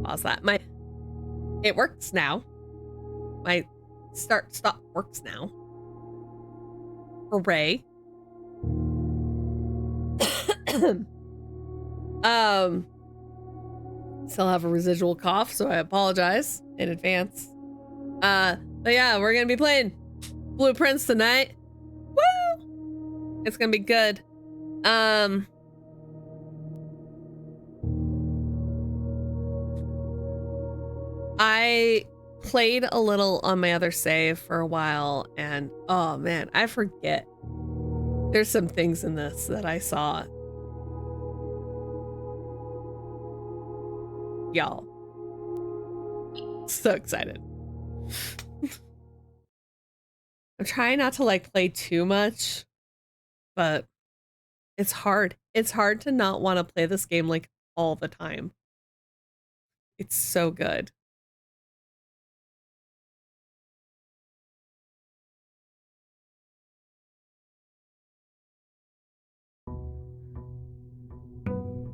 pause that. It works now. My stop works now. Hooray. Still have a residual cough, so I apologize in advance. But yeah, we're gonna be playing Blueprints tonight. Woo! It's gonna be good. I played a little on my other save for a while, and oh man, I forget. There's some things in this that I saw. Y'all. So excited. I'm trying not to like play too much, but it's hard. It's hard to not want to play this game like all the time. It's so good.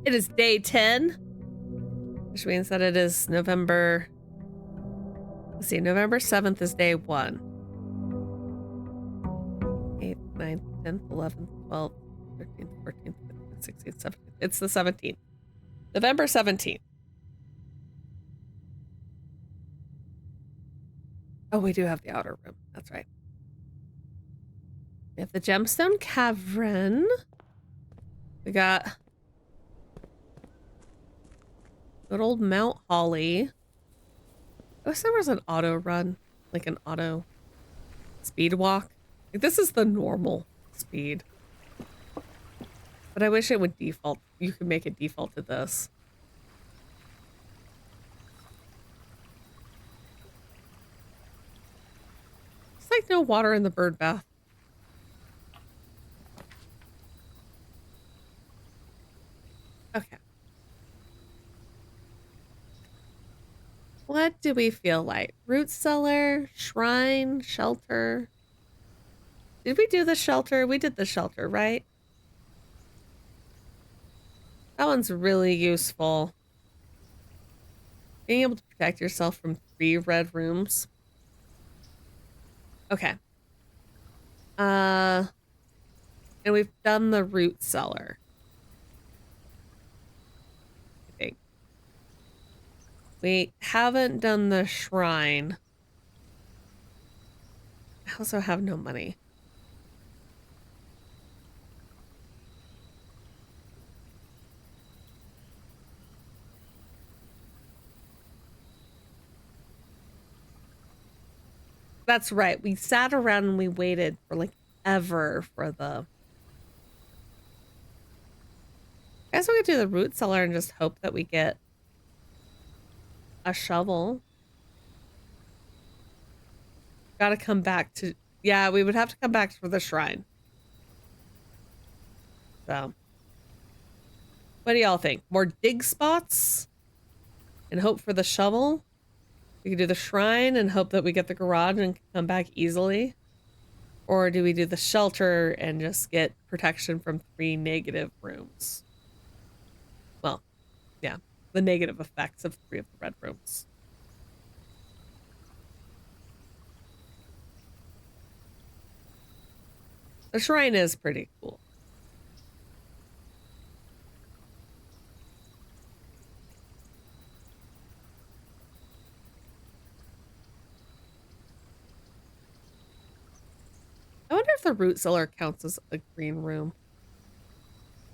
It is day 10, which means that it is November. Let's see, November 7th is day 1. 8th, 9th, 10th, 11th, 12th, 13th, 14th, 15th, 16th, 17th. It's the 17th. November 17th. Oh, we do have the outer room. That's right. We have the gemstone cavern. We got good old Mount Holly. I wish there was an auto run, like an auto speed walk. Like, this is the normal speed. But I wish it would default. You could make it default to this. It's like no water in the bird bath. Okay. What do we feel like? Root cellar, shrine, shelter. Did we do the shelter? We did the shelter, right? That one's really useful. Being able to protect yourself from 3 red rooms. Okay. And we've done the root cellar. I think. We haven't done the shrine. I also have no money. That's right. We sat around and we waited for like ever for the... I guess we could do the root cellar and just hope that we get a shovel. Gotta come back to... Yeah, we would have to come back for the shrine. So. What do y'all think? More dig spots? And hope for the shovel? We could do the shrine and hope that we get the garage and come back easily. Or do we do the shelter and just get protection from 3 negative rooms? Well, yeah, the negative effects of 3 of the red rooms. The shrine is pretty cool. I wonder if the root cellar counts as a green room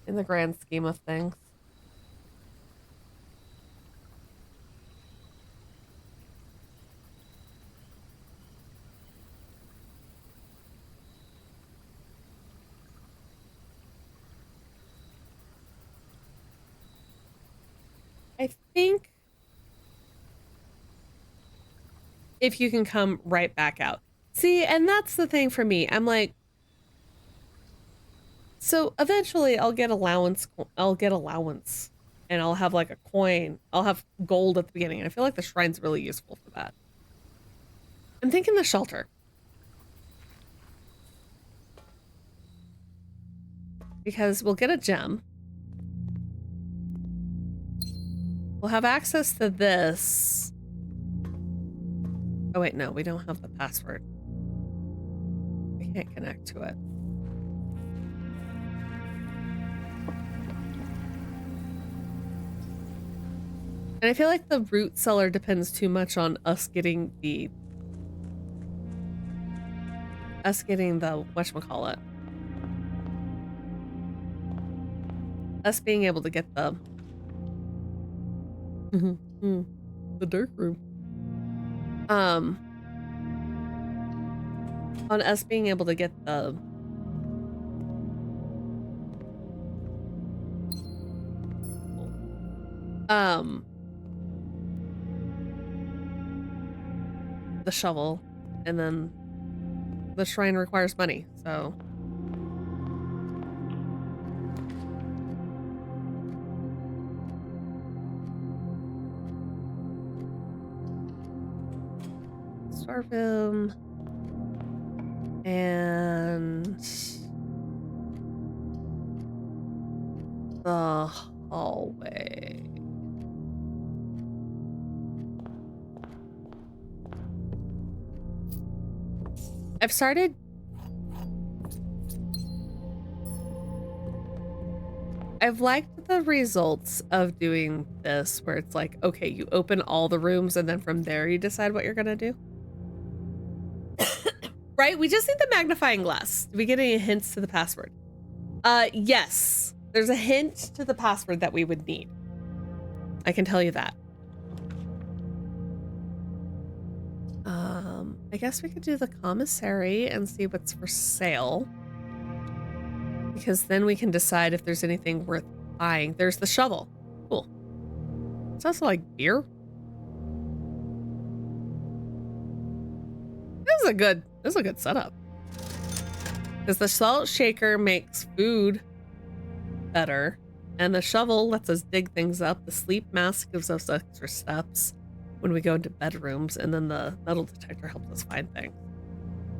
in the grand scheme of things. I think if you can come right back out. See, and that's the thing for me. I'm like, so eventually I'll get allowance, and I'll have like a coin. I'll have gold at the beginning. I feel like the shrine's really useful for that. I'm thinking the shelter. Because we'll get a gem. We'll have access to this. Oh wait, no, we don't have the password. We can't connect to it. And I feel like the root cellar depends too much on us getting the whatchamacallit. Us being able to get the the dark room. On us being able to get the shovel, and then the shrine requires money, so storeroom and the hallway. I've liked the results of doing this where it's like, okay, you open all the rooms and then from there you decide what you're gonna do. Right? We just need the magnifying glass. Did we get any hints to the password? Yes. There's a hint to the password that we would need. I can tell you that. I guess we could do the commissary and see what's for sale. Because then we can decide if there's anything worth buying. There's the shovel. Cool. It's also like beer. This is a good setup. Because the salt shaker makes food better. And the shovel lets us dig things up. The sleep mask gives us extra steps when we go into bedrooms, and then the metal detector helps us find things.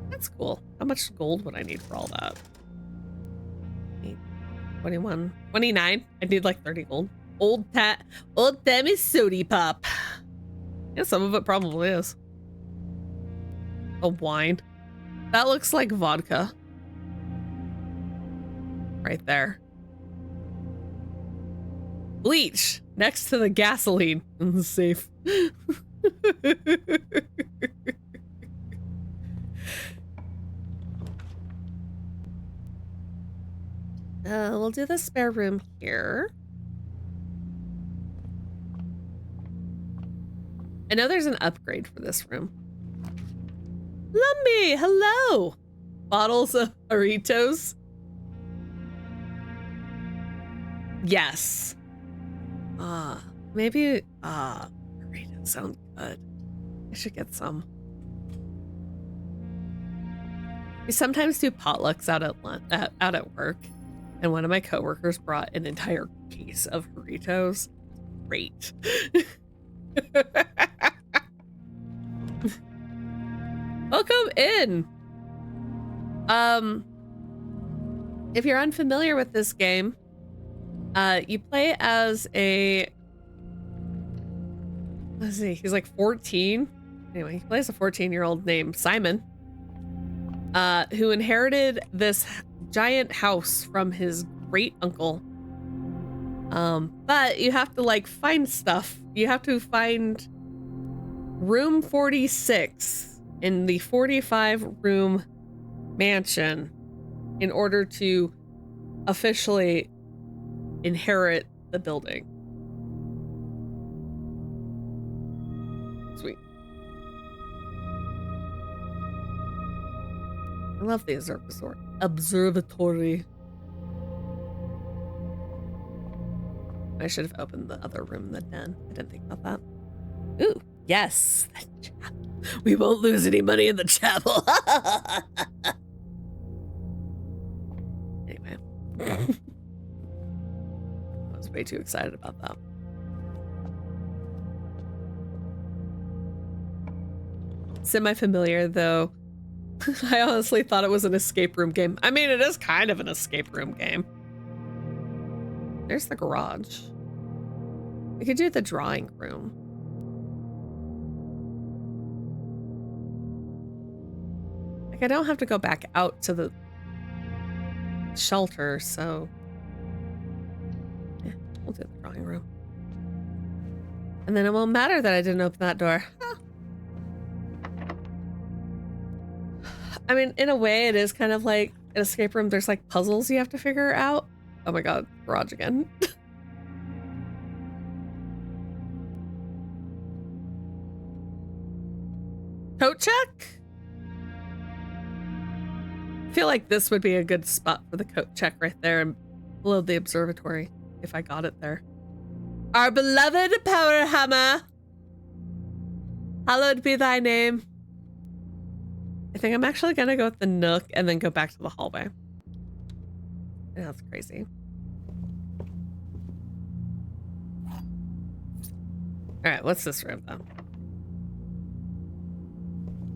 That's cool. How much gold would I need for all that? 8, 21, 29. I need like 30 gold. Old Tammy Sody Pop. Yeah, some of it probably is. A wine. That looks like vodka. Right there. Bleach next to the gasoline in the safe. We'll do the spare room here. I know there's an upgrade for this room. Lumby, hello! Bottles of Doritos. Yes. Maybe, Doritos sound good. I should get some. We sometimes do potlucks out at work, and one of my coworkers brought an entire case of Doritos. Great. Welcome in. If you're unfamiliar with this game, you play as a, let's see, he's like 14. Anyway, he plays a 14-year-old named Simon, who inherited this giant house from his great uncle. But you have to like find stuff. You have to find room 46 in the 45-room mansion in order to officially inherit the building. Sweet. I love the observatory. I should have opened the other room in the den. I didn't think about that. Ooh, yes. The chapel. We won't lose any money in the chapel. Anyway. I was way too excited about that. Semi-familiar, though. I honestly thought it was an escape room game. I mean, it is kind of an escape room game. There's the garage. We could do the drawing room. Like, I don't have to go back out to the shelter, so yeah, we'll do the drawing room. And then it won't matter that I didn't open that door. I mean, in a way, it is kind of like an escape room. There's like puzzles you have to figure out. Oh my god, garage again. Coat check? I feel like this would be a good spot for the coat check right there and below the observatory if I got it there. Our beloved power hammer. Hallowed be thy name. I think I'm actually gonna go with the nook and then go back to the hallway. Yeah, that's crazy. All right, what's this room though?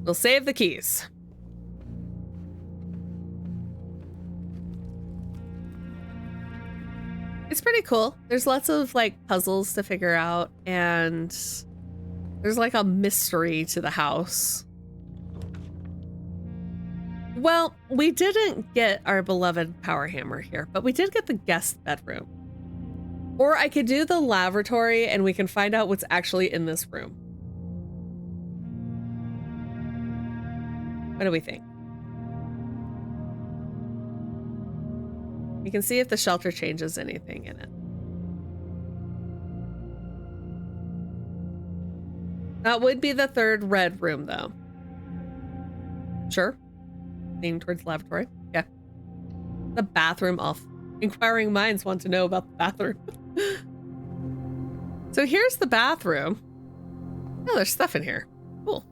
We'll save the keys. It's pretty cool. There's lots of like puzzles to figure out and there's like a mystery to the house. Well, we didn't get our beloved power hammer here, but we did get the guest bedroom. Or I could do the lavatory and we can find out what's actually in this room. What do we think? You can see if the shelter changes anything in it. That would be the third red room, though. Sure. Leaning towards the lavatory. Yeah. The bathroom off. Inquiring minds want to know about the bathroom. So here's the bathroom. Oh, there's stuff in here. Cool.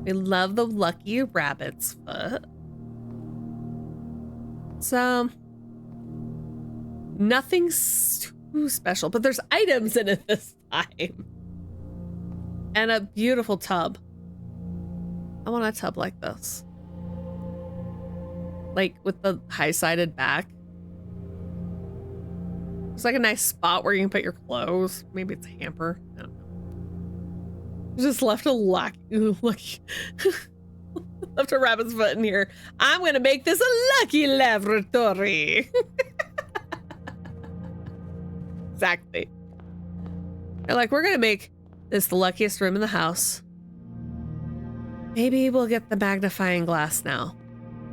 We love the lucky rabbit's foot. So, nothing too special, but there's items in it this time. And a beautiful tub. I want a tub like this. Like with the high-sided back. It's like a nice spot where you can put your clothes. Maybe it's a hamper. I don't know. Just left a lucky left a rabbit's foot in here. I'm gonna make this a lucky lavatory. Exactly. They're like, we're gonna make this the luckiest room in the house. Maybe we'll get the magnifying glass now.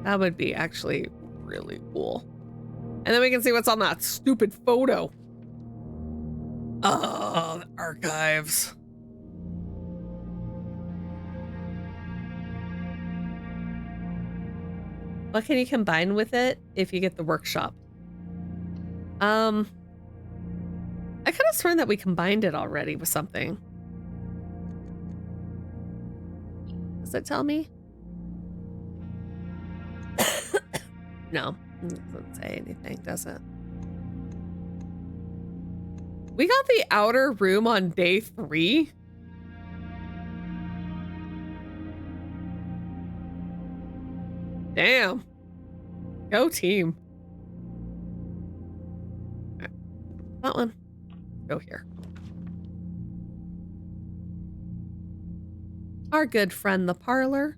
That would be actually really cool. And then we can see what's on that stupid photo. Oh, the archives. What can you combine with it if you get the workshop? I could have sworn that we combined it already with something. Does it tell me? No, it doesn't say anything, does it? We got the outer room on day 3. Damn. Go team. Right. That one. Go here. Our good friend, the parlor.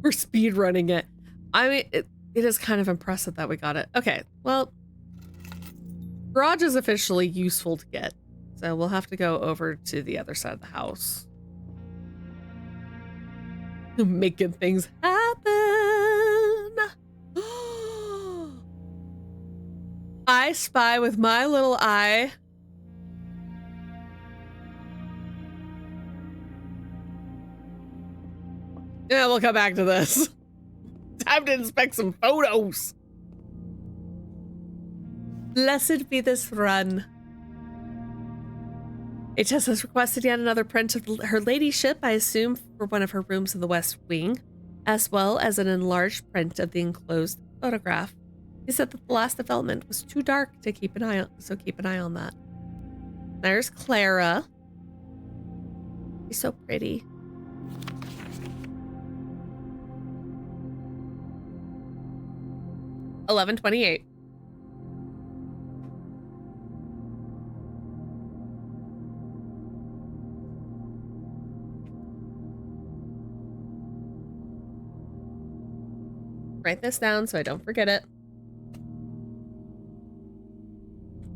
We're speed running it. I mean, it is kind of impressive that we got it. Okay, well, garage is officially useful to get. So we'll have to go over to the other side of the house. Making things happen. I spy with my little eye. Yeah, we'll come back to this. Time to inspect some photos. Blessed be this run. HS has requested yet another print of her ladyship, I assume, for one of her rooms in the West Wing, as well as an enlarged print of the enclosed photograph. He said that the last development was too dark to keep an eye on, so keep an eye on that. There's Clara. She's so pretty. 11:28. Write this down so I don't forget it.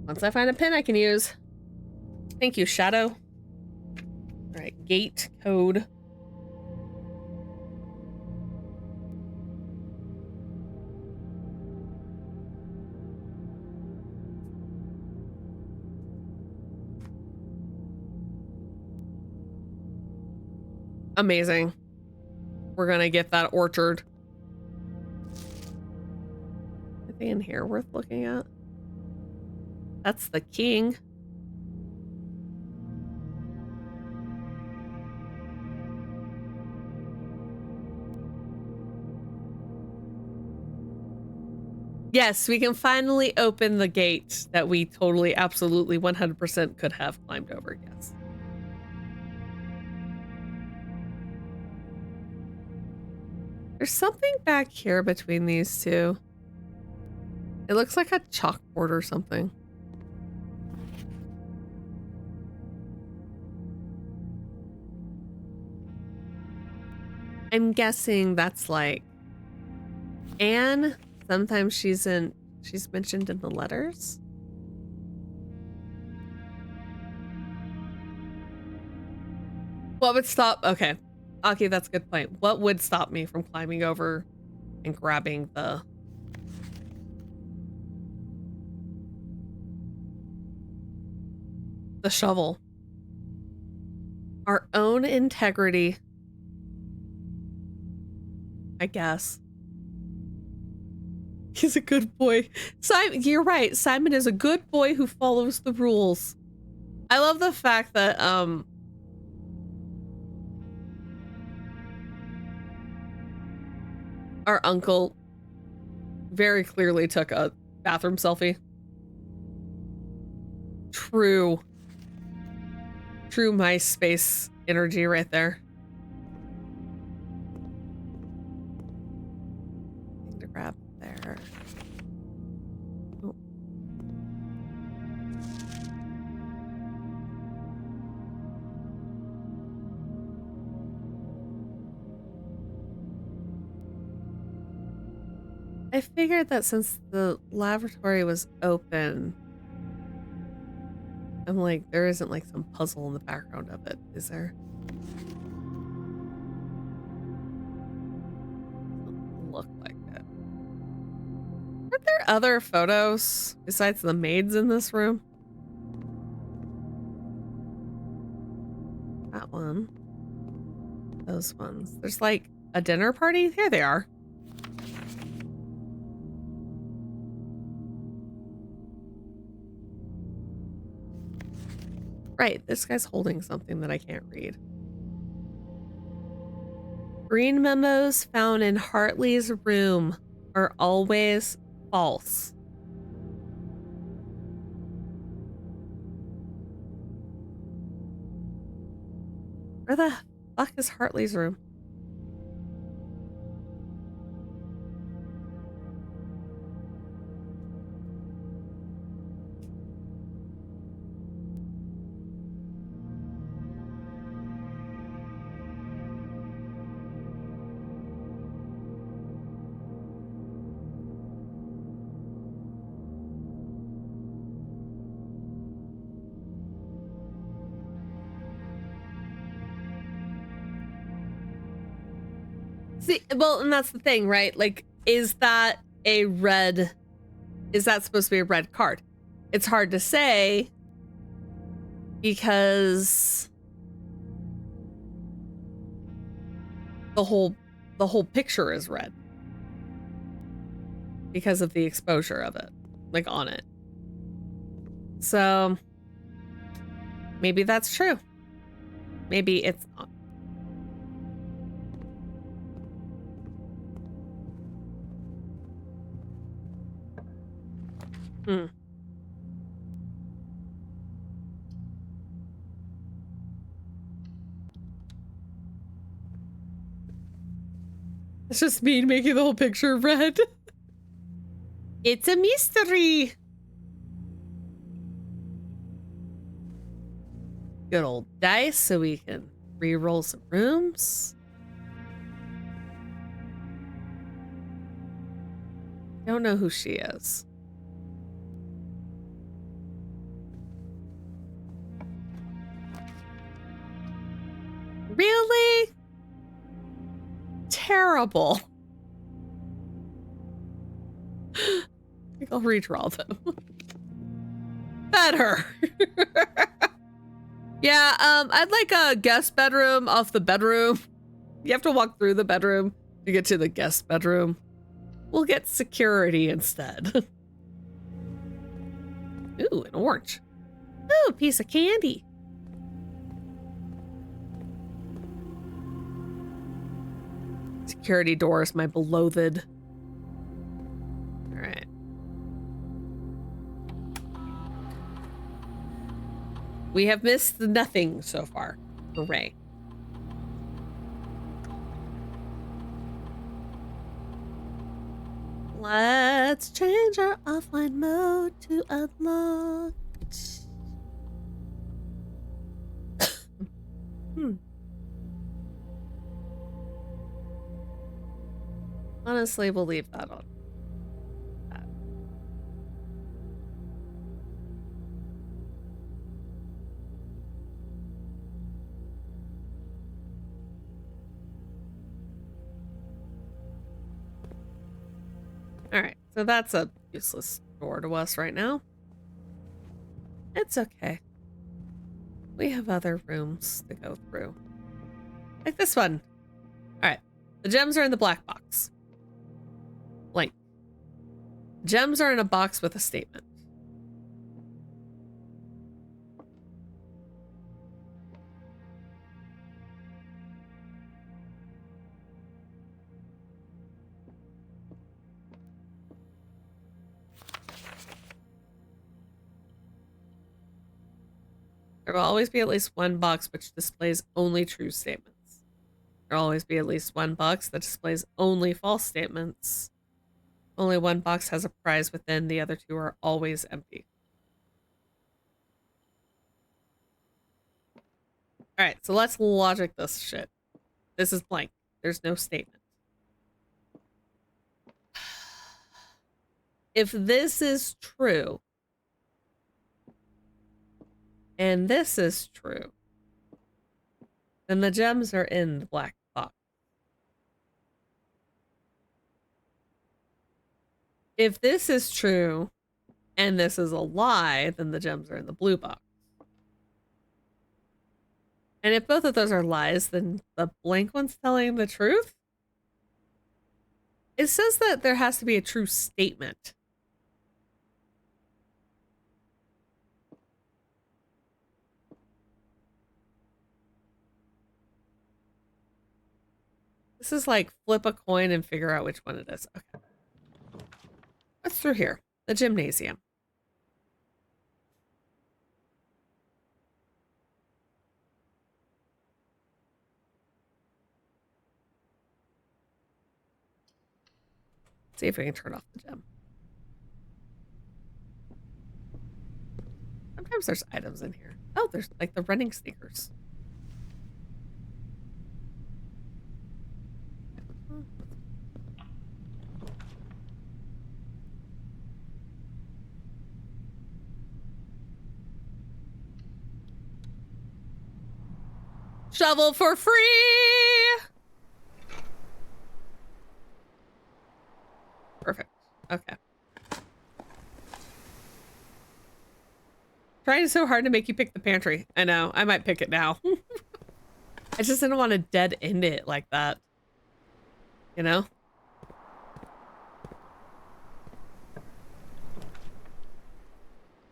Once I find a pin I can use. Thank you, Shadow. All right, gate code. Amazing. We're gonna get that orchard. Anything in here worth looking at? That's the king. Yes, we can finally open the gate that we totally, absolutely, 100% could have climbed over, yes. There's something back here between these two. It looks like a chalkboard or something. I'm guessing that's like Anne. Sometimes she's mentioned in the letters. What would stop? Okay, Aki, that's a good point. What would stop me from climbing over and grabbing the shovel? Our own integrity, I guess. He's a good boy. Simon, you're right. Simon is a good boy who follows the rules. I love the fact that our uncle very clearly took a bathroom selfie. True MySpace energy right there. Thing to grab there. Oh. I figured that since the lavatory was open, I'm like, there isn't like some puzzle in the background of it, is there? Doesn't look like it. Aren't there other photos besides the maids in this room? That one. Those ones. There's like a dinner party. Here they are. Right, this guy's holding something that I can't read. Green memos found in Hartley's room are always false. Where the fuck is Hartley's room? See, well, and that's the thing, right? Like, is that supposed to be a red card? It's hard to say because the whole picture is red because of the exposure of it, like on it. So maybe that's true. Maybe it's not. It's just me making the whole picture red. It's a mystery. Good old dice so we can re-roll some rooms. Don't know who she is. Really? Terrible. I think I'll redraw them. Better. Yeah, I'd like a guest bedroom off the bedroom. You have to walk through the bedroom to get to the guest bedroom. We'll get security instead. Ooh, an orange. Ooh, a piece of candy. Security doors, my beloved. All right. We have missed nothing so far. Hooray. Let's change our offline mode to unlocked. Honestly, we'll leave that on. All right, so that's a useless door to us right now. It's okay. We have other rooms to go through. Like this one. All right, the gems are in the black box. Blank. Gems are in a box with a statement. There will always be at least one box which displays only true statements. There will always be at least one box that displays only false statements. Only one box has a prize within, the other two are always empty. Alright, so let's logic this shit. This is blank. There's no statement. If this is true, and this is true, then the gems are in the black box. If this is true, and this is a lie, then the gems are in the blue box. And if both of those are lies, then the blank one's telling the truth? It says that there has to be a true statement. This is like flip a coin and figure out which one it is. Okay. What's through here? The gymnasium. Let's see if we can turn off the gem. Sometimes there's items in here. Oh, there's like the running sneakers. Shovel for free! Perfect. Okay. Trying so hard to make you pick the pantry. I know. I might pick it now. I just didn't want to dead end it like that. You know?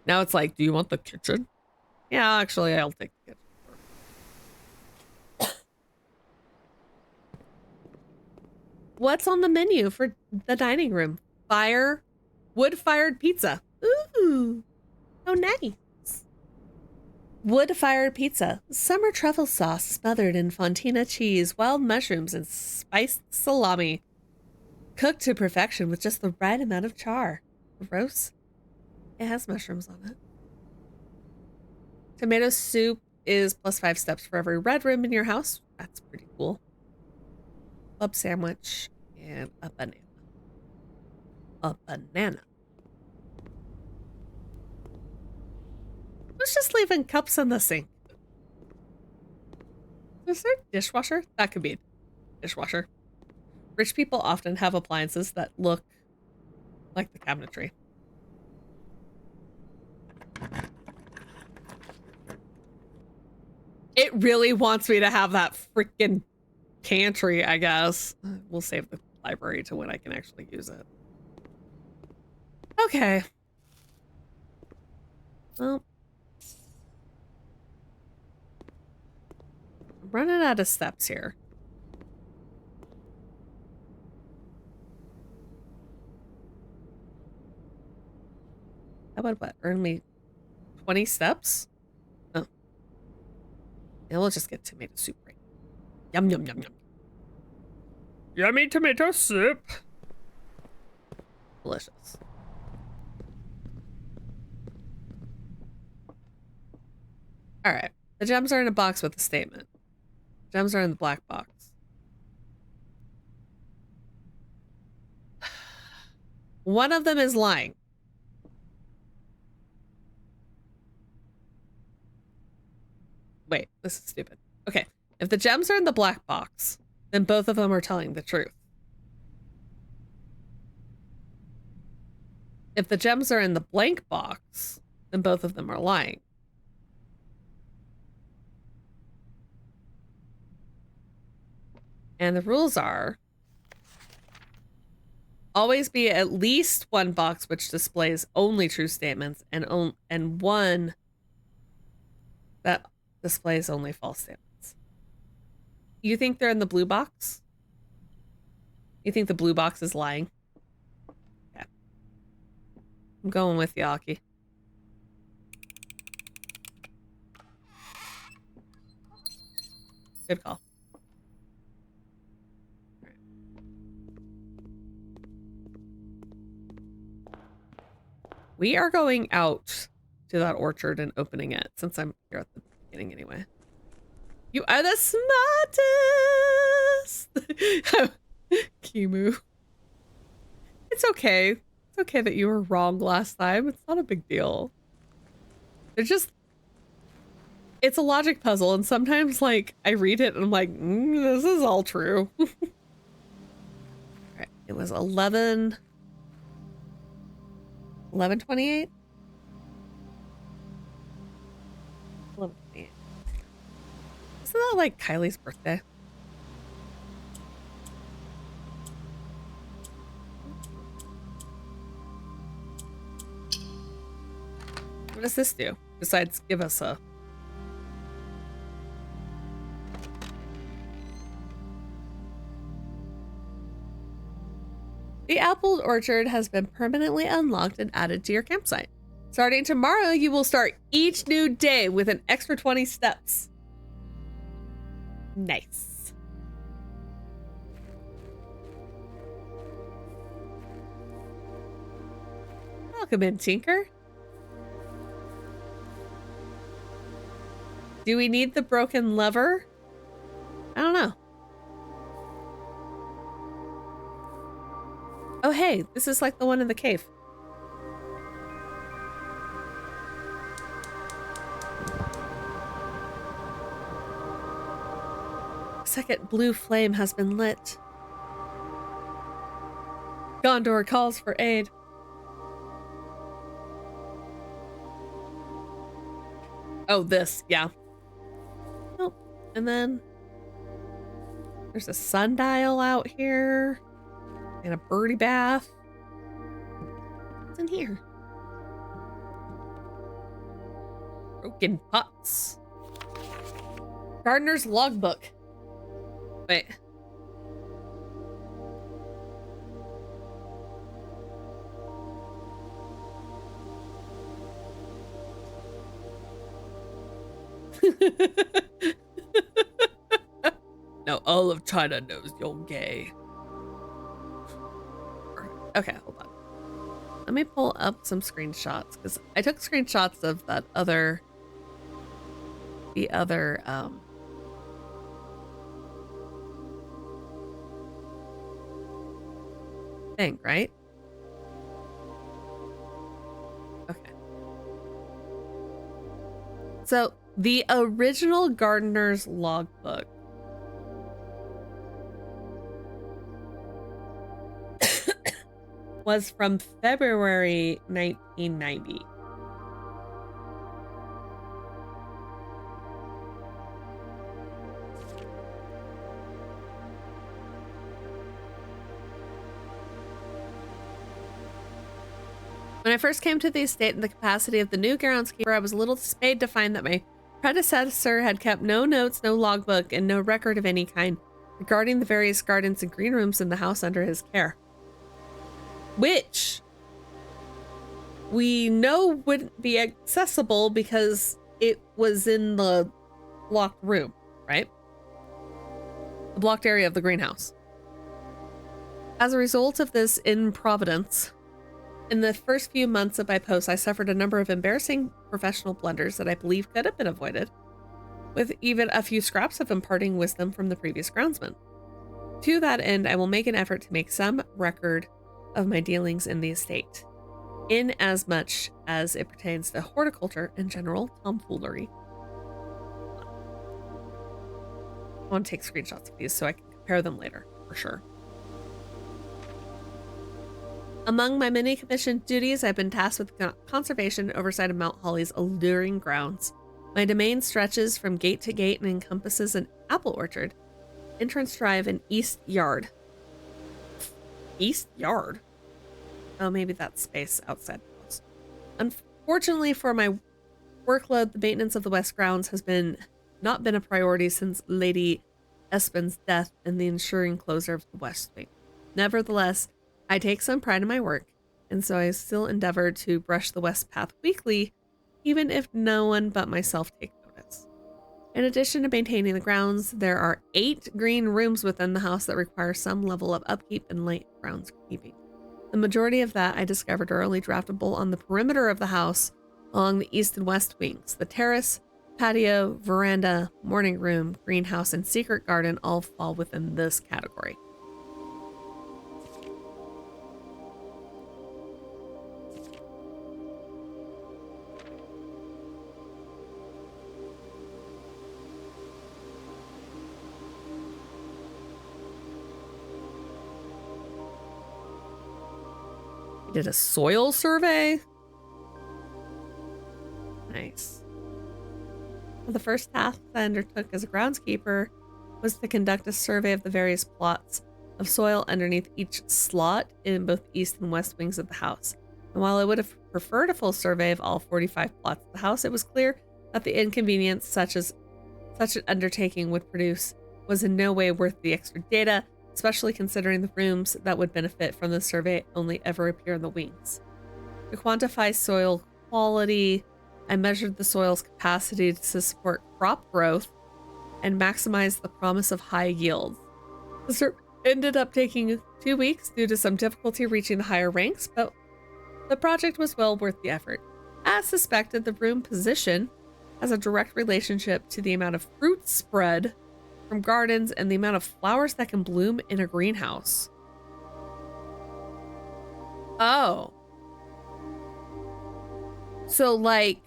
Now it's like, do you want the kitchen? Yeah, actually, I'll take the kitchen. What's on the menu for the dining room? Wood-fired pizza. Ooh, oh nice. Wood-fired pizza. Summer truffle sauce smothered in fontina cheese, wild mushrooms, and spiced salami. Cooked to perfection with just the right amount of char. Gross. It has mushrooms on it. Tomato soup is +5 steps for every red room in your house. That's pretty cool. Club sandwich and a banana. A banana. Who's just leaving cups in the sink? Is there a dishwasher? That could be a dishwasher. Rich people often have appliances that look like the cabinetry. It really wants me to have that freaking pantry, I guess. We'll save the library to when I can actually use it. Okay. Well, I'm running out of steps here. That would what? Earn me 20 steps? Oh. And we'll just get tomato soup right. Yum, yum, yum, yum. Yummy tomato soup. Delicious. All right. The gems are in a box with a statement. Gems are in the black box. One of them is lying. Wait, this is stupid. Okay. If the gems are in the black box, then both of them are telling the truth. If the gems are in the blank box, then both of them are lying. And the rules are always be at least one box which displays only true statements and one that displays only false statements. You think they're in the blue box? You think the blue box is lying? Yeah. I'm going with you, Aki. Good call. We are going out to that orchard and opening it since I'm here at the beginning anyway. You are the smartest! Kimu. It's okay. It's okay that you were wrong last time. It's not a big deal. It's a logic puzzle, and sometimes, like, I read it and I'm like, this is all true. All right, it was 11:28? Isn't that like Kylie's birthday? What does this do besides give us a... The apple orchard has been permanently unlocked and added to your campsite. Starting tomorrow, you will start each new day with an extra 20 steps. Nice. Welcome in, Tinker. Do we need the broken lever? I don't know. Oh, hey, this is like the one in the cave. Second blue flame has been lit. Gondor calls for aid. Oh, this, yeah. Oh, and then there's a sundial out here and a birdie bath. What's in here? Broken pots. Gardener's logbook. Wait. Now all of China knows you're gay. Okay, hold on. Let me pull up some screenshots because I took screenshots of that other, the other, thing, right? Okay. So the original gardener's logbook was from February 1990. When I first came to the estate in the capacity of the new groundskeeper, I was a little dismayed to find that my predecessor had kept no notes, no logbook, and no record of any kind regarding the various gardens and green rooms in the house under his care. Which we know wouldn't be accessible because it was in the blocked room, right? The blocked area of the greenhouse. As a result of this improvidence, in the first few months of my post, I suffered a number of embarrassing professional blunders that I believe could have been avoided, with even a few scraps of imparting wisdom from the previous groundsman. To that end, I will make an effort to make some record of my dealings in the estate, in as much as it pertains to horticulture and general tomfoolery. I want to take screenshots of these so I can compare them later, for sure. Among my many commissioned duties, I've been tasked with conservation and oversight of Mount Holly's alluring grounds. My domain stretches from gate to gate and encompasses an apple orchard, entrance drive, and east yard. East yard? Oh, maybe that's space outside the house. Unfortunately for my workload, the maintenance of the west grounds has not been a priority since Lady Espen's death and the ensuring closure of the west wing. Nevertheless, I take some pride in my work, and so I still endeavor to brush the west path weekly, even if no one but myself takes notice. In addition to maintaining the grounds, there are 8 green rooms within the house that require some level of upkeep and light groundskeeping. The majority of that I discovered are only draftable on the perimeter of the house along the east and west wings. The terrace, patio, veranda, morning room, greenhouse, and secret garden all fall within this category. Did a soil survey. Nice. Well, the first task I undertook as a groundskeeper was to conduct a survey of the various plots of soil underneath each slot in both east and west wings of the house. And while I would have preferred a full survey of all 45 plots of the house, it was clear that the inconvenience such an undertaking would produce was in no way worth the extra data, especially considering the rooms that would benefit from the survey only ever appear in the wings. To quantify soil quality, I measured the soil's capacity to support crop growth and maximize the promise of high yields. The survey ended up taking 2 weeks due to some difficulty reaching the higher ranks, but the project was well worth the effort. As suspected, the room position has a direct relationship to the amount of fruit spread from gardens and the amount of flowers that can bloom in a greenhouse. Oh. So, like,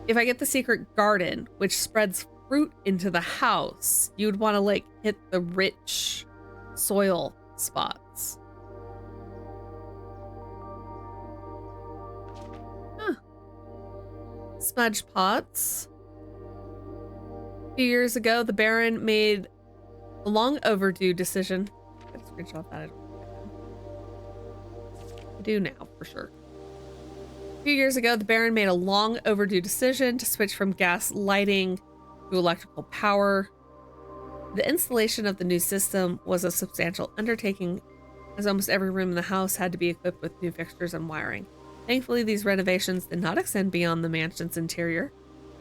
if I get the secret garden, which spreads fruit into the house, you'd want to, like, hit the rich soil spots. Huh. Smudge pots. A few years ago, the Baron made a long overdue decision. I gotta screenshot that. I do now, for sure. A few years ago, the Baron made a long overdue decision to switch from gas lighting to electrical power. The installation of the new system was a substantial undertaking, as almost every room in the house had to be equipped with new fixtures and wiring. Thankfully, these renovations did not extend beyond the mansion's interior,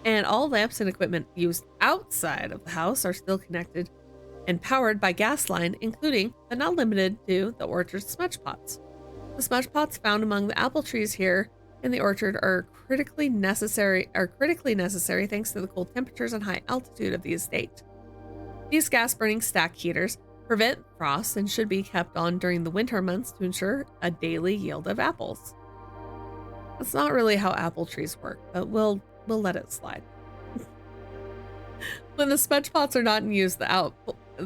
and all lamps and equipment used outside of the house are still connected and powered by gas line, including, but not limited to, the orchard's smudge pots. The smudge pots found among the apple trees here in the orchard are critically necessary thanks to the cold temperatures and high altitude of the estate. These gas-burning stack heaters prevent frost and should be kept on during the winter months to ensure a daily yield of apples. That's not really how apple trees work, but we'll let it slide. When the smudge pots are not in use, the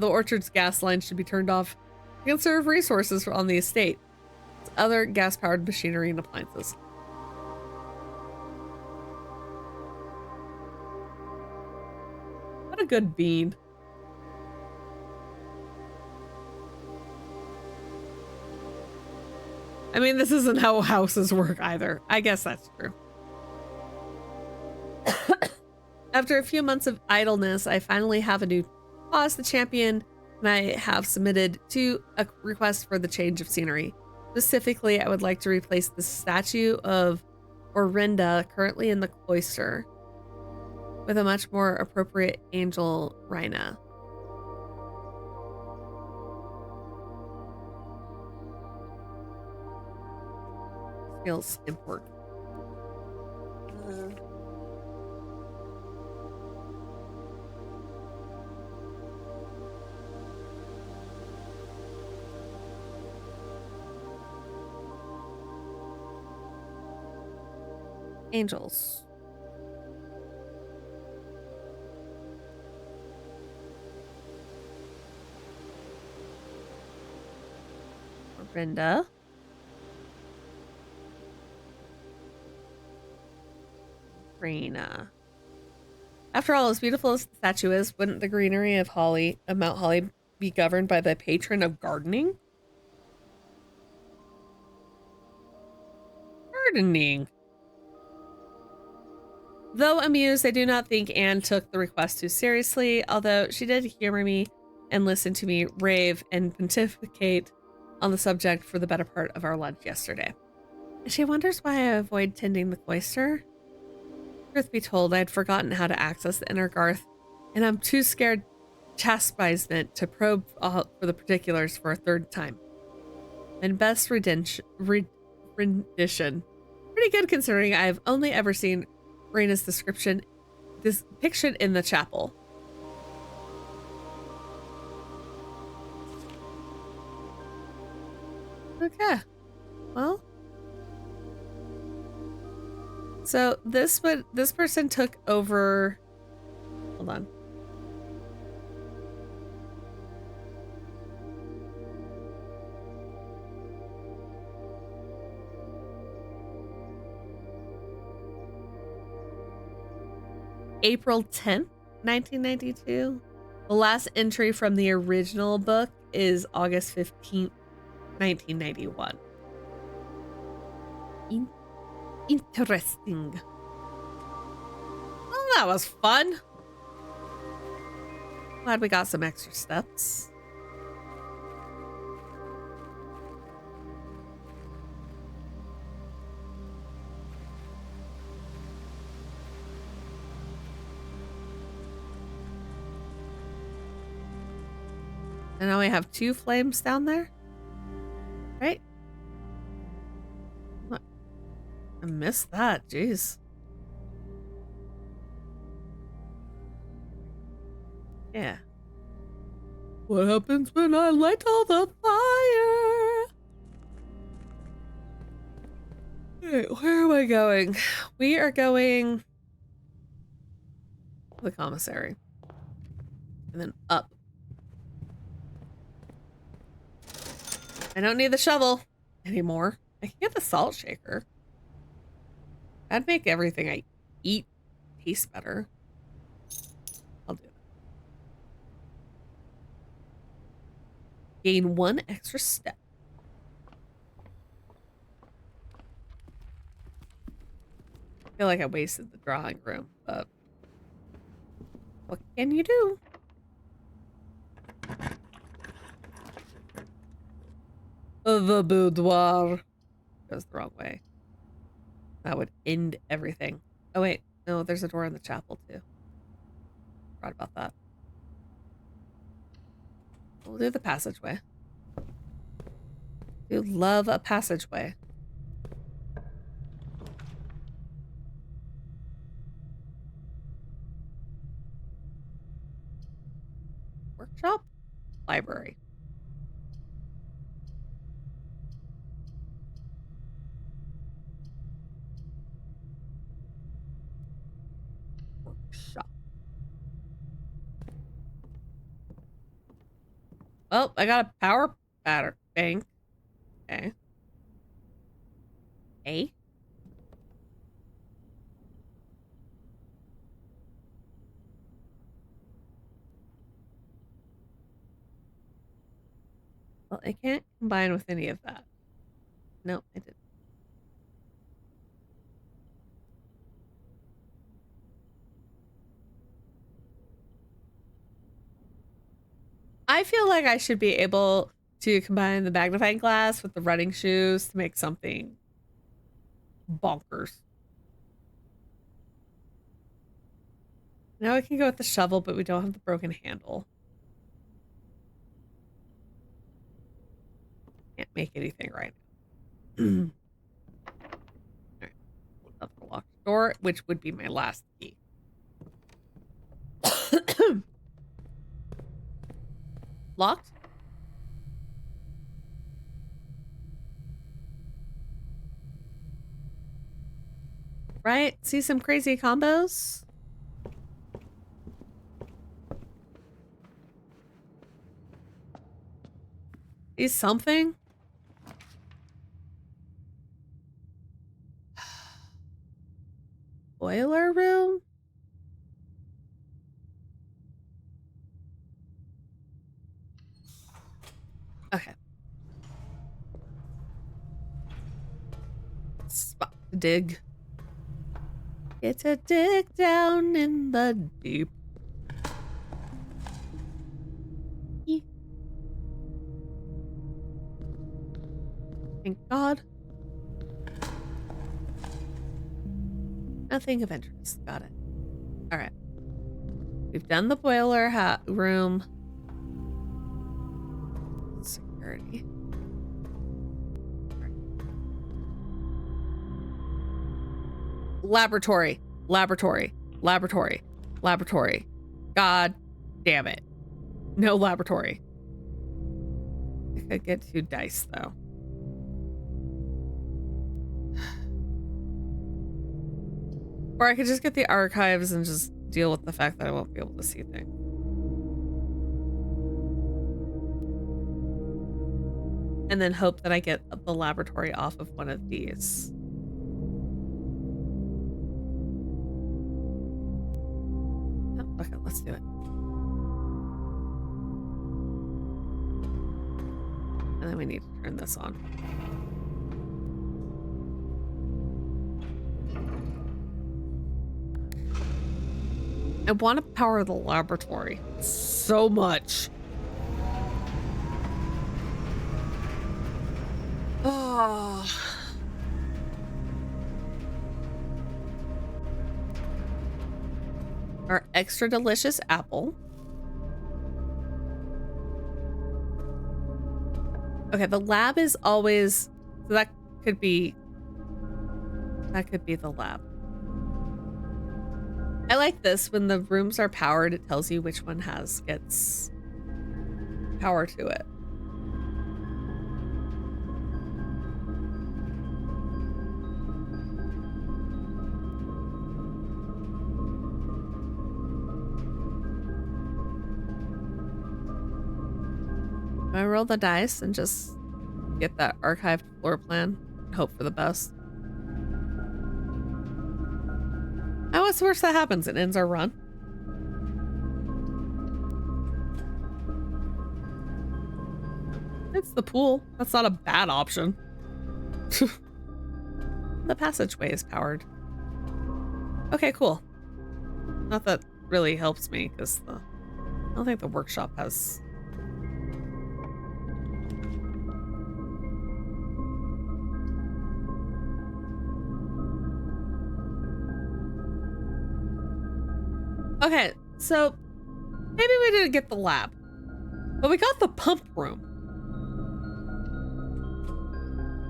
orchard's gas line should be turned off to conserve resources on the estate. It's other gas-powered machinery and appliances. What a good bean. I mean, this isn't how houses work either. I guess that's true. After a few months of idleness, I finally have a new cause to champion, and I have submitted to a request for the change of scenery. Specifically, I would like to replace the statue of Orinda currently in the cloister with a much more appropriate angel Rhina. Feels important. Angels. Brenda. Rena. After all, as beautiful as the statue is, wouldn't the greenery of Mount Holly be governed by the patron of gardening? Gardening. Though amused, I do not think Anne took the request too seriously, although she did humor me and listen to me rave and pontificate on the subject for the better part of our lunch yesterday. She wonders why I avoid tending the cloister. Truth be told, I had forgotten how to access the inner garth, and I'm too scared chastisement to probe for the particulars for a third time. And best rendition. Pretty good considering I have only ever seen Rena's depiction in the chapel. Okay. Well. So this person took over. Hold on. April 10th, 1992. The last entry from the original book is August 15th, 1991. Interesting. Well, that was fun. Glad we got some extra steps. And now we have 2 flames down there, right? What? I missed that. Jeez. Yeah. What happens when I light all the fire? Wait, where am I going? We are going to the commissary. And then up. I don't need the shovel anymore. I can get the salt shaker. That'd make everything I eat taste better. I'll do that. Gain 1 extra step. I feel like I wasted the drawing room, but what can you do? The boudoir goes the wrong way. That would end everything. Oh wait, no, there's a door in the chapel too. Forgot about that. We'll do the passageway. Do love a passageway. Workshop? Library. Workshop. Oh, I got a power batter bank. Okay. A. Well, I can't combine with any of that. No, I didn't. I feel like I should be able to combine the magnifying glass with the running shoes to make something bonkers. Now I can go with the shovel, but we don't have the broken handle. Can't make anything right now. Alright. Up the locked door, which would be my last key. Locked? Right? See some crazy combos? See something? Boiler room? Okay. Spot to dig. It's a dig down in the deep. Thank God. Nothing of interest. Got it. All right. We've done the boiler room. Security. Right. Laboratory. Laboratory. Laboratory. Laboratory. God damn it. No laboratory. I could get 2 dice though. Or I could just get the archives and just deal with the fact that I won't be able to see things. And then hope that I get the laboratory off of one of these. Oh, okay, let's do it. And then we need to turn this on. I want to power the laboratory so much. Oh. Our extra delicious apple. Okay, the lab is always, so that could be the lab. I like this. When the rooms are powered, it tells you which one gets power to it. I roll the dice and just get that archived floor plan and hope for the best. Oh, what's the worst that happens? It ends our run. It's the pool. That's not a bad option. The passageway is powered. Okay, cool. Not that really helps me because I don't think the workshop has. Okay, so maybe we didn't get the lab, but we got the pump room.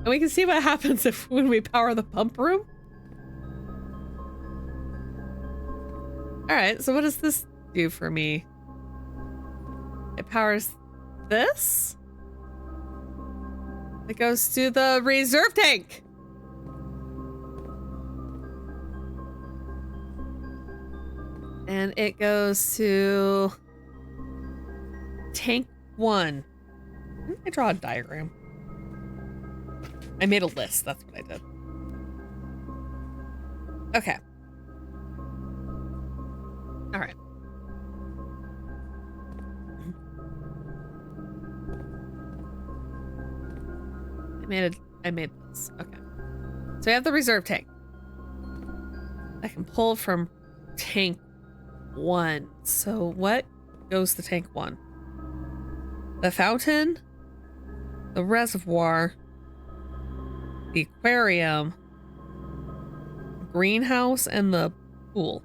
And we can see what happens when we power the pump room. All right, so what does this do for me? It powers this. It goes to the reserve tank. And it goes to tank 1. Didn't I draw a diagram? I made a list. That's what I did. Okay. All right. I made this. Okay. So I have the reserve tank. I can pull from tank 1. So what goes to tank 1? The fountain, the reservoir, the aquarium, greenhouse, and the pool.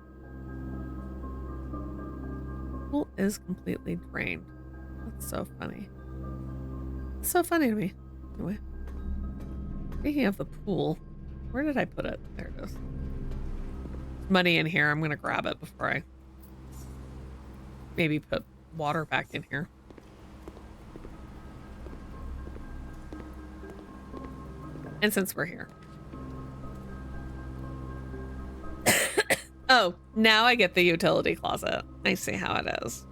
The pool is completely drained. That's so funny. It's so funny to me. Anyway. Speaking of the pool, where did I put it? There it is. Money in here. I'm gonna grab it before I maybe put water back in here. And since we're here. Oh, now I get the utility closet. I see how it is.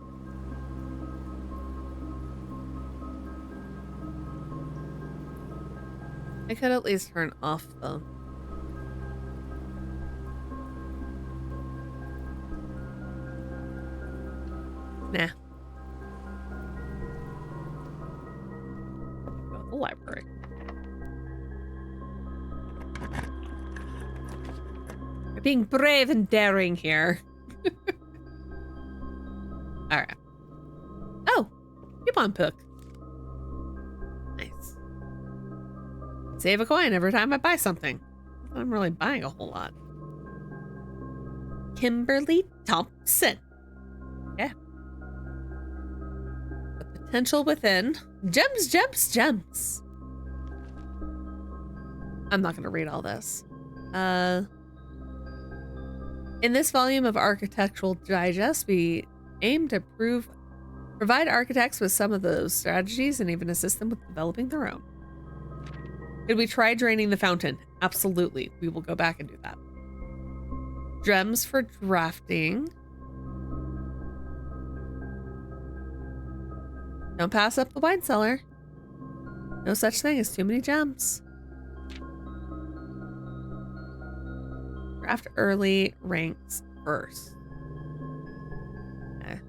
I could at least turn off the... Nah. Go to the library. We're being brave and daring here. Alright. Oh! Coupon book. Nice. Save a coin every time I buy something. I'm really buying a whole lot. Kimberly Thompson. Yeah. The potential within. Gems, gems, gems. I'm not going to read all this. In this volume of Architectural Digest, we aim to provide architects with some of those strategies and even assist them with developing their own. Could we try draining the fountain? Absolutely. We will go back and do that. Gems for drafting. Don't pass up the wine cellar. No such thing as too many gems. Draft early, ranks first. Okay.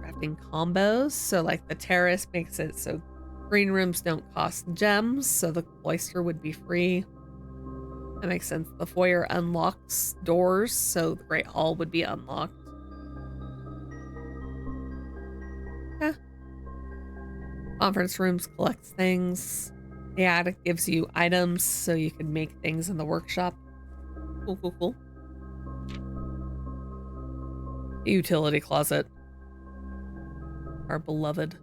Drafting combos. So like the terrace makes it so green rooms don't cost gems, so the cloister would be free. That makes sense. The foyer unlocks doors, so the Great Hall would be unlocked. Yeah. Conference rooms collects things. The attic gives you items, so you can make things in the workshop. Cool, cool, cool. The utility closet. Our beloved.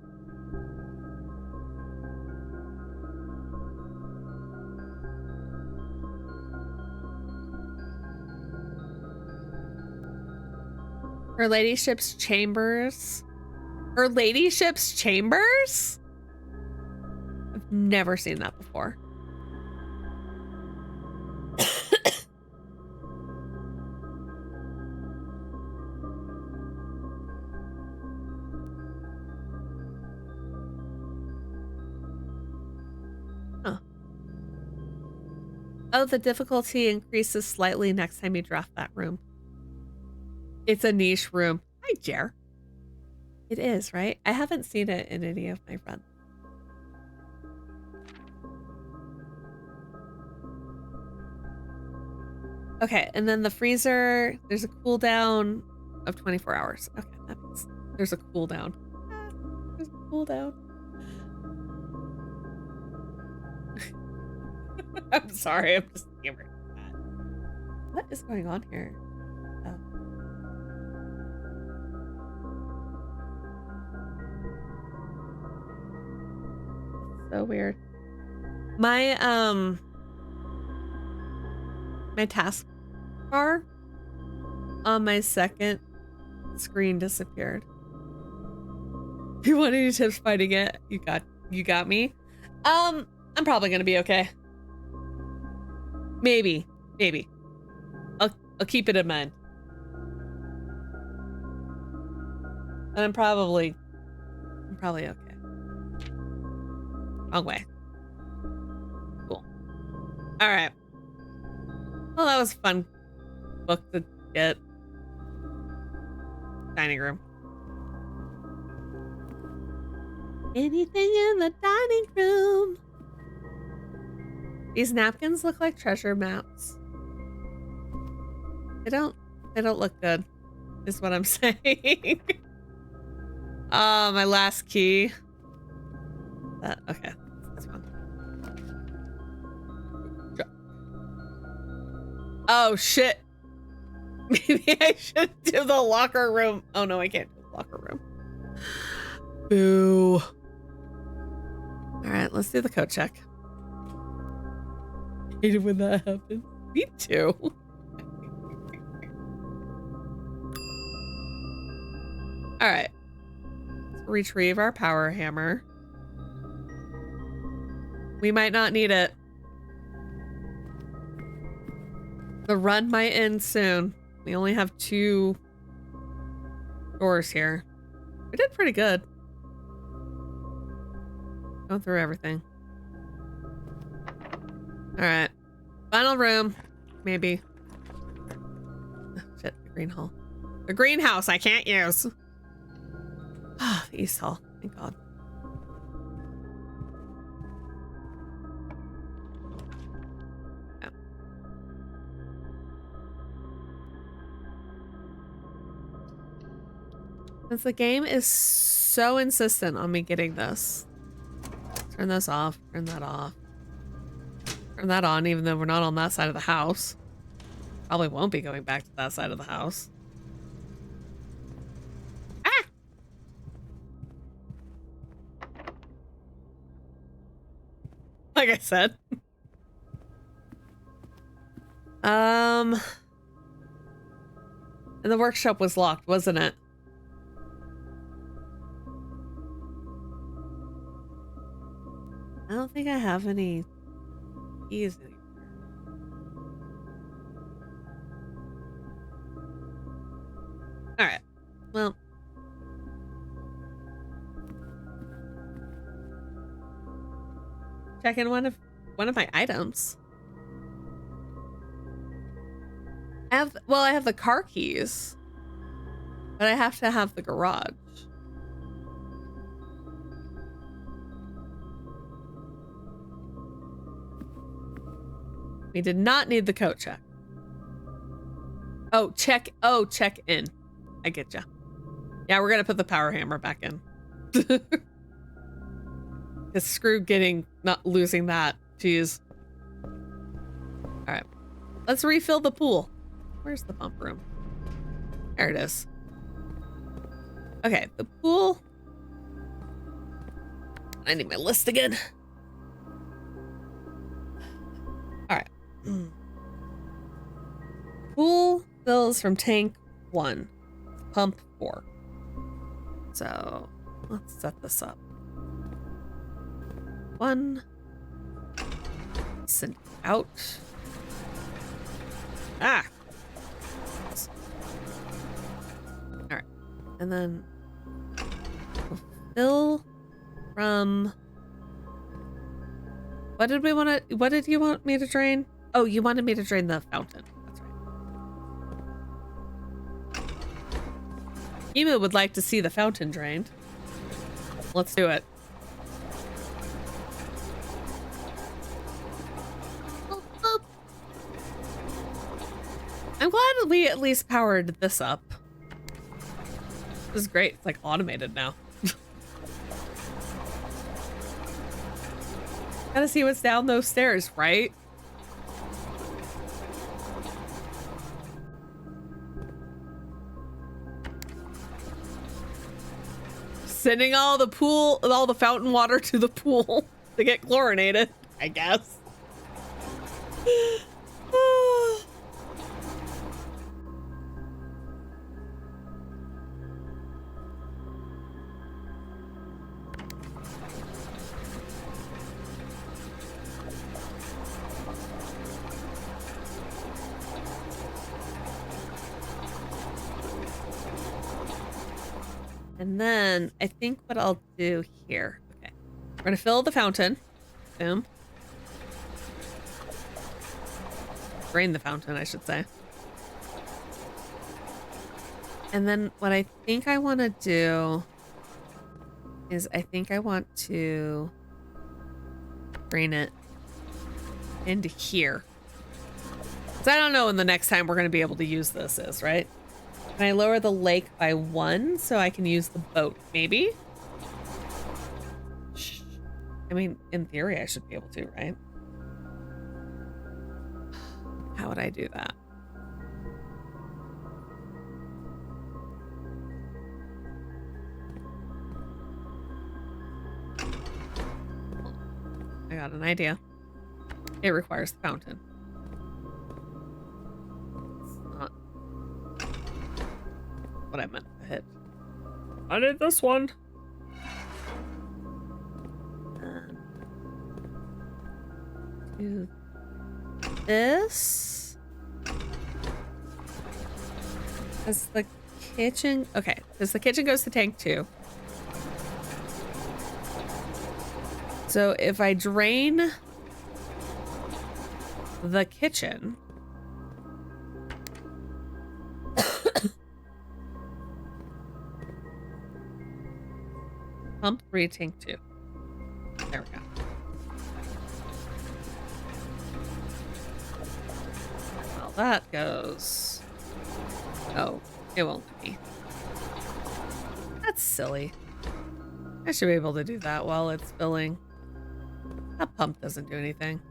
Her ladyship's chambers. Her ladyship's chambers? I've never seen that before. Huh. Oh, the difficulty increases slightly next time you draft that room. It's a niche room. Hi, Jer. It is, right? I haven't seen it in any of my runs. Okay, and then the freezer, there's a cooldown of 24 hours. Okay, that means there's a cooldown. There's a cooldown. I'm sorry, I'm just hammering that. What is going on here? Oh. So weird. My my taskbar on my second screen disappeared. If you want any tips fighting it, you got me. I'm probably gonna be okay. Maybe. I'll keep it in mind. And I'm probably okay. Wrong way. Cool. All right. Well, that was a fun book to get. Dining room. Anything in the dining room. These napkins look like treasure maps. They don't look good, is what I'm saying. Oh, my last key. Okay, that's fun. Oh shit. Maybe I should do the locker room. Oh no, I can't do the locker room. Boo. All right, let's do the code check. Hated when that happened. Me too. All right. Let's retrieve our power hammer. We might not need it. The run might end soon. We only have 2 doors here. We did pretty good. Going through everything. All right. Final room. Maybe. Oh, shit, the green hall. The greenhouse I can't use. Ah, the east hall. Thank God. Yeah. Since the game is so insistent on me getting this. Turn this off. Turn that off. Turn that on, even though we're not on that side of the house. Probably won't be going back to that side of the house. Ah! Like I said. And the workshop was locked, wasn't it? I don't think I have any keys anymore. All right. Well. Check in one of my items. I have the car keys, but I have to have the garage. We did not need the coat check. Oh, check in. I get ya. Yeah, we're gonna put the power hammer back in. Cause screw not losing that. Jeez. All right, let's refill the pool. Where's the pump room? There it is. Okay, the pool. I need my list again. All right. Pool fills from tank 1, pump 4. So let's set this up. 1. Send out. Ah. All right, and then we'll fill from. What did you want me to drain? Oh, you wanted me to drain the fountain. That's right. Emu would like to see the fountain drained. Let's do it. I'm glad we at least powered this up. This is great. It's like automated now. Gotta see what's down those stairs, right? Sending all the fountain water to the pool. to get chlorinated, I guess. And then I think what I'll do here. Okay. We're going to fill the fountain. Boom. Drain the fountain, I should say. And then what I think I want to do is I think I want to drain it into here. Because I don't know when the next time we're going to be able to use this is, right? Can I lower the lake by 1 so I can use the boat? Maybe? I mean, in theory, I should be able to, right? How would I do that? I got an idea. It requires the fountain. What I meant to hit. I did this one. Do this. As the kitchen. Okay, because the kitchen goes to tank 2. So if I drain the kitchen. Pump 3, tank 2. There we go. Well, that goes. Oh, it won't let me. That's silly. I should be able to do that while it's filling. That pump doesn't do anything.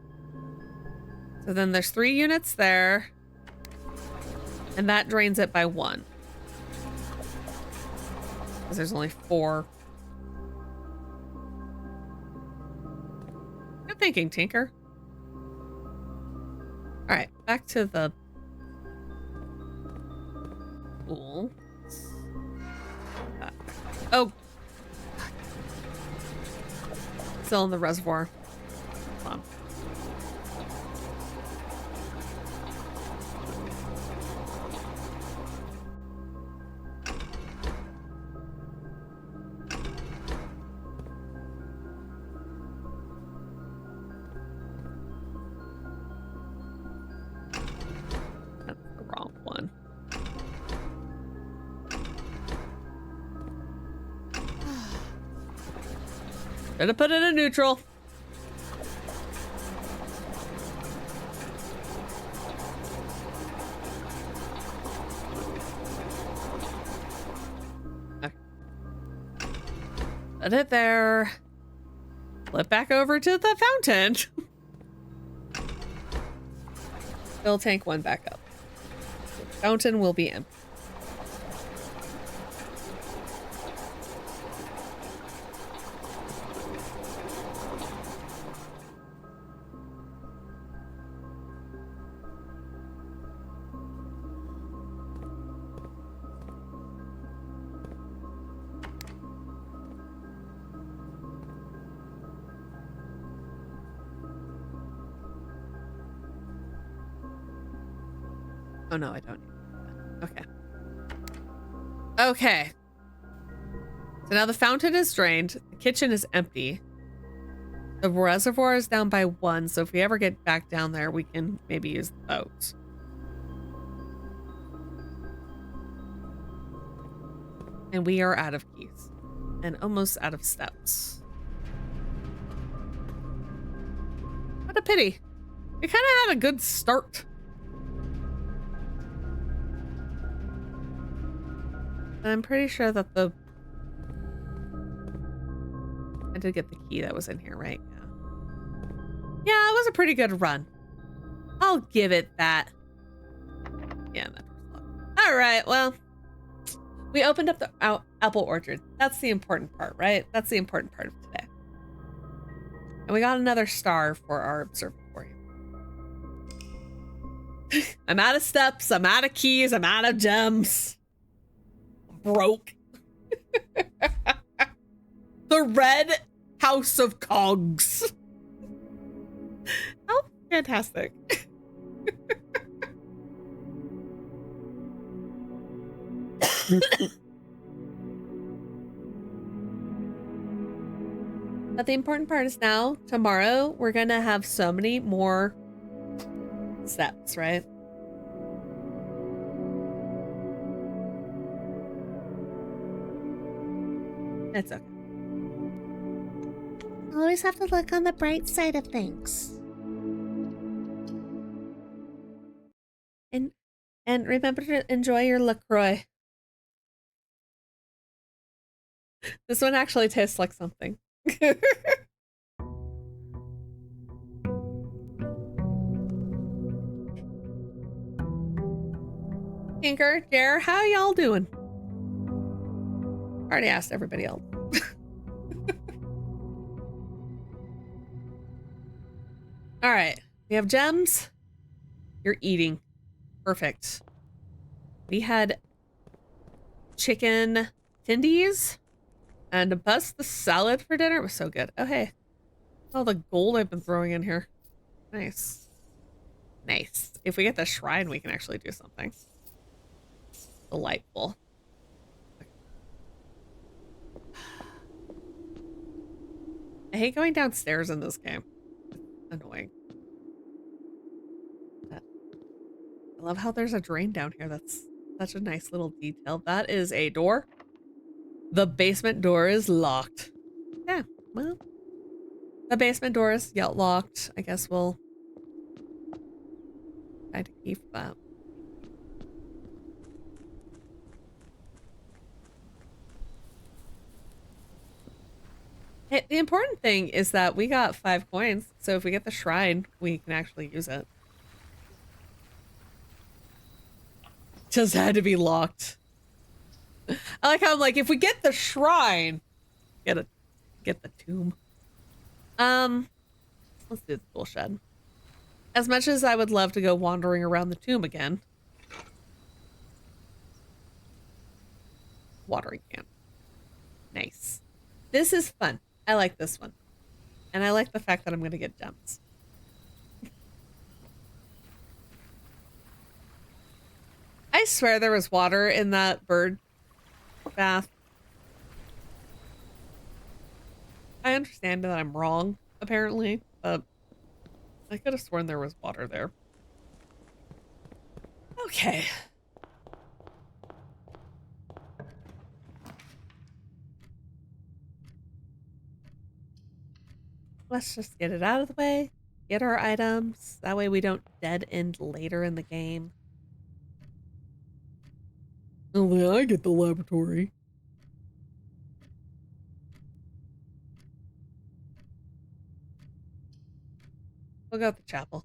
So then there's 3 units there. And that drains it by 1. Because there's only 4. Good thinking, Tinker. Alright, back to the pool. Oh! Still in the reservoir. Hold on. Should have put it in neutral. Okay. Put it there. Flip back over to the fountain. Fill tank 1 back up. The fountain will be empty. Oh no, I don't need that. Okay. Okay. So now the fountain is drained. The kitchen is empty. The reservoir is down by 1, so if we ever get back down there, we can maybe use the boat. And we are out of keys. And almost out of steps. What a pity. We kind of had a good start. I'm pretty sure that I did get the key that was in here, right? Yeah. Yeah, it was a pretty good run. I'll give it that. Yeah, that door's locked. All right, well, we opened up the apple orchard. That's the important part, right? That's the important part of today. And we got another star for our observatory. I'm out of steps, I'm out of keys, I'm out of gems. I'm broke. The red house of cogs. How fantastic. But the important part is now, tomorrow, we're gonna have so many more steps, right? It's okay. Always have to look on the bright side of things. And remember to enjoy your LaCroix. This one actually tastes like something. Tinker, Jer, how y'all doing? Already asked everybody else. All right, we have gems. You're eating. Perfect. We had chicken tendies and a bus the salad for dinner. It was so good. Oh, hey. All the gold I've been throwing in here. Nice. Nice. If we get the shrine, we can actually do something. Delightful. I hate going downstairs in this game. It's annoying. But I love how there's a drain down here. That's such a nice little detail. That is a door. The basement door is locked. Yeah, well, the basement door is locked. I guess we'll try to keep that. Hey, the important thing is that we got 5 coins, so if we get the shrine, we can actually use it. Just had to be locked. I like how I'm like, if we get the shrine, get the tomb. Let's do the tool shed. As much as I would love to go wandering around the tomb again. Watering can. Nice. This is fun. I like this one. And I like the fact that I'm going to get gems. I swear there was water in that bird bath. I understand that I'm wrong, apparently, but I could have sworn there was water there. Okay. Let's just get it out of the way. Get our items. That way we don't dead end later in the game. Only I get the laboratory. We'll go to the chapel.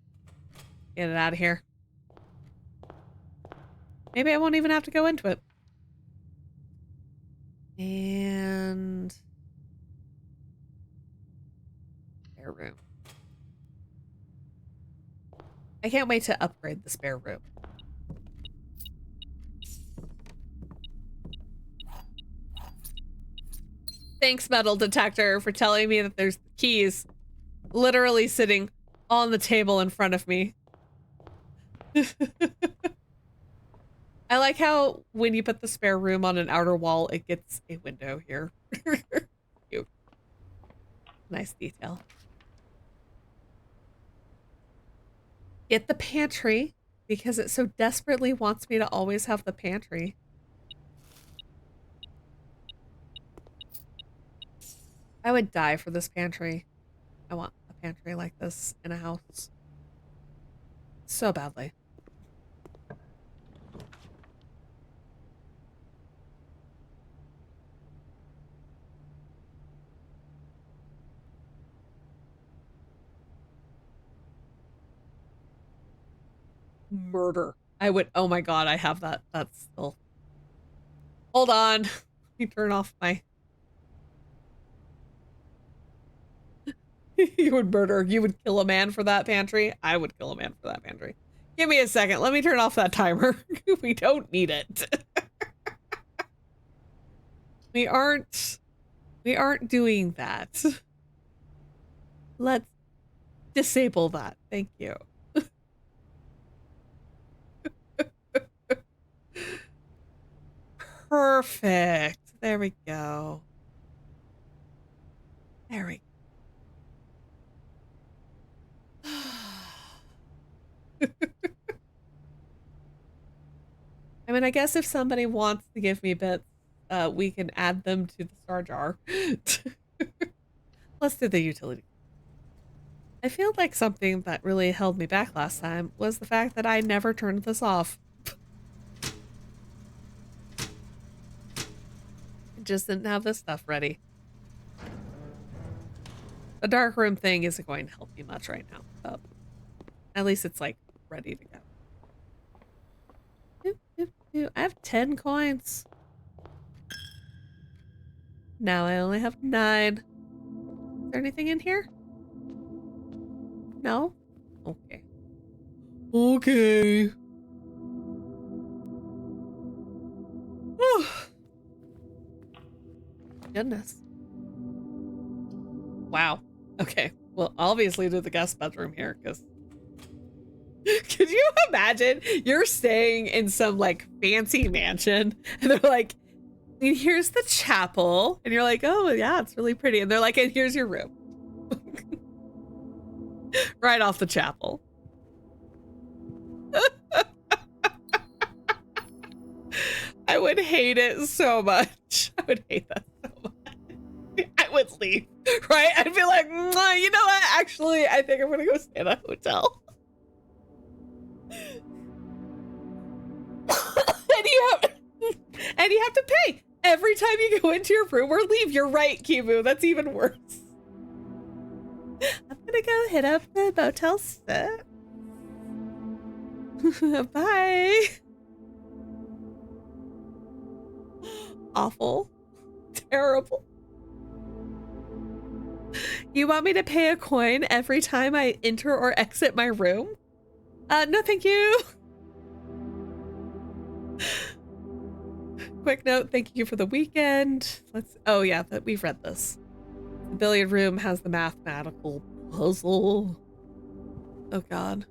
Get it out of here. Maybe I won't even have to go into it. And spare room. I can't wait to upgrade the spare room. Thanks, metal detector, for telling me that there's keys literally sitting on the table in front of me. I like how when you put the spare room on an outer wall, it gets a window here. Cute. Nice detail. Get the pantry because it so desperately wants me to always have the pantry. I would die for this pantry. I want a pantry like this in a house. So badly. Murder. I would, oh my god, I have that. That's still. Hold on. Let me turn off my. You would murder. You would kill a man for that pantry. I would kill a man for that pantry. Give me a second. Let me turn off that timer. We don't need it. We aren't doing that. Let's disable that. Thank you. Perfect. There we go. There we go. I mean, I guess if somebody wants to give me bits, we can add them to the star jar. Let's do the utility. I feel like something that really held me back last time was the fact that I never turned this off. I just didn't have this stuff ready. The dark room thing isn't going to help me much right now, but at least it's like ready to go. Doop, doop, doop. I have 10 coins. Now I only have 9. Is there anything in here? No? Okay. Okay. Goodness. Wow. Okay. Well, obviously do the guest bedroom here, because could you imagine you're staying in some like fancy mansion and they're like, here's the chapel, and you're like, oh yeah, it's really pretty, and they're like, and here's your room. Right off the chapel. I would hate it so much. I would hate that so much. I would leave, right? I'd be like, you know what? Actually, I think I'm gonna go stay in a hotel. And you have to pay every time you go into your room or leave. You're right, Kibu. That's even worse. I'm gonna go hit up the motel set. Bye. Awful. Terrible. You want me to pay a coin every time I enter or exit my room? No, thank you. Quick note, thank you for the weekend. Oh yeah, we've read this. The billiard room has the mathematical puzzle. Oh god.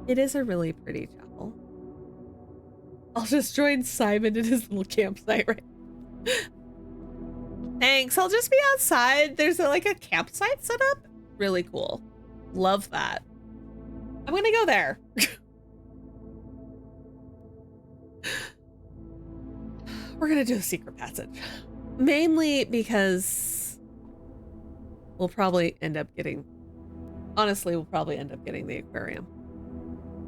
It is a really pretty chapel. I'll just join Simon in his little campsite, right? Thanks, I'll just be outside. There's like a campsite set up. Really cool. Love that. I'm gonna go there. We're gonna do a secret passage. Mainly because we'll probably end up getting, honestly, we'll probably end up getting the aquarium.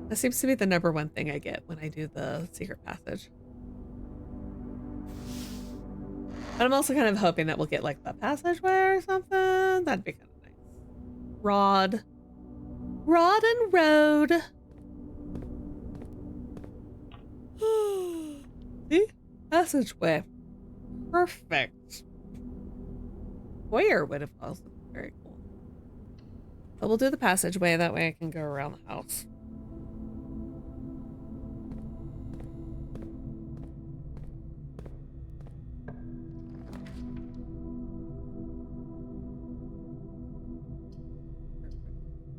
That seems to be the #1 thing I get when I do the secret passage. But I'm also kind of hoping that we'll get like the passageway or something. That'd be kind of nice. Rod and road. See? Passageway. Perfect. Foyer would have also been very cool. But we'll do the passageway, that way I can go around the house.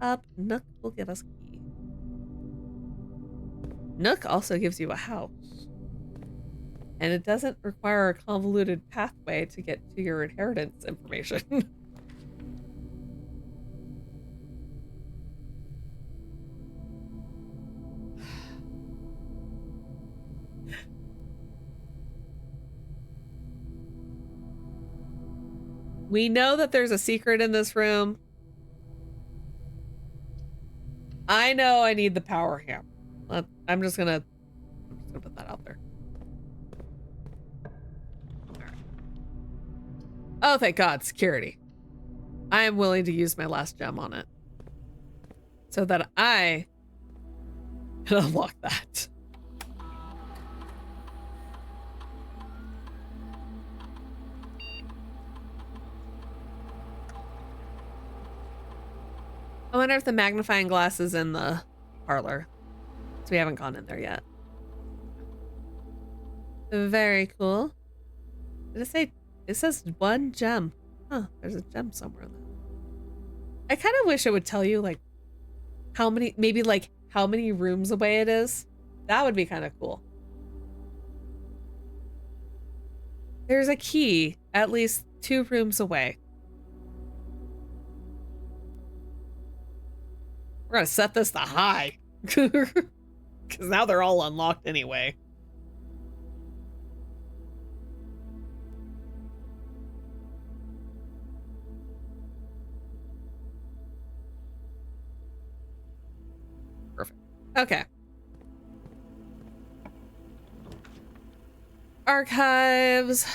Up, Nook will give us key. Nook also gives you a house. And it doesn't require a convoluted pathway to get to your inheritance information. We know that there's a secret in this room. I know I need the power hammer. I'm just gonna put that out there. Oh, thank God, security. I am willing to use my last gem on it so that I can unlock that. I wonder if the magnifying glass is in the parlor. So we haven't gone in there yet. Very cool. Did it say? It says 1 gem. Huh, there's a gem somewhere in there. I kind of wish it would tell you, like, how many, maybe, like, how many rooms away it is. That would be kind of cool. There's a key at least 2 rooms away. We're gonna set this to high. Because now they're all unlocked anyway. Perfect. Okay. Archives.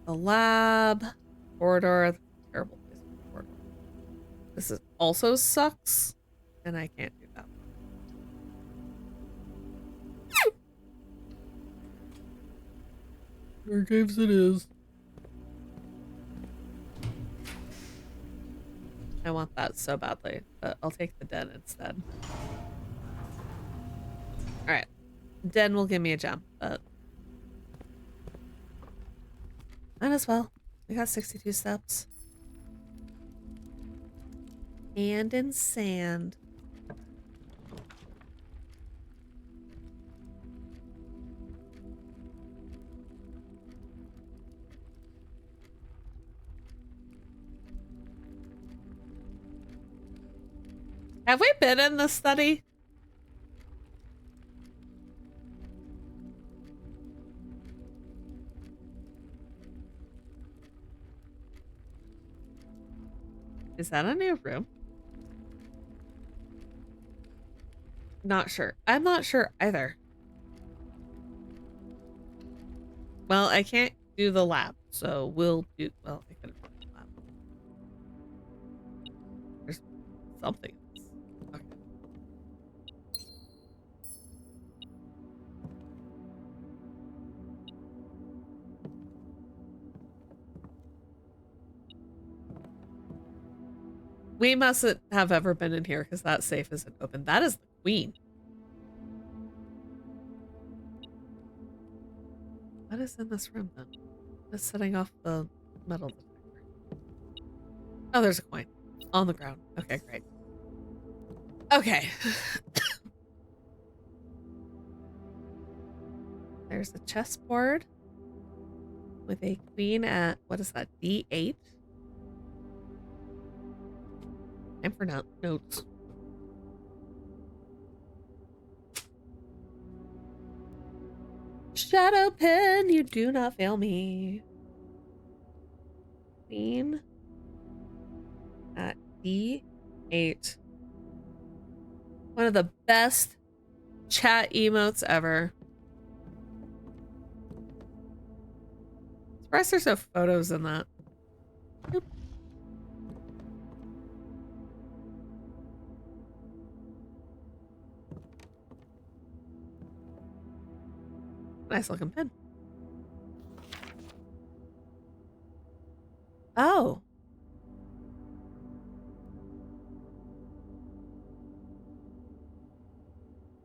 The lab. Corridor. Terrible place for the corridor. This is also sucks. And I can't do that. Archives it is. I want that so badly, but I'll take the den instead. Alright. Den will give me a gem, but might as well. We got 62 steps. And in sand. Have we been in the study? Is that a new room? Not sure. I'm not sure either. Well, I can't do the lab, so we'll do. Well, I could have done the lab. There's something. Okay. We mustn't have ever been in here because that safe isn't open. That is the queen. What is in this room then? It's setting off the metal detector. Oh, there's a coin on the ground. Okay, great. Okay. There's a chessboard with a queen at, what is that, D8? Time for notes. Shadow pen, you do not fail me. Queen at D8. One of the best chat emotes ever. Surprised there's no photos in that. Oop. Nice looking pen. Oh.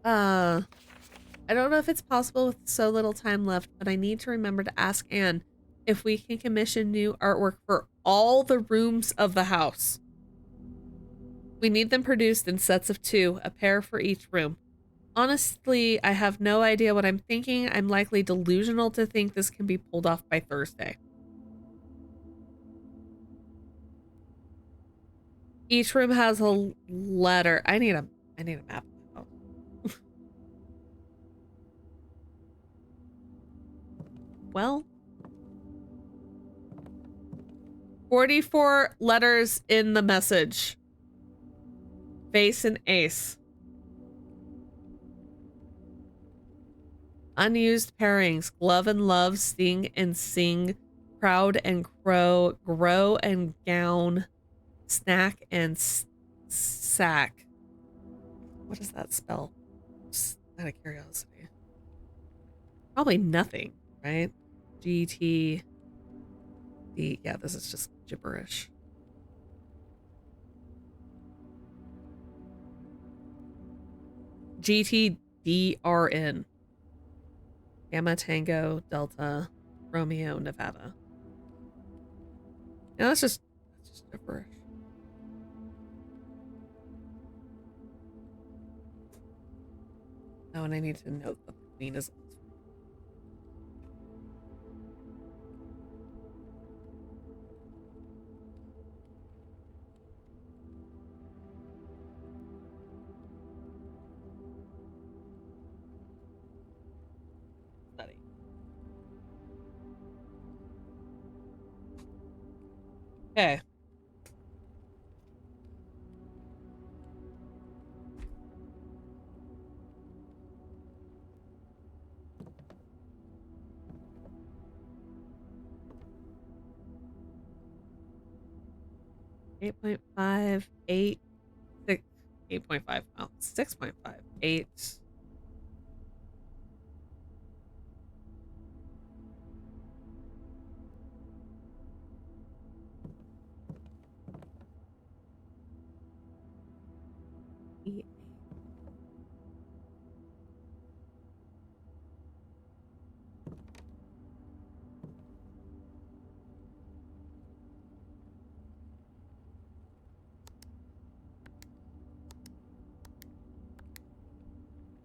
I don't know if it's possible with so little time left, but I need to remember to ask Anne if we can commission new artwork for all the rooms of the house. We need them produced in sets of 2, a pair for each room. Honestly, I have no idea what I'm thinking. I'm likely delusional to think this can be pulled off by Thursday. Each room has a letter. I need a map. Oh. Well, 44 letters in the message. Face and ace. Unused pairings. Glove and love. Sting and sing. Proud and crow. Grow and gown. Snack and sack. What does that spell? Just out of curiosity. Probably nothing, right? GT. Yeah, this is just gibberish. GTDRN. Gamma Tango Delta Romeo Nevada. Yeah, that's just gibberish. Oh, and I need to note that the queen is study. Okay. Eight 8.5, 8, 6, 8.5, oh, 6.5, 8.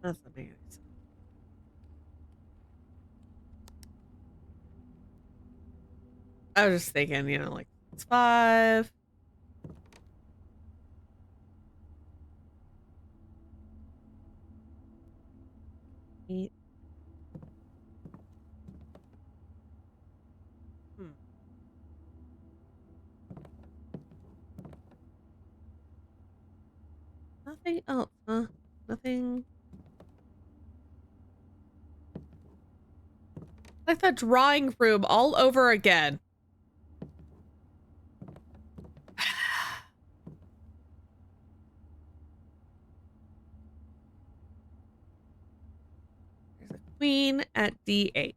That's not making any sense. I was just thinking, you know, like it's 5. Eight. Nothing else, huh? Nothing. Like the drawing room all over again. There's a queen at D8.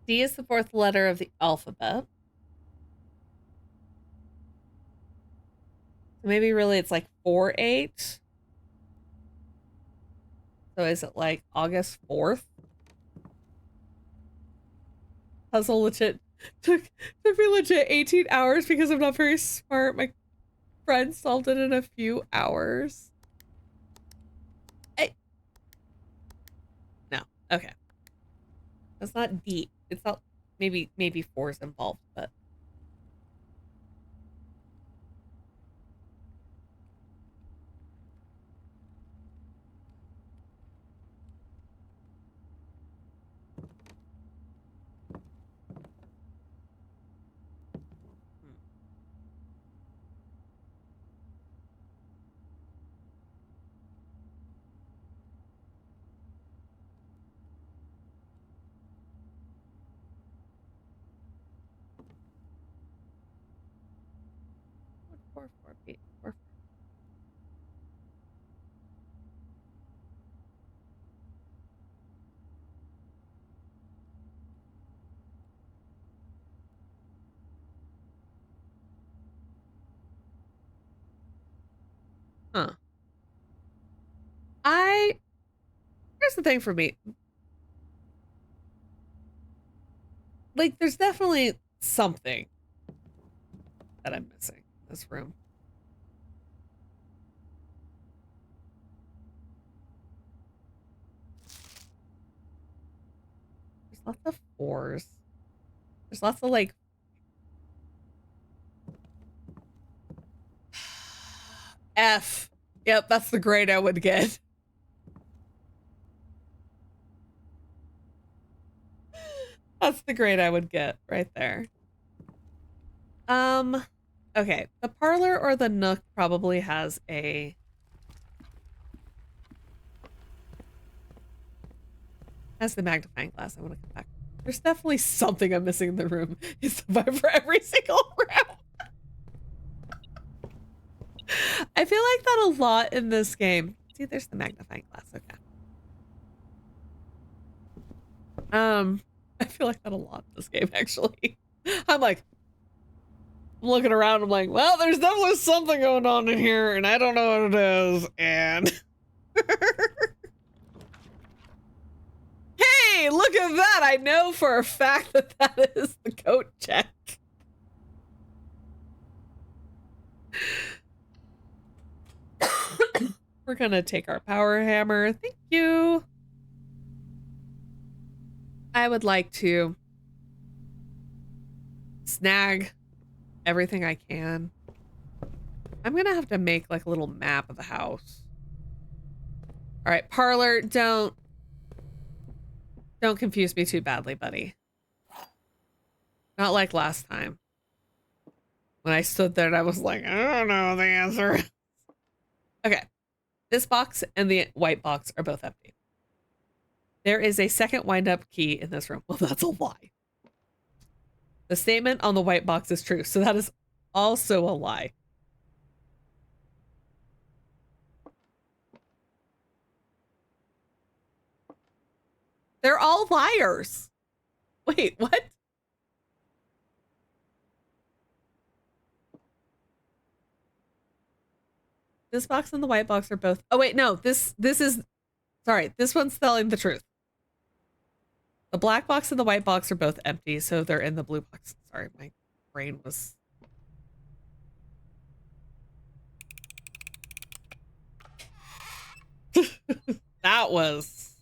D is the 4th letter of the alphabet. So maybe really it's like 4-8. So is it like August 4th? Puzzle legit took me legit 18 hours because I'm not very smart. My friend solved it in a few hours. No. Okay. That's not deep. It's not maybe 4's involved, but four, 8, 4. Huh. Here's the thing for me. Like, there's definitely something that I'm missing in this room. There's lots of 4s. There's lots of like F. Yep, that's the grade I would get. That's the grade I would get right there. Okay. The parlor or the nook probably has the magnifying glass. I want to come back. There's definitely something I'm missing in the room. It's for every single room. I feel like that a lot in this game. It's see, there's the magnifying glass. Okay. I feel like that a lot in this game, actually. I'm looking around, I'm like, well, there's definitely something going on in here, and I don't know what it is, and... Hey, look at that! I know for a fact that that is the coat check. We're gonna take our power hammer. Thank you. I would like to snag everything I can. I'm gonna have to make like a little map of the house. All right, parlor, don't confuse me too badly, buddy. Not like last time. When I stood there and I was like, I don't know the answer. Okay. This box and the white box are both empty. There is a second wind-up key in this room. Well, that's a lie. The statement on the white box is true, so that is also a lie. They're all liars. Wait, what? This box and the white box are both... Oh, wait, no. This is... Sorry, this one's telling the truth. The black box and the white box are both empty, so they're in the blue box. Sorry, my brain was... That was...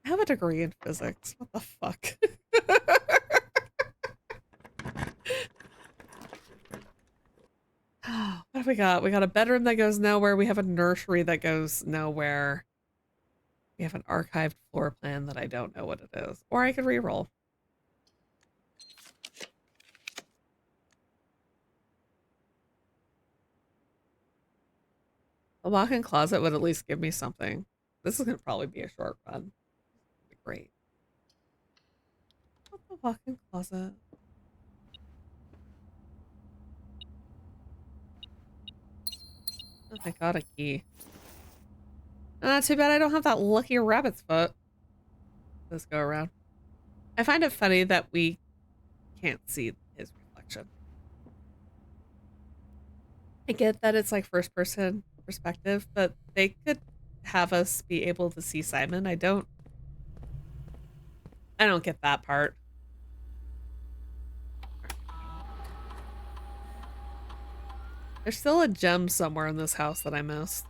I have a degree in physics. What the fuck? What have we got? We got a bedroom that goes nowhere. We have a nursery that goes nowhere. We have an archived floor plan that I don't know what it is. Or I could reroll. A walk-in closet would at least give me something. This is going to probably be a short run. Great. What's the walk-in closet? Oh, I got a key. Too bad I don't have that lucky rabbit's foot. Let's go around. I find it funny that we can't see his reflection. I get that it's like first person perspective, but they could have us be able to see Simon. I don't get that part. There's still a gem somewhere in this house that I missed.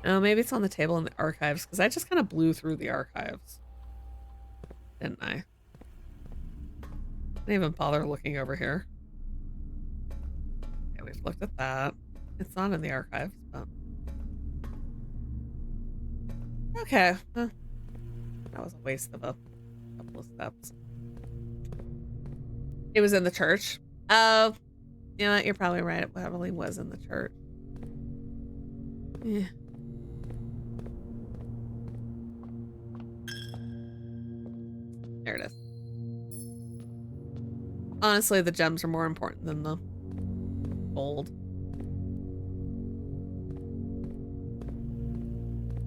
Oh, maybe it's on the table in the archives, because I just kind of blew through the archives. Didn't I? Didn't even bother looking over here. Okay, we've looked at that. It's not in the archives, but... Okay. That was a waste of a couple of steps. It was in the church. Oh, you know what? You're probably right. It probably was in the church. Yeah. There it is. Honestly, the gems are more important than the gold.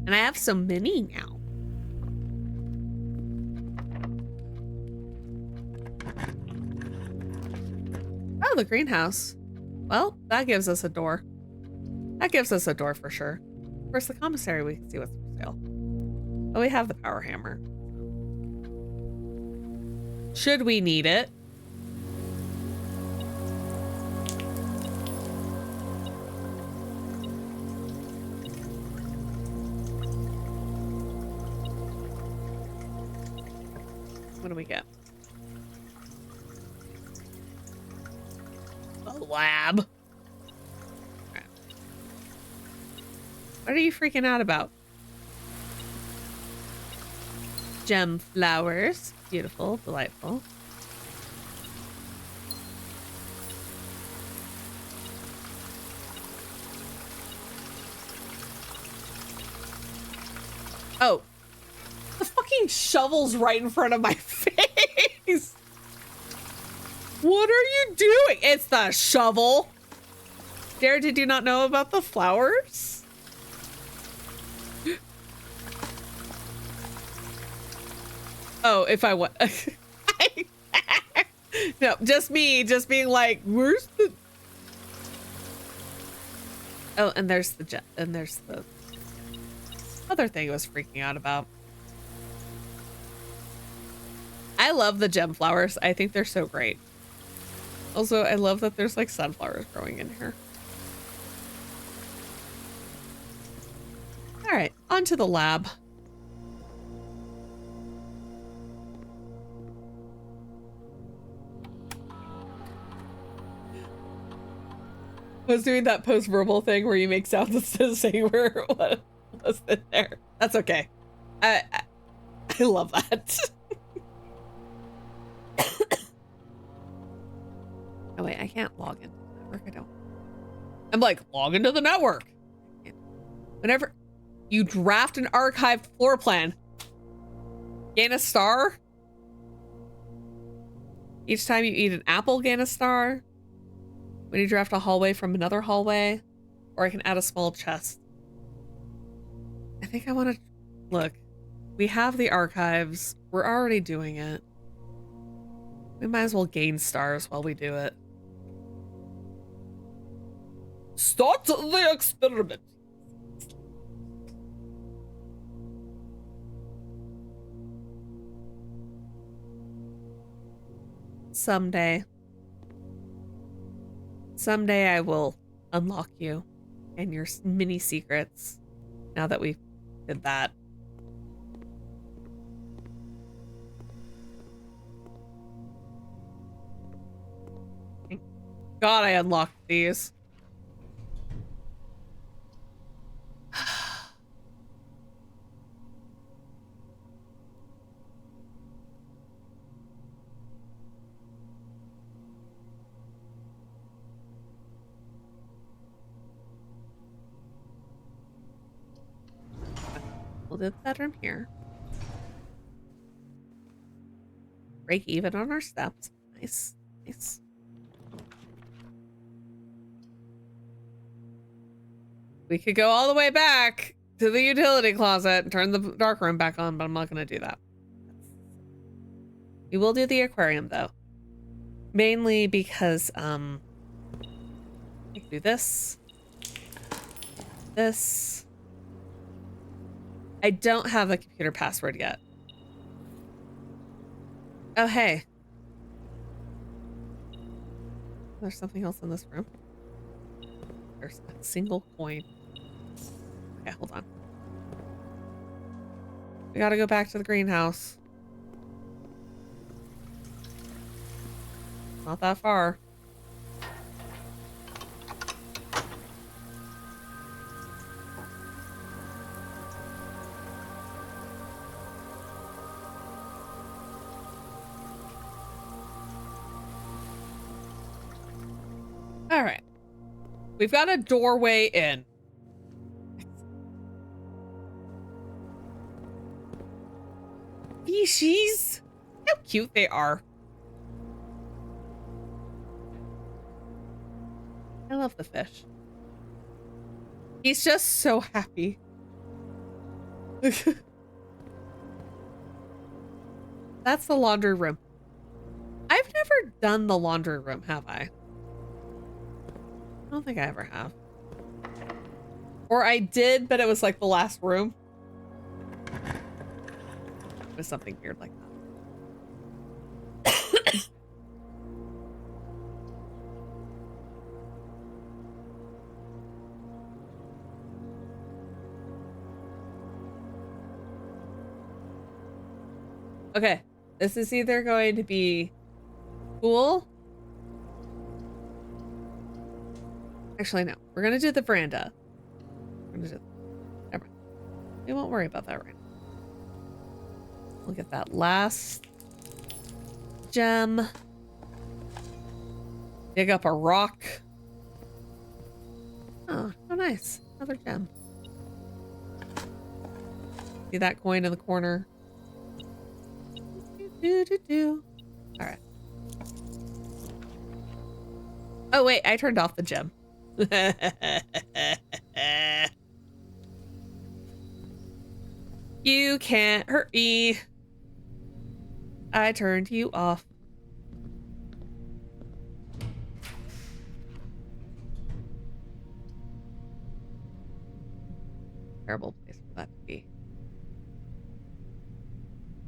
And I have so many now. Oh, the greenhouse. Well, that gives us a door. That gives us a door for sure. Of course, the commissary, we can see what's for sale. But we have the power hammer. Should we need it? What do we get? A lab. Okay. What are you freaking out about? Gem flowers. Beautiful, delightful. Oh. The fucking shovel's right in front of my face. What are you doing? It's the shovel. Jared, did you not know about the flowers? Oh, if I want. No, just me, just being like, where's the. Oh, and there's the other thing I was freaking out about. I love the gem flowers. I think they're so great. Also, I love that there's like sunflowers growing in here. All right, on to the lab. I was doing that post-verbal thing where you make sounds instead of saying where what was in there. That's okay. I love that. Oh wait, I can't log into the network. I don't. I'm like, log into the network. Whenever you draft an archived floor plan, gain a star. Each time you eat an apple, gain a star. When you draft a hallway from another hallway, or I can add a small chest. I think I want to look. We have the archives. We're already doing it. We might as well gain stars while we do it. Start the experiment. Someday. Someday I will unlock you and your mini secrets. Now that we did that. Thank God I unlocked these. We'll do the bedroom here. Break even on our steps. Nice. Nice. We could go all the way back to the utility closet and turn the dark room back on, but I'm not going to do that. We will do the aquarium, though. Mainly because, I can do this. This. I don't have the computer password yet. Oh, hey. There's something else in this room. There's a single coin. Okay, hold on. We gotta go back to the greenhouse. Not that far. All right. We've got a doorway in. Fishies. How cute they are. I love the fish. He's just so happy. That's the laundry room. I've never done the laundry room, have I? I don't think I ever have. Or I did, but it was like the last room. It was something weird like that. Okay, this is either going to be cool. Actually, no. We're gonna do the veranda. We're gonna do. Never mind. We won't worry about that right now. We'll get that last gem. Dig up a rock. Oh, how nice. Another gem. See that coin in the corner? All right. Oh, wait, I turned off the gem. You can't hurt me. I turned you off. Terrible place for that to be.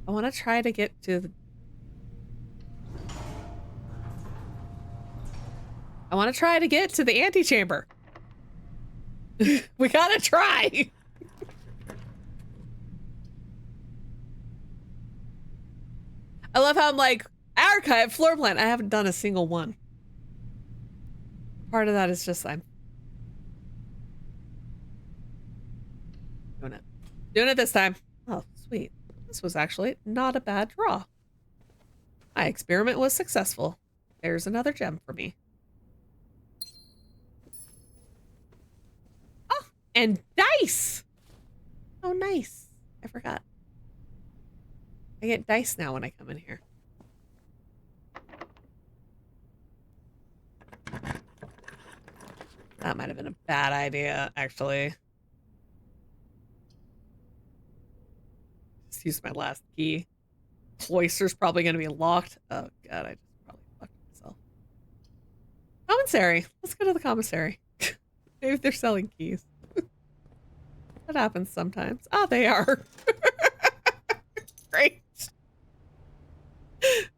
I want to try to get to the... I want to try to get to the antechamber. We gotta try. I love how I'm like, archive floor plan. I haven't done a single one. Part of that is just I'm doing it. Doing it this time. Oh, sweet. This was actually not a bad draw. My experiment was successful. There's another gem for me. Oh, and dice. Oh, nice. I forgot. I get dice now when I come in here. That might have been a bad idea, actually. Just use my last key. Cloister's probably going to be locked. Oh, God, I just probably fucked myself. Commissary. Let's go to the commissary. Maybe they're selling keys. That happens sometimes. Oh, they are. Great.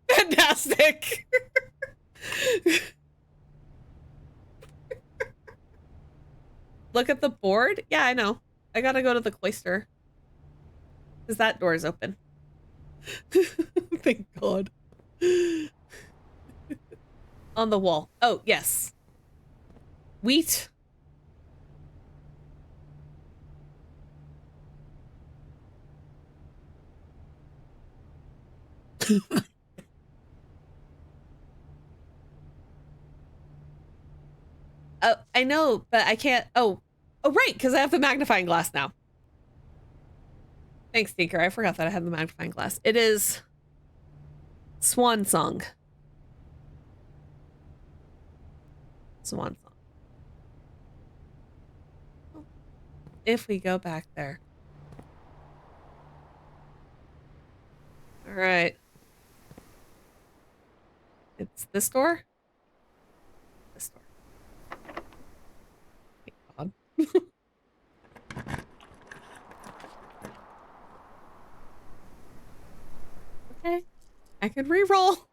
Fantastic. Look at the board. Yeah, I know. I gotta go to the cloister. Because that door is open. Thank God. On the wall. Oh, yes. Wheat. Oh, I know, but I can't. Oh, right, because I have the magnifying glass now. Thanks, Tinker. I forgot that I had the magnifying glass. It is Swan Song. Swan Song. If we go back there. All right. It's this door? This door. Thank God. Okay. I can re-roll.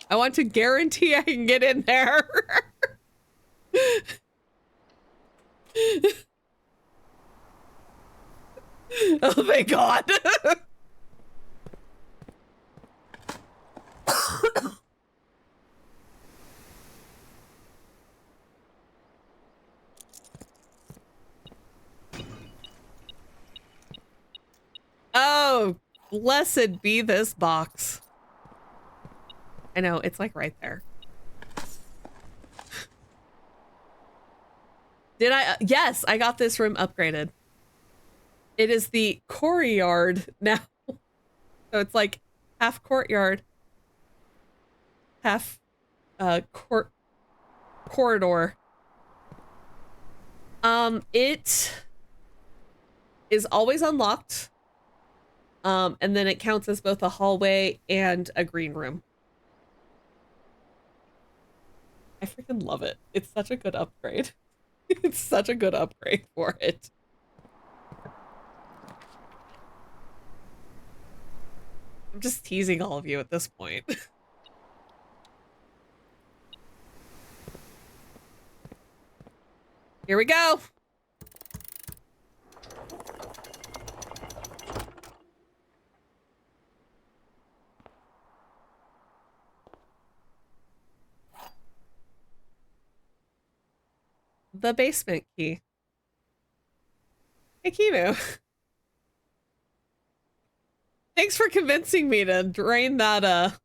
I want to guarantee I can get in there. Oh my God. Oh, blessed be this box. I know, it's like right there. Did I? Yes, I got this room upgraded. It is the courtyard now. So it's like half courtyard, half corridor. It is always unlocked. And then it counts as both a hallway and a green room. I freaking love it. It's such a good upgrade. It's such a good upgrade for it. I'm just teasing all of you at this point. Here we go. The basement key. Hey, Kimu. Thanks for convincing me to drain that,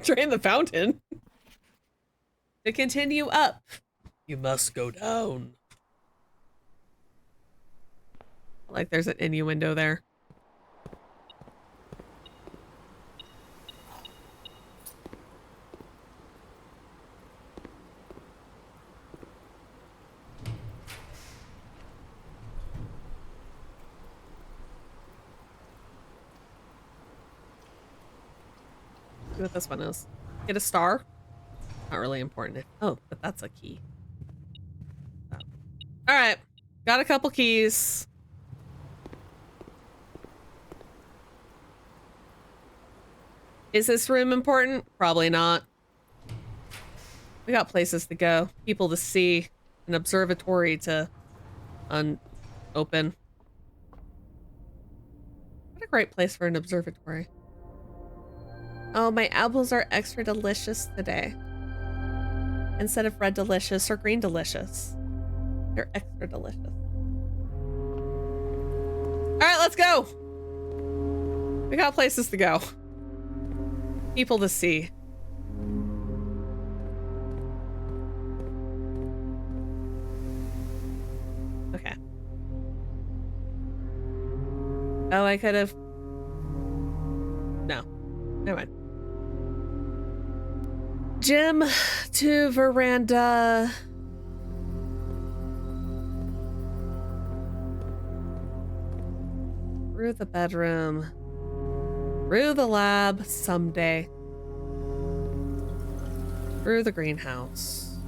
drain the fountain. To continue up, you must go down. Like there's an innuendo there. See what this one is. Get a star. Not really important. Oh, but that's a key. Oh. All right. Got a couple keys. Is this room important? Probably not. We got places to go, people to see, an observatory to open. What a great place for an observatory. Oh, my apples are extra delicious today. Instead of red delicious or green delicious. They're extra delicious. All right, let's go. We got places to go. People to see. Okay. Oh, I could have... No. Never mind. Gym to veranda. Through the bedroom. Through the lab someday. Through the greenhouse.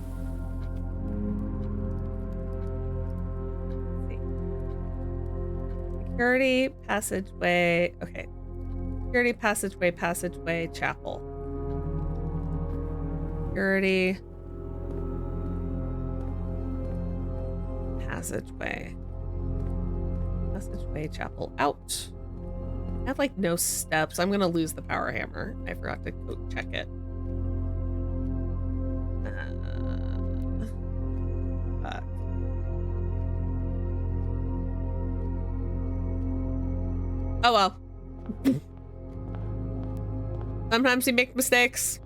Let's see. Security passageway. Okay. Security passageway, chapel. Security passageway. Passageway, chapel. Out. I have like no steps. I'm gonna lose the power hammer. I forgot to go check it. Fuck. Oh well. Sometimes you make mistakes.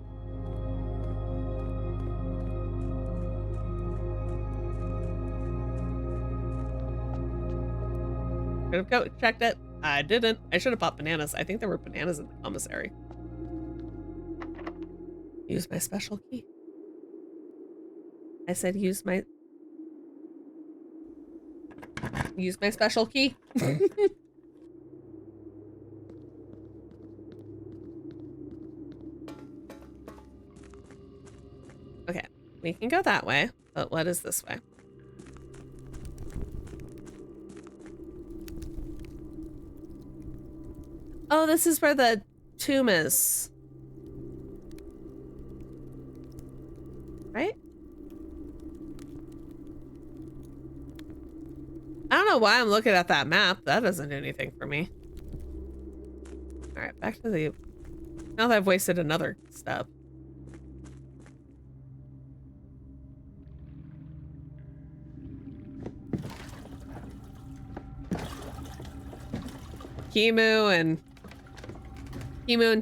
Could have checked it. I didn't. I should have bought bananas. I think there were bananas in the commissary. Use my special key. I said use my special key. Okay, we can go that way, but what is this way? Oh, this is where the tomb is. Right? I don't know why I'm looking at that map. That doesn't do anything for me. All right, back to the... Now that I've wasted another step. Kimu and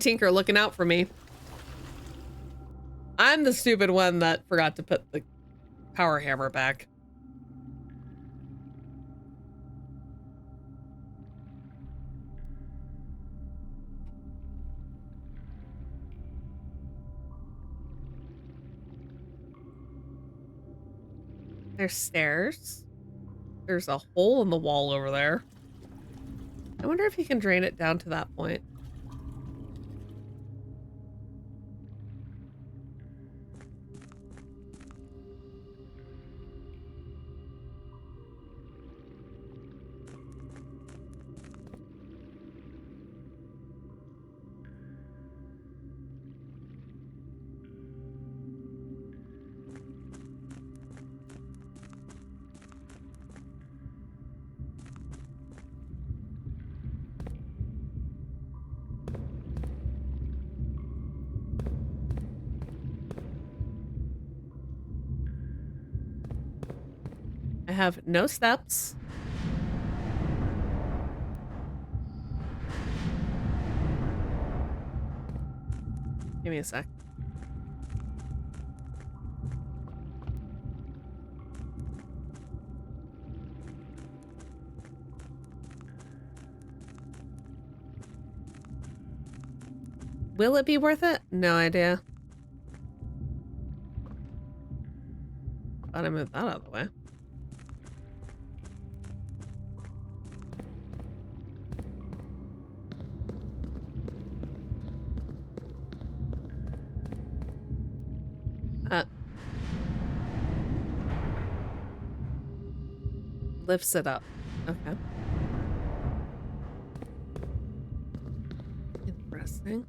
Tinker looking out for me. I'm the stupid one that forgot to put the power hammer back. There's stairs. There's a hole in the wall over there. I wonder if you can drain it down to that point. I have no steps. Give me a sec. Will it be worth it? No idea. Thought I moved that out of the way. lifts it up. Okay. Interesting.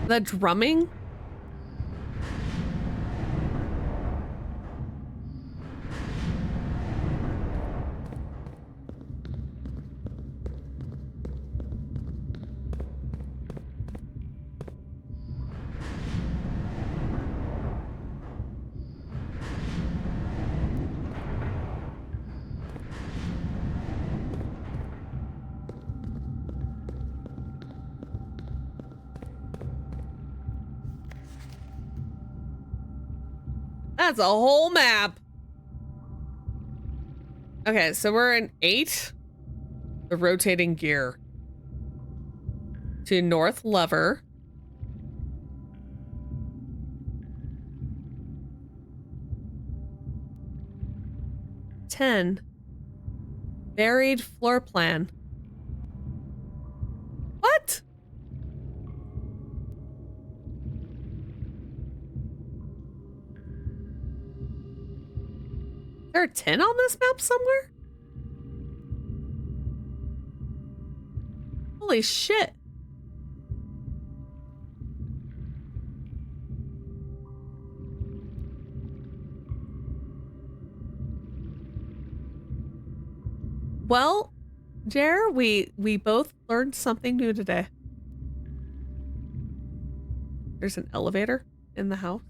The drumming? That's a whole map. Okay, so we're in 8. The rotating gear. To North Lever. Ten. Buried floor plan. What? Is there a 10 on this map somewhere? Holy shit. Well, Jer, we both learned something new today. There's an elevator in the house.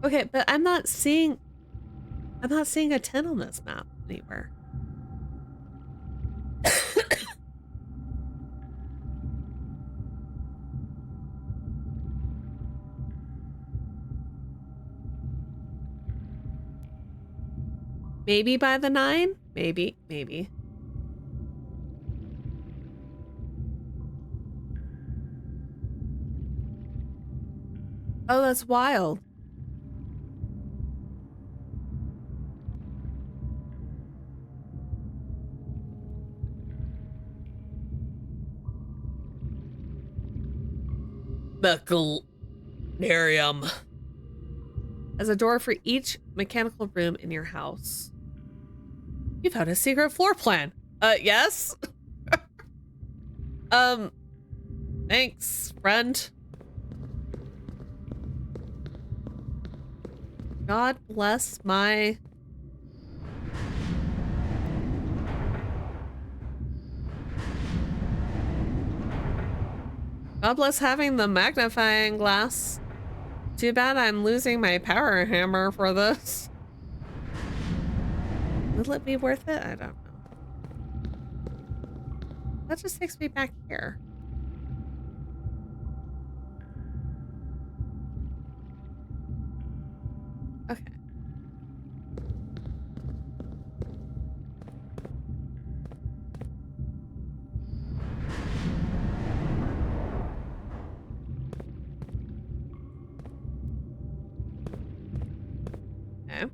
Okay, but I'm not seeing a 10 on this map anywhere. Maybe by the 9? Maybe. Oh, that's wild. Mechanarium. As a door for each mechanical room in your house. You found a secret floor plan. Yes? Thanks, friend. God bless my... God bless having the magnifying glass. Too bad I'm losing my power hammer for this. Will it be worth it? I don't know. That just takes me back here. Okay. Okay.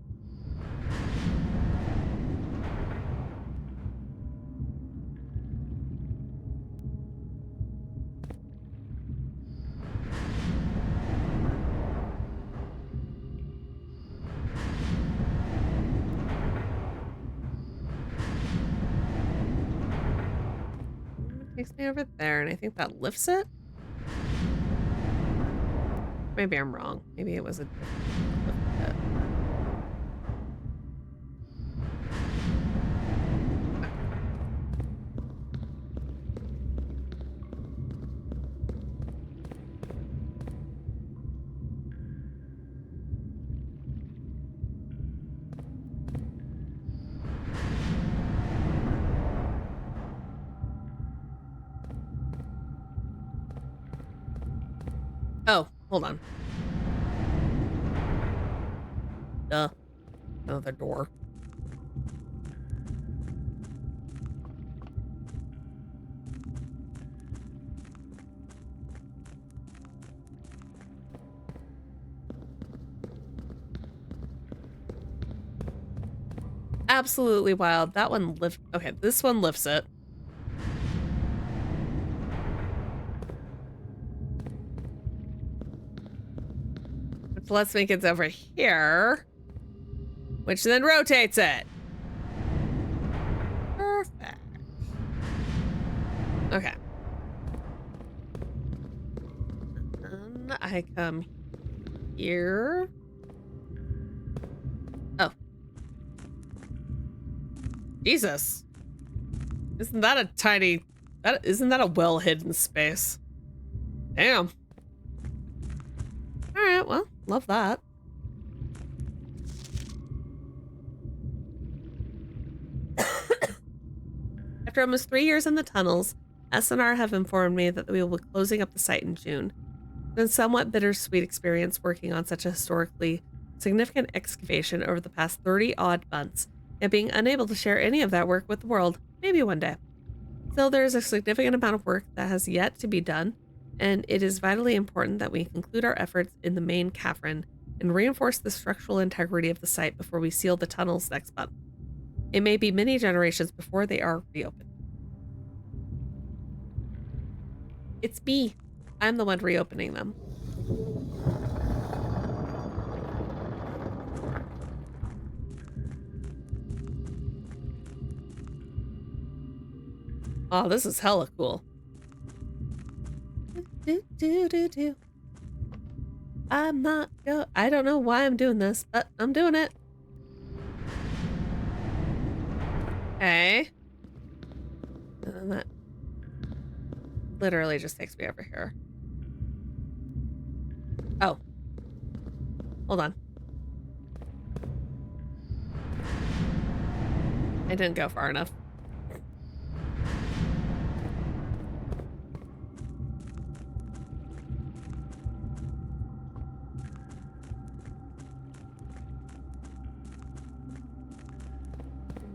Takes me over there, and I think that lifts it. Maybe I'm wrong. Maybe it was a different lift bit. Oh, hold on. Duh. Another door. Absolutely wild. That one lift. Okay, this one lifts it. So let's make it over here, which then rotates it. Perfect. Okay. And I come here. Oh. Jesus. Isn't that a tiny... Isn't that a well-hidden space? Damn. Alright, well, love that. After almost 3 years in the tunnels, SNR have informed me that we will be closing up the site in June. It's been a somewhat bittersweet experience working on such a historically significant excavation over the past 30-odd months, and being unable to share any of that work with the world, maybe one day. Still, there is a significant amount of work that has yet to be done, and it is vitally important that we conclude our efforts in the main cavern and reinforce the structural integrity of the site before we seal the tunnels next month. It may be many generations before they are reopened. It's me. I'm the one reopening them. Oh, this is hella cool. I don't know why I'm doing this, but I'm doing it. Okay. And then that literally just takes me over here. Oh. Hold on. I didn't go far enough.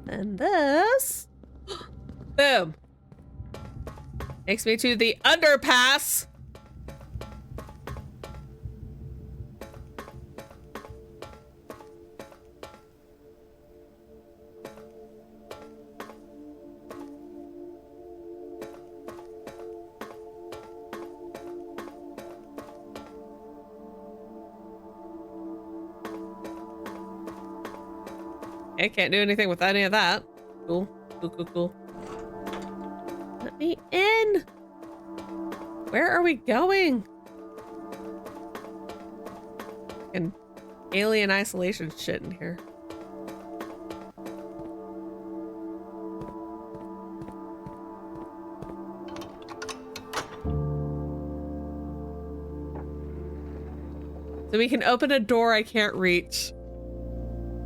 And this... Boom. Takes me to the underpass. I can't do anything with any of that. Cool. Cool, cool, cool. Let me in. Where are we going? Fucking alien isolation shit in here. So we can open a door I can't reach.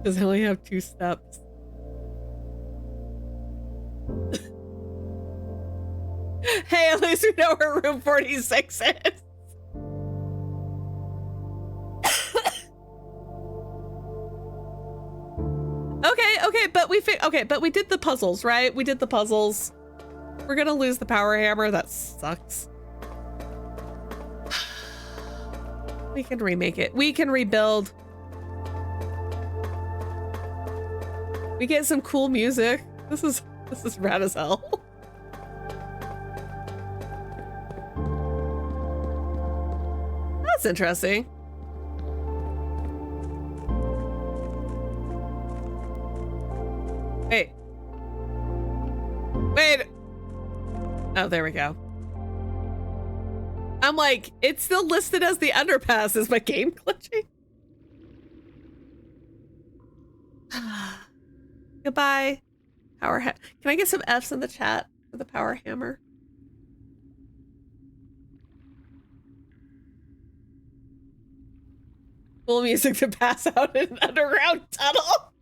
Because I only have 2 steps. Hey, at least we know where room 46 is. Okay, but we did the puzzles, right? We did the puzzles. We're gonna lose the power hammer. That sucks. We can remake it. We can rebuild. We get some cool music. This is rad as hell. That's interesting. Wait. Oh, there we go. I'm like, it's still listed as the underpass. Is my game glitching? Goodbye. Power Can I get some F's in the chat for the power hammer? Cool music to pass out in an underground tunnel.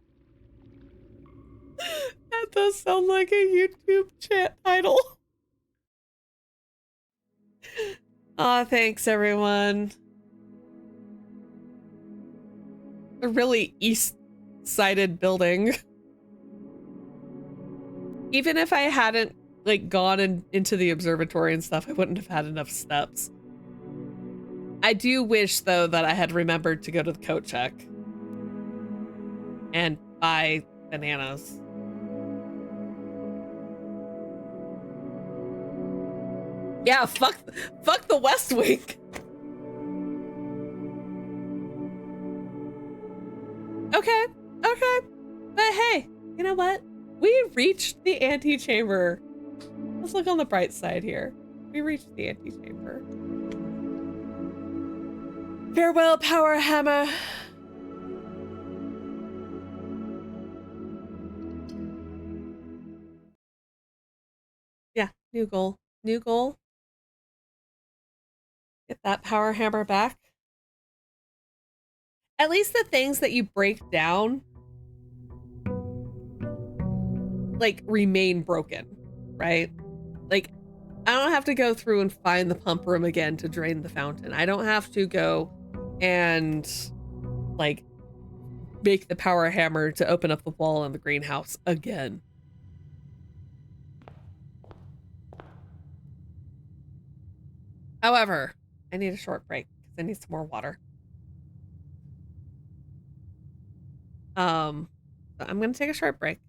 That does sound like a YouTube chat title. Aw, thanks everyone. A really east-sided building. Even if I hadn't like gone into the observatory and stuff, I wouldn't have had enough steps. I do wish though that I had remembered to go to the coat check and buy bananas. Yeah, fuck the West Wing. what? We reached the antechamber. Let's look on the bright side here. We reached the antechamber. Farewell, power hammer. Yeah, new goal. New goal. Get that power hammer back. At least the things that you break down, like, remain broken, right? Like, I don't have to go through and find the pump room again to drain the fountain. I don't have to go and, like, make the power hammer to open up the wall in the greenhouse again. However, I need a short break because I need some more water. So I'm gonna take a short break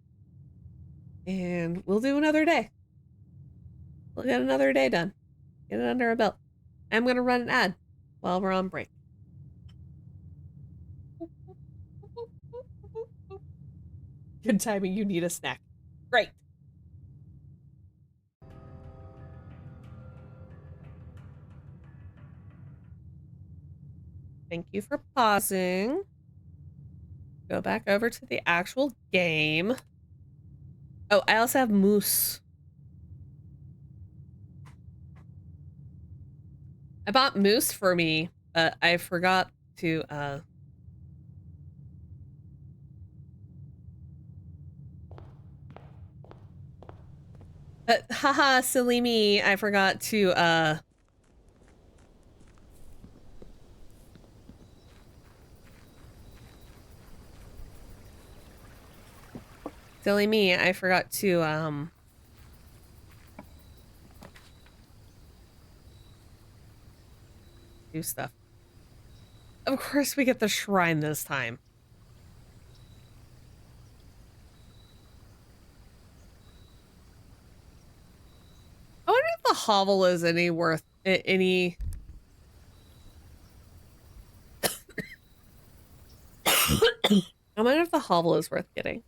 and we'll do another day. We'll get another day done. Get it under our belt. I'm gonna run an ad while we're on break. Good timing, you need a snack. Great. Thank you for pausing. Go back over to the actual game. Oh, I also have moose. I bought moose for me, but I forgot to, haha, silly me. I forgot to, silly me. I forgot to, do stuff. Of course we get the shrine this time. I wonder if the hovel is any worth any. I wonder if the hovel is worth getting.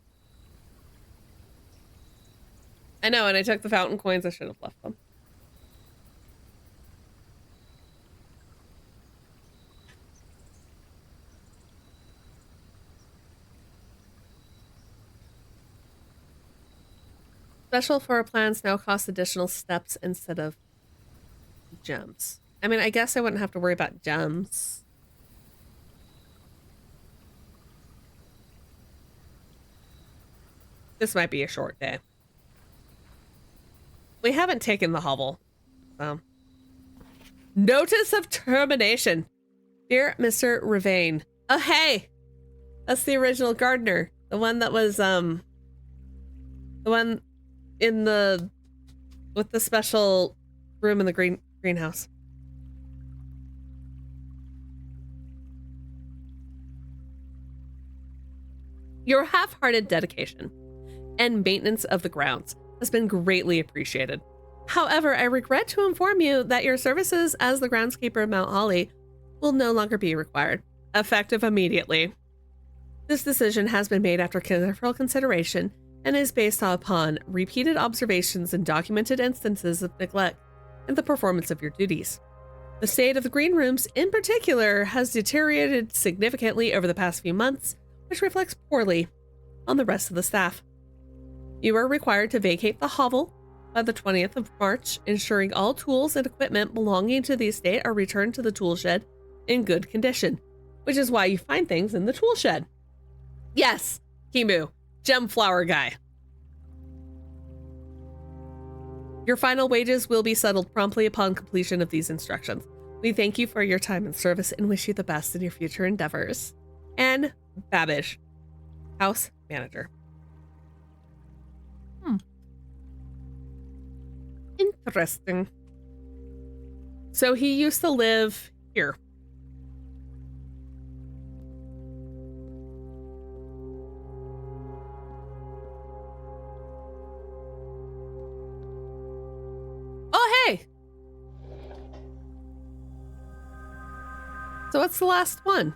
I know, and I took the fountain coins. I should have left them. Special floor plans now cost additional steps instead of gems. I mean, I guess I wouldn't have to worry about gems. This might be a short day. We haven't taken the hovel, so. Notice of termination. Dear Mr. Ravane. Oh, hey! That's the original gardener. The one that was, the one in the, with the special room in the greenhouse. Your half-hearted dedication and maintenance of the grounds has been greatly appreciated. However, I regret to inform you that your services as the groundskeeper of Mount Holly will no longer be required, effective immediately. This decision has been made after careful consideration and is based upon repeated observations and documented instances of neglect in the performance of your duties. The state of the green rooms, in particular, has deteriorated significantly over the past few months, which reflects poorly on the rest of the staff. You are required to vacate the hovel by the 20th of March, ensuring all tools and equipment belonging to the estate are returned to the tool shed in good condition, which is why you find things in the tool shed. Yes, Kimu, gem flower guy. Your final wages will be settled promptly upon completion of these instructions. We thank you for your time and service and wish you the best in your future endeavors. And Babish, house manager. Interesting. So he used to live here. Oh, hey. So what's the last one?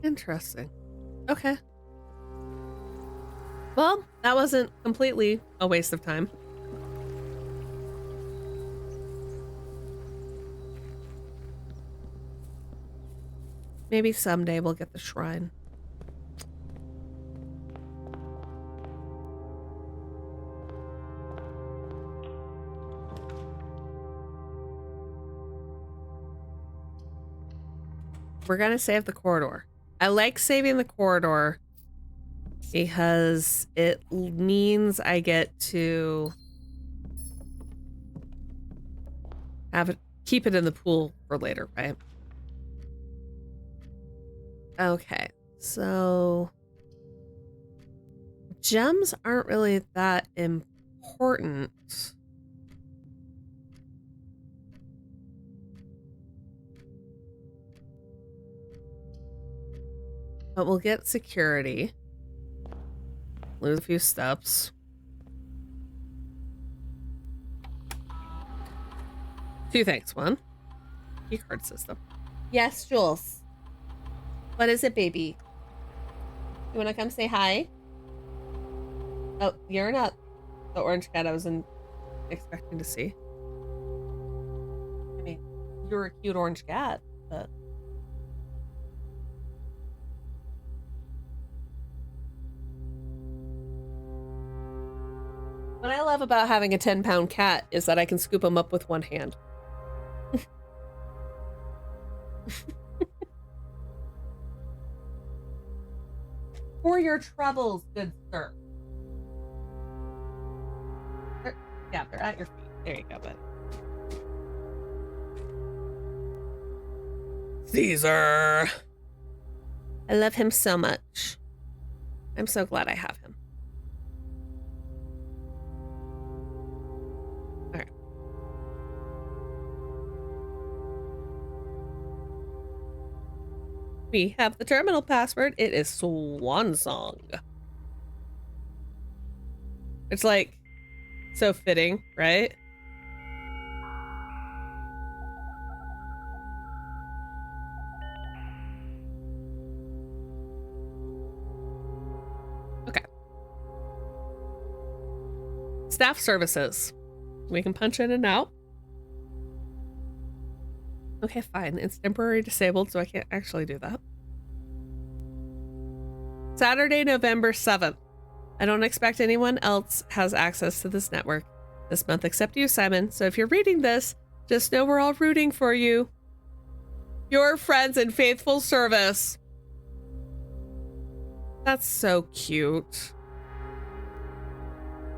Interesting. Okay. Well, that wasn't completely a waste of time. Maybe someday we'll get the shrine. We're gonna save the corridor. I like saving the corridor because it means I get to have it, keep it in the pool for later, right? Okay, so gems aren't really that important. But we'll get security. Lose a few steps. Two things. One, key card system. Yes, Jules. What is it, baby? You want to come say hi? Oh, you're not the orange cat I was expecting to see. I mean, you're a cute orange cat, but... What I love about having a 10-pound cat is that I can scoop him up with one hand. For your troubles, good sir. Yeah, they're at your feet. There you go, bud. Caesar! I love him so much. I'm so glad I have him. Alright. We have the terminal password. It is Swan Song. It's like so fitting, right? Okay. Staff services. We can punch in and out. Okay, fine. It's temporarily disabled, so I can't actually do that. Saturday, November 7th. I don't expect anyone else has access to this network this month except you, Simon. So if you're reading this, just know we're all rooting for you. Your friends in faithful service. That's so cute.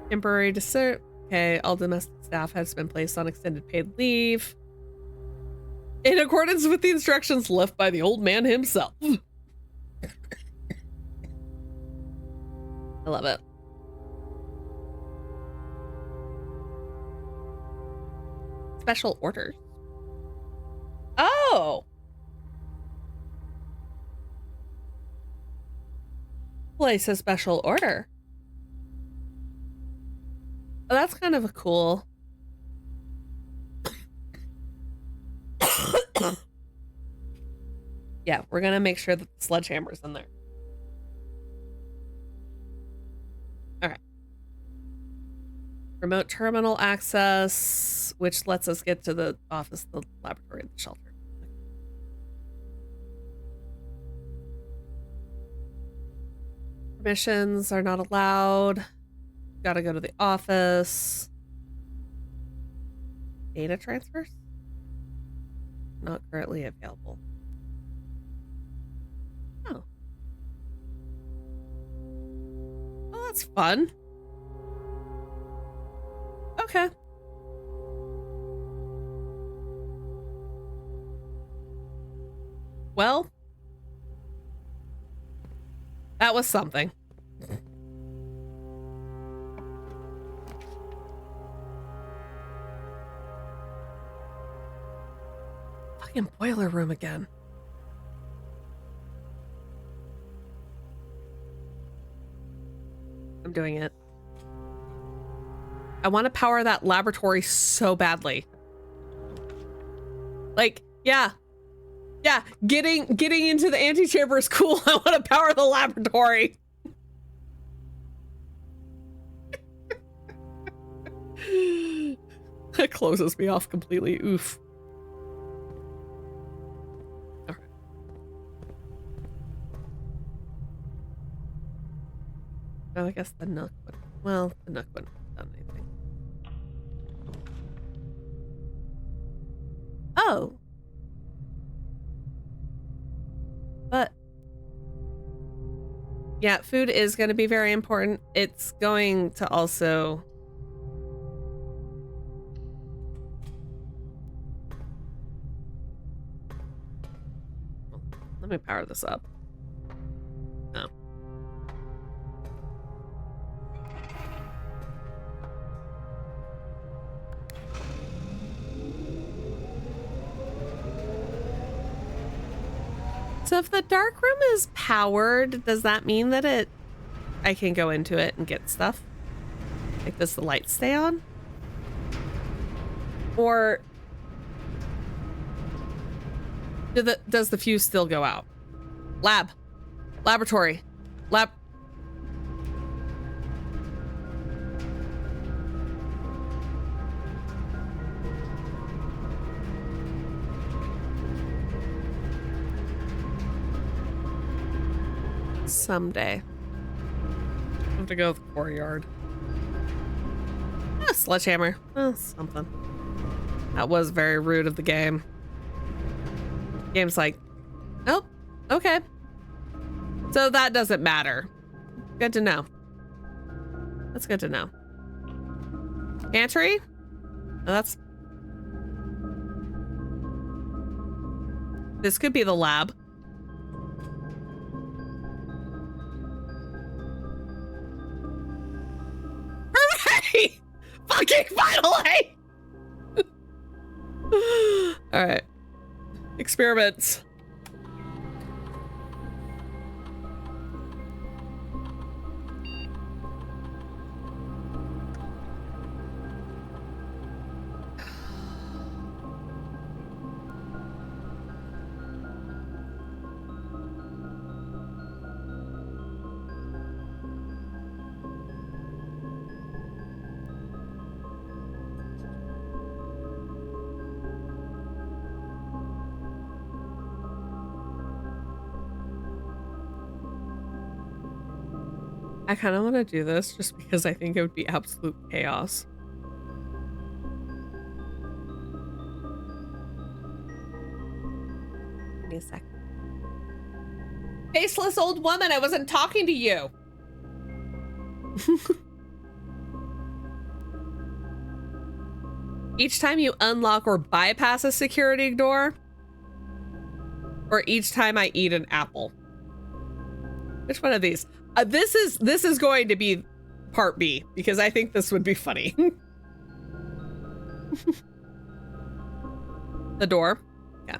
Temporary desert. Okay, all domestic staff has been placed on extended paid leave. In accordance with the instructions left by the old man himself. I love it. Special orders. Oh! Place a special order. Oh, that's kind of a cool. Yeah, we're gonna make sure that the sledgehammer's in there. All right. Remote terminal access, which lets us get to the office, the laboratory, and the shelter. Permissions are not allowed. Gotta go to the office. Data transfers? Not currently available. Oh. Oh, that's fun. Okay. Well, that was something. Fucking boiler room again. I'm doing it. I want to power that laboratory so badly. Like, yeah. Yeah, getting into the antechamber is cool. I want to power the laboratory. That closes me off completely. Oof. All right. Oh, I guess the Nook would. Well, the Nook wouldn't have done anything. Oh. But yeah, food is going to be very important. It's going to also let me power this up. Oh. So if the dark room is powered, does that mean that I can go into it and get stuff? Like, does the light stay on? Or does the fuse still go out? Laboratory. Someday. I have to go to the courtyard. Ah, sledgehammer. Oh, something. That was very rude of the game. Game's like, nope, okay. So that doesn't matter. Good to know. That's good to know. Pantry? Oh, that's... This could be the lab. Hooray! Fucking finally! All right. Experiments. I kind of want to do this just because I think it would be absolute chaos. Give me a sec. Faceless old woman, I wasn't talking to you. Each time you unlock or bypass a security door, or each time I eat an apple. Which one of these? This is going to be part B because I think this would be funny. The door. Yeah.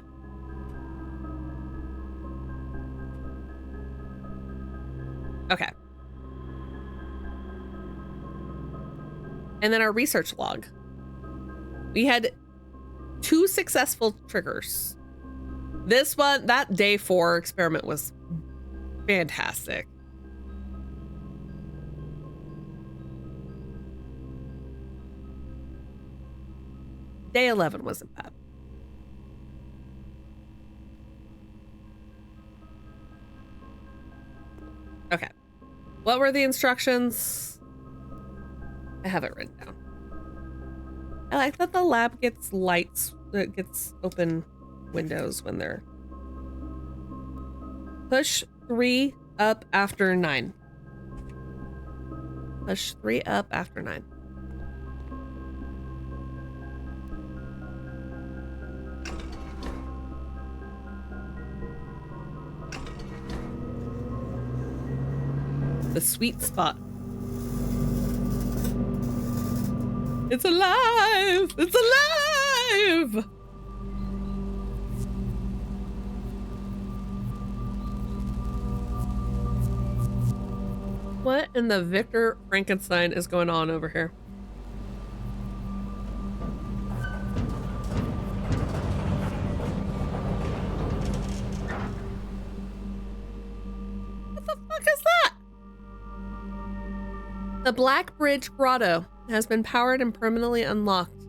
Okay. And then our research log. We had 2 successful triggers. This one, that day 4 experiment was fantastic. Day 11 wasn't bad. Okay. What were the instructions? I have it written down. I like that the lab gets lights, it gets open windows when they're... Push 3 up after 9. Push 3 up after 9. The sweet spot. It's alive! It's alive! What in the Victor Frankenstein is going on over here? The Black Bridge Grotto has been powered and permanently unlocked.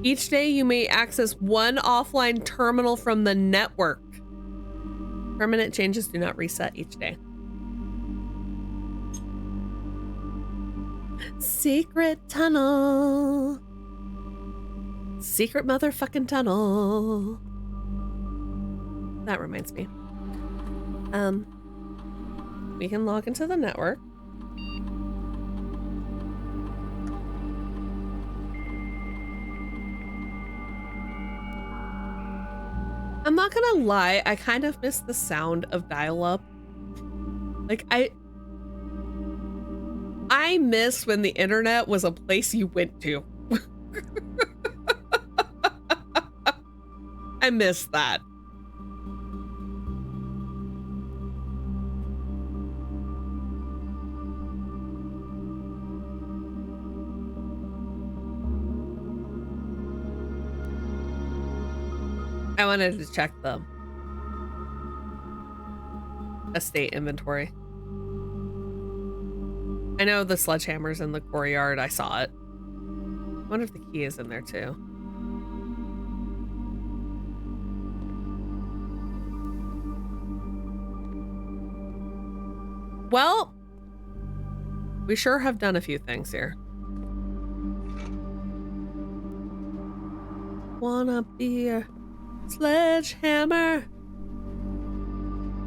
Each day you may access one offline terminal from the network. Permanent changes do not reset each day. Secret tunnel. Secret motherfucking tunnel. That reminds me. We can log into the network. I'm not gonna lie, I kind of miss the sound of dial-up. Like, I miss when the internet was a place you went to. I miss that. I wanted to check the estate inventory. I know the sledgehammer's in the courtyard. I saw it. I wonder if the key is in there too. Well, we sure have done a few things here. Wanna be a sledgehammer?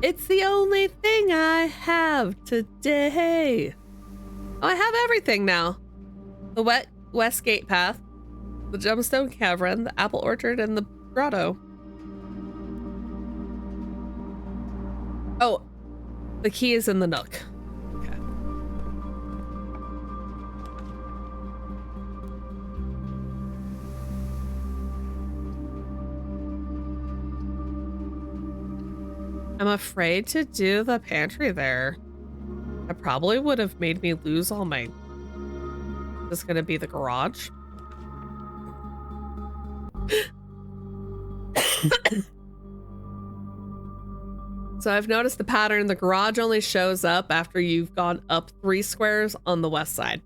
It's the only thing I have today. Oh, I have everything now. The Westgate Path, the Gemstone Cavern, the Apple Orchard, and the Grotto. Oh, the key is in the nook. Okay. I'm afraid to do the pantry there. It probably would have made me lose all my... Is this gonna be the garage? So I've noticed the pattern. The garage only shows up after you've gone up 3 squares on the west side.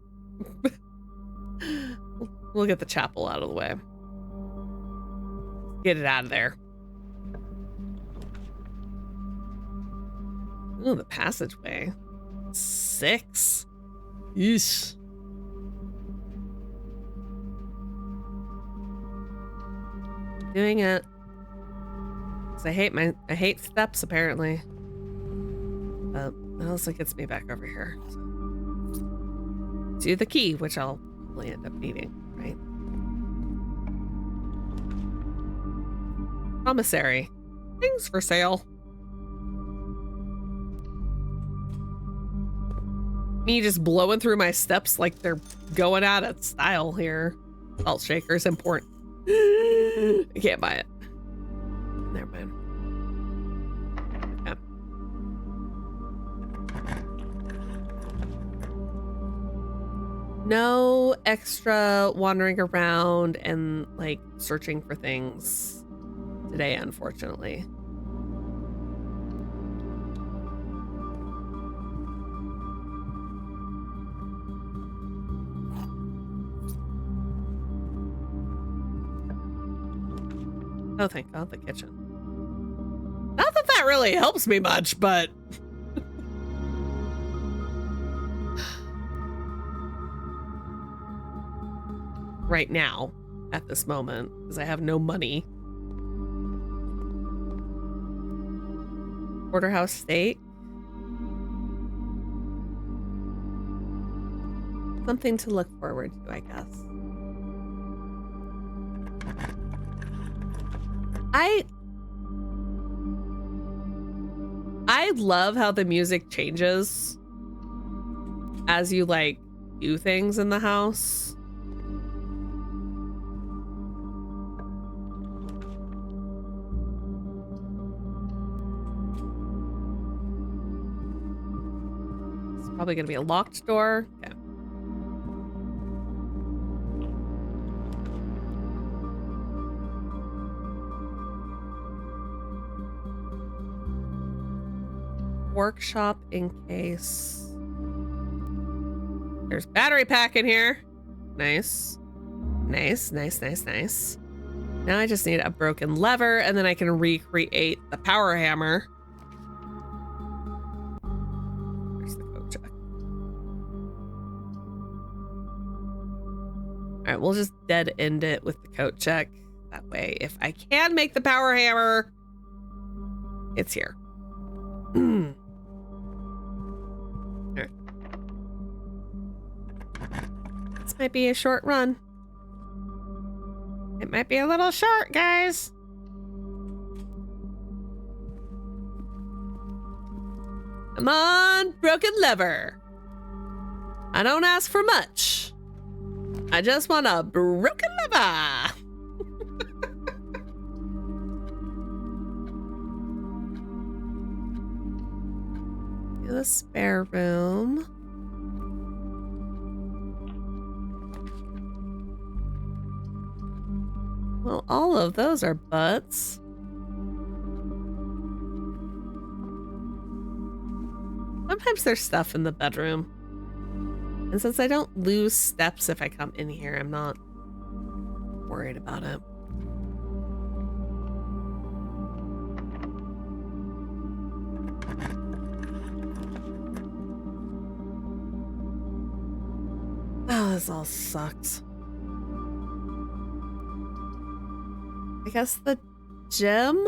We'll get the chapel out of the way. Get it out of there. Ooh, the passageway. 6. Yeesh. Doing it. 'Cause I hate steps apparently. That also gets me back over here. So. To the key, which I'll probably end up needing, right? Commissary. Things for sale. Me just blowing through my steps like they're going out of style here. Salt shaker's important. I can't buy it. Never mind. Okay. No extra wandering around and like searching for things today, unfortunately. Oh, thank God, the kitchen. Not that that really helps me much, but... right now, at this moment, because I have no money. Porterhouse Steak. Something to look forward to, I guess. I love how the music changes as you like do things in the house. It's probably gonna be a locked door. Okay. Workshop in case. There's battery pack in here. Nice. Nice, nice, nice, nice. Now I just need a broken lever, and then I can recreate the power hammer. Where's the code check? All right, we'll just dead end it with the coat check. That way, if I can make the power hammer, it's here. All right. This might be a short run. It might be a little short, guys. Come on, broken lever. I don't ask for much. I just want a broken lever. In the spare room. Well, all of those are butts. Sometimes there's stuff in the bedroom. And since I don't lose steps if I come in here, I'm not worried about it. Oh, this all sucks. I guess the gym?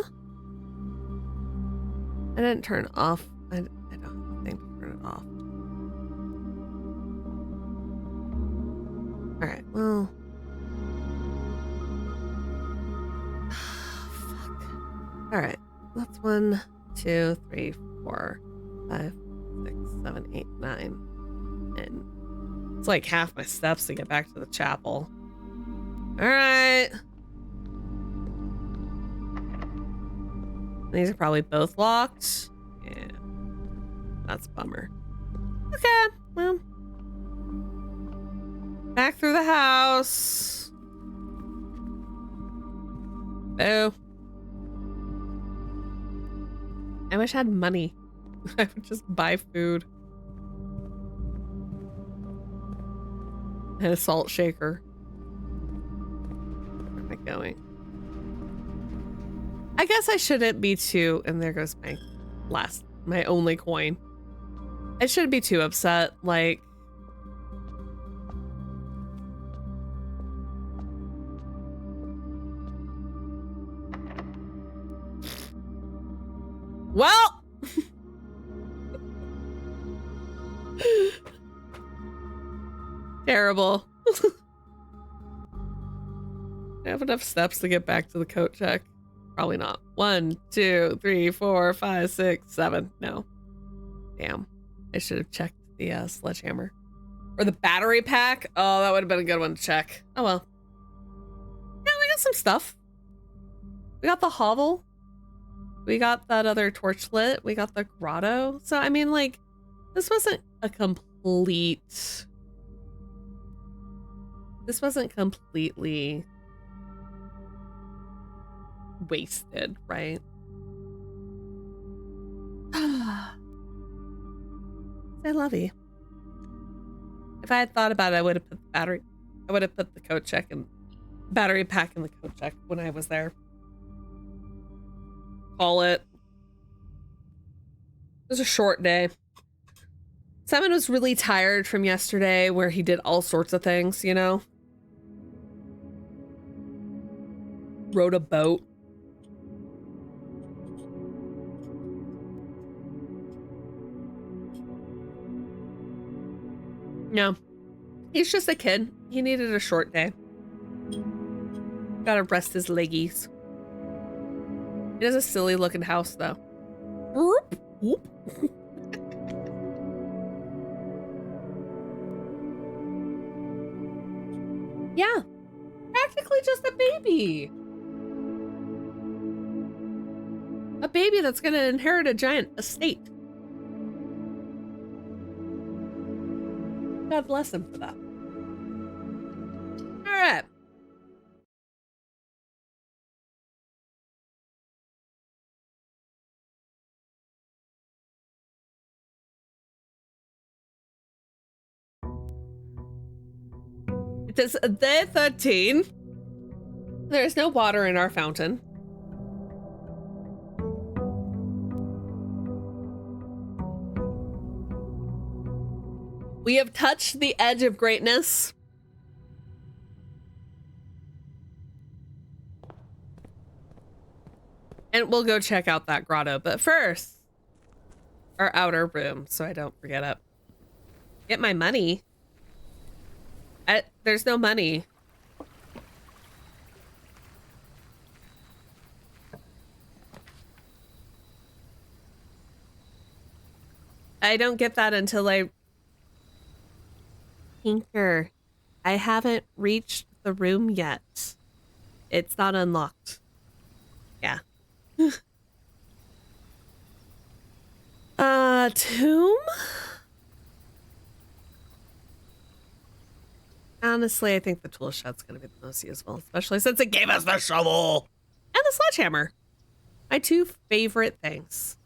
I didn't turn off. I don't think to turn it off. Alright, well. Fuck. Alright. That's 1, 2, 3, 4, 5, 6, 7, 8, 9, 10. It's like half my steps to get back to the chapel. Alright. These are probably both locked. Yeah. That's a bummer. Okay, well. Back through the house. Oh. I wish I had money. I would just buy food. And a salt shaker. Where am I going? I guess I shouldn't be too, and there goes my only coin. I shouldn't be too upset, like. Well. Terrible. I have enough steps to get back to the coat check. Probably not. 1, 2, 3, 4, 5, 6, 7. No. Damn. I should have checked the sledgehammer. Or the battery pack. Oh, that would have been a good one to check. Oh well. Yeah, we got some stuff. We got the hovel. We got that other torch lit. We got the grotto. So, I mean, like, this wasn't a complete... This wasn't completely wasted, right? I love you. If I had thought about it, I would have put the battery. I would have put the coat check and battery pack in the coat check when I was there. Call it. It was a short day. Simon was really tired from yesterday where he did all sorts of things, you know? Rode a boat. No. He's just a kid. He needed a short day. Gotta rest his leggies. It is a silly looking house though. Whoop, whoop. Yeah. Practically just a baby. A baby that's gonna inherit a giant estate. God bless him for that. All right. Practice day 13. There is no water in our fountain. We have touched the edge of greatness. And we'll go check out that grotto. But first, our outer room, so I don't forget it. Get my money. There's no money. I don't get that until I... Tinker, I haven't reached the room yet. It's not unlocked. Yeah. Tomb? Honestly, I think the tool shet's gonna be the most useful, especially since it gave us the shovel and the sledgehammer. My two favorite things.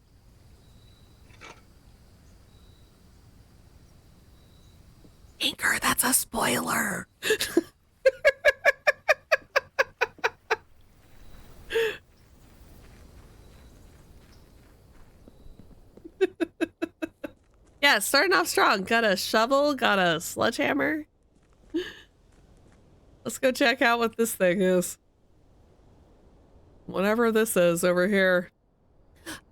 Tinker, that's a spoiler. Yeah, starting off strong. Got a shovel, got a sledgehammer. Let's go check out what this thing is. Whatever this is over here.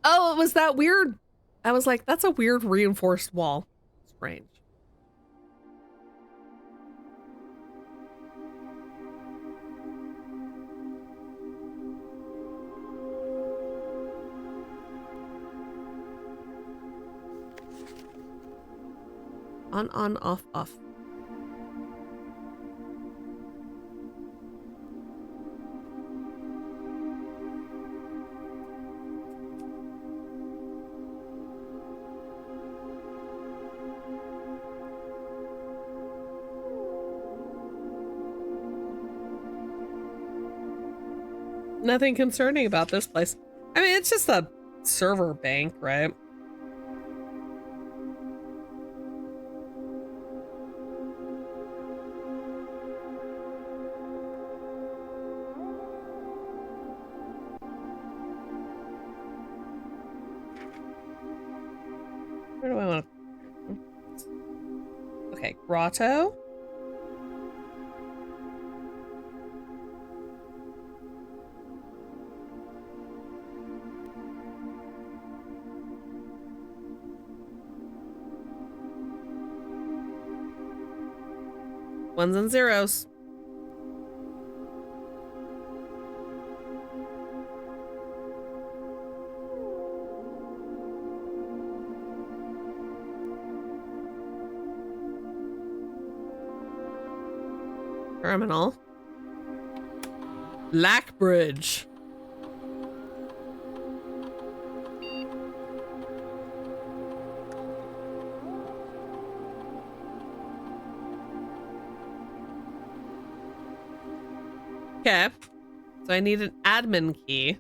Oh, it was that weird. I was like, that's a weird reinforced wall. Strange. On, off, off. Nothing concerning about this place. I mean, it's just a server bank, right? Where do I want to... Okay, grotto. Ones and zeros. Terminal. Lackbridge. Okay. So I need an admin key.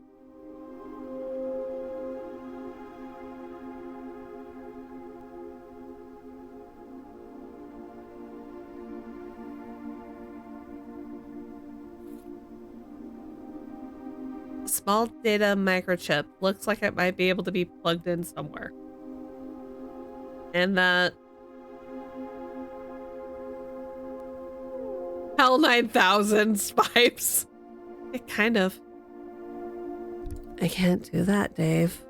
Small data microchip. Looks like it might be able to be plugged in somewhere. And that... Hell 9000 pipes. It kind of. I can't do that, Dave.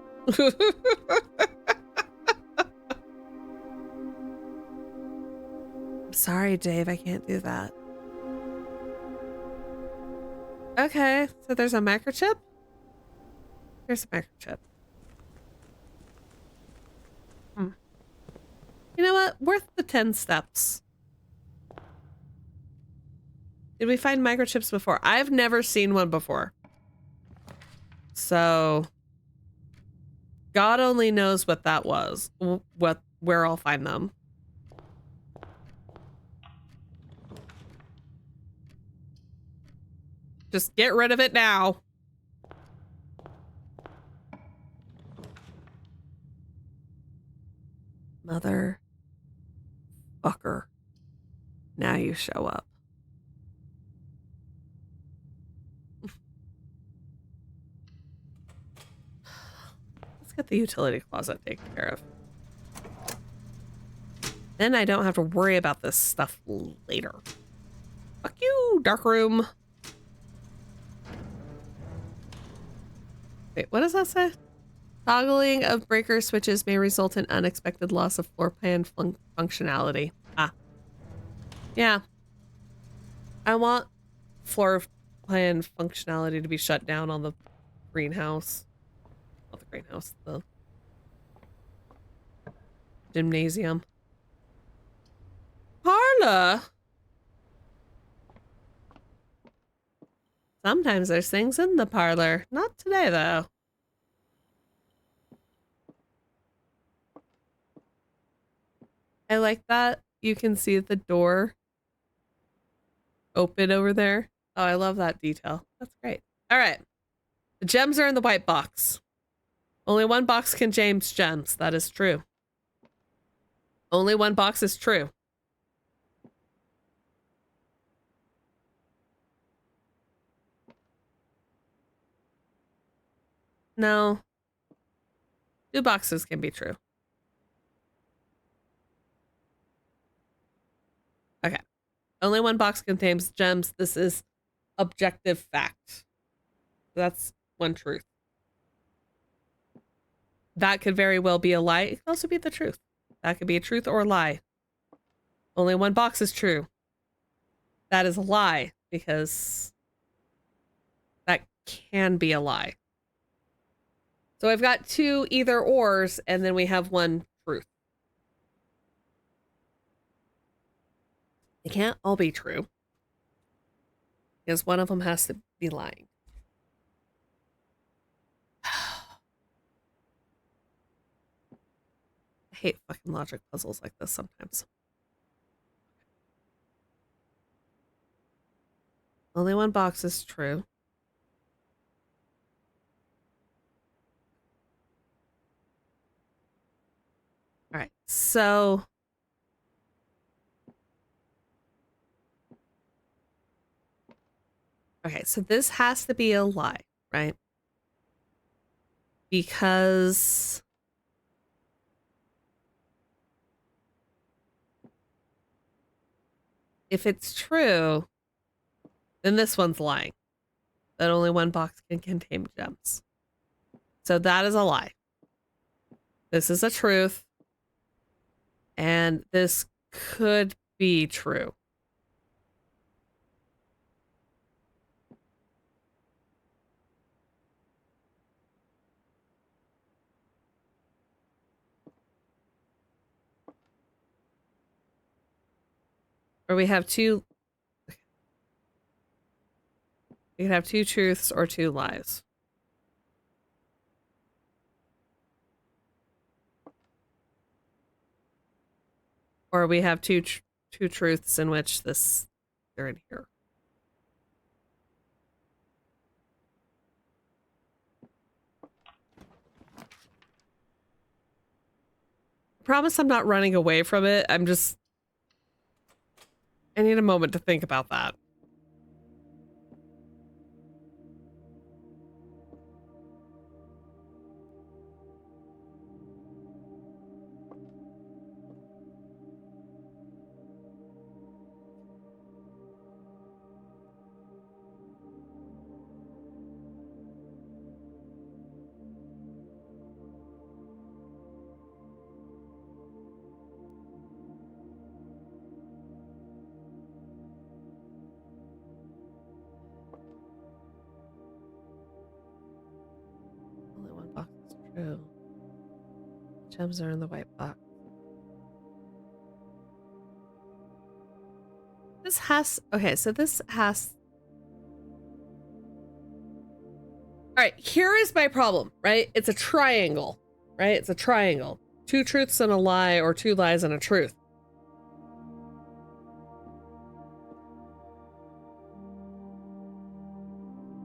I'm sorry, Dave. I can't do that. Okay, so there's a microchip. Here's a microchip. You know what? Worth the 10 steps. Did we find microchips before? I've never seen one before. So God only knows what that was. Where I'll find them. Just get rid of it now. Mother fucker. Now you show up. get the utility closet taken care of. Then I don't have to worry about this stuff later. Fuck you, dark room. Wait, what does that say? Toggling of breaker switches may result in unexpected loss of floor plan functionality. Ah. Yeah. I want floor plan functionality to be shut down on the greenhouse. Not the greenhouse, the gymnasium. Parlor? Sometimes there's things in the parlor. Not today, though. I like that you can see the door open over there. Oh, I love that detail. That's great. All right. The gems are in the white box. Only one box contains gems. That is true. Only one box is true. No. Two boxes can be true. Okay. Only one box contains gems. This is objective fact. That's one truth. That could very well be a lie. It could also be the truth. That could be a truth or a lie. Only one box is true. That is a lie because that can be a lie. So I've got two either ors and then we have one truth. They can't all be true because one of them has to be lying. I hate fucking logic puzzles like this sometimes. Only one box is true. All right, so okay, so this has to be a lie, right? Because if it's true, then this one's lying. That only one box can contain gems. So that is a lie. This is a truth. And this could be true. Or we have two. We can have two truths or two lies. Or we have two truths in which they're in here. I promise I'm not running away from it. I need a moment to think about that. Only one box is true. Gems are in the white box. This has... Okay, so this has... Alright, here is my problem, right? It's a triangle, right? It's a triangle. Two truths and a lie, or two lies and a truth.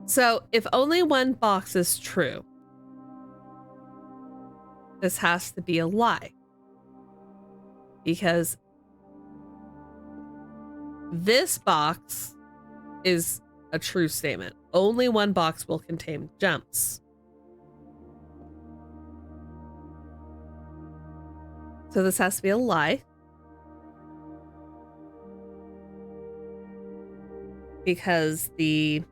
So, if only one box is true, this has to be a lie. Because this box is a true statement. Only one box will contain gems. So this has to be a lie. Because if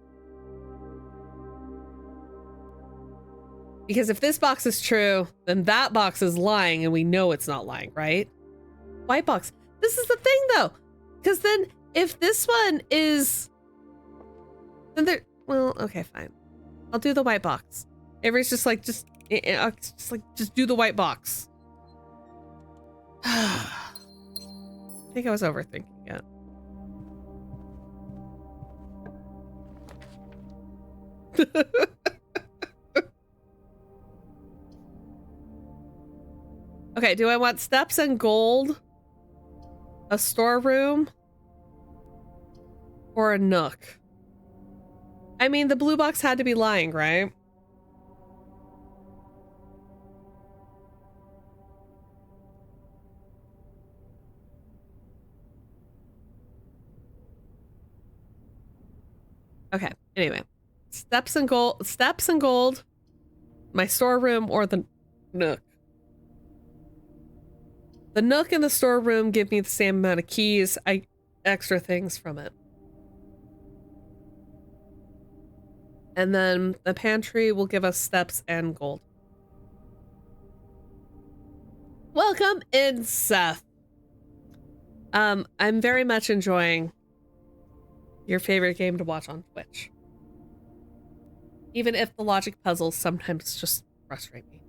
this box is true, then that box is lying and we know it's not lying, right? White box. This is the thing though. Because then if this one is, then there, well, okay, fine. I'll do the white box. Avery's just like, just do the white box. I think I was overthinking it. Okay, do I want steps and gold, a storeroom, or a nook? I mean, the blue box had to be lying, right? Okay, anyway. Steps and gold, my storeroom, or the nook. The nook and the storeroom give me the same amount of keys. I extra things from it. And then the pantry will give us steps and gold. Welcome in, Seth. I'm very much enjoying your favorite game to watch on Twitch. Even if the logic puzzles sometimes just frustrate me.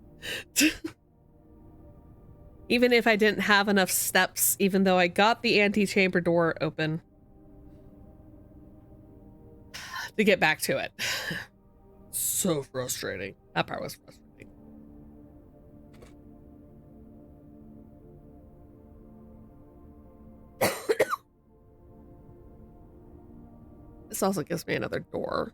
Even if I didn't have enough steps, even though I got the antechamber door open to get back to it. So frustrating. That part was frustrating. This also gives me another door.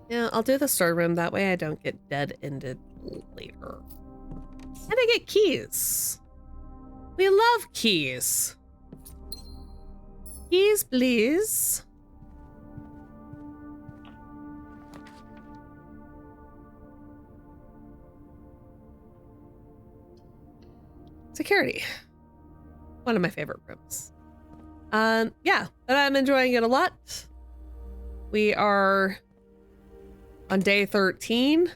Yeah, I'll do the storeroom. That way I don't get dead-ended later. And I get keys. We love keys. Keys, please. Security. One of my favorite rooms. Yeah, but I'm enjoying it a lot. We are on day 13.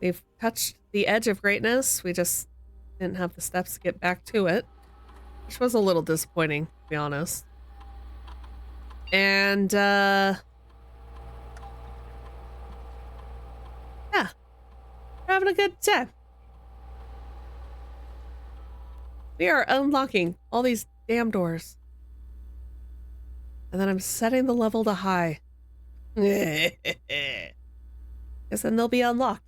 We've touched the edge of greatness. We just didn't have the steps to get back to it, which was a little disappointing, to be honest. And, yeah. We're having a good time. We are unlocking all these damn doors. And then I'm setting the level to high. Because then they'll be unlocked.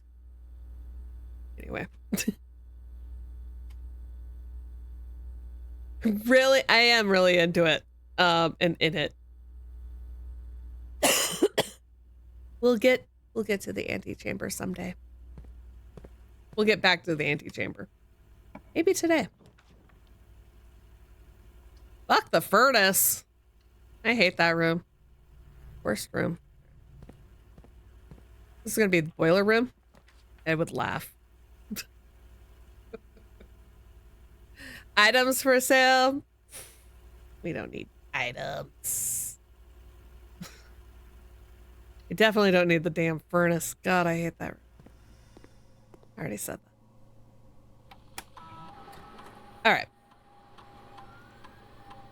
Anyway. Really, I am really into it. And in it. We'll get to the antechamber someday. We'll get back to the antechamber. Maybe today. Fuck the furnace. I hate that room. Worst room. This is gonna be the boiler room. I would laugh. Items for sale. We don't need items. We definitely don't need the damn furnace. God, I hate that room. I already said that. All right.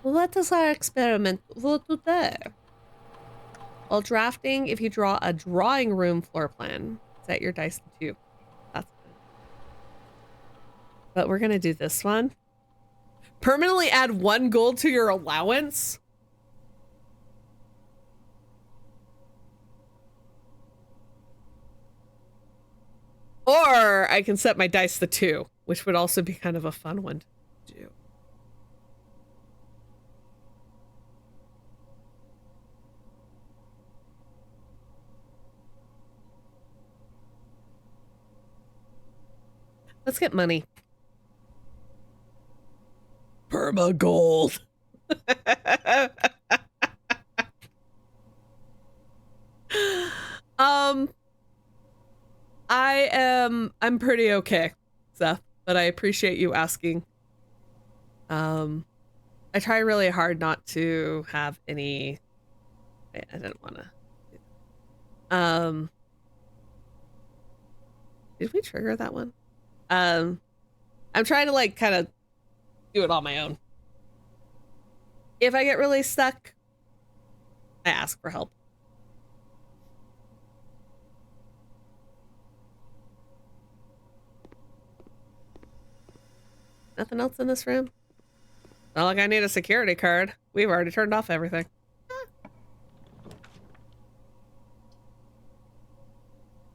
What is our experiment for today? While drafting, if you draw a drawing room floor plan, set your dice to 2. That's good. But we're gonna do this one. Permanently add 1 gold to your allowance? Or I can set my dice to 2, which would also be kind of a fun one to do. Let's get money. Perma gold. I'm pretty okay, Seth, but I appreciate you asking. I try really hard not to have any. I didn't want to. Did we trigger that one? I'm trying to like kind of do it on my own. If I get really stuck, I ask for help. Nothing else in this room? Not like I need a security card. We've already turned off everything. Oh,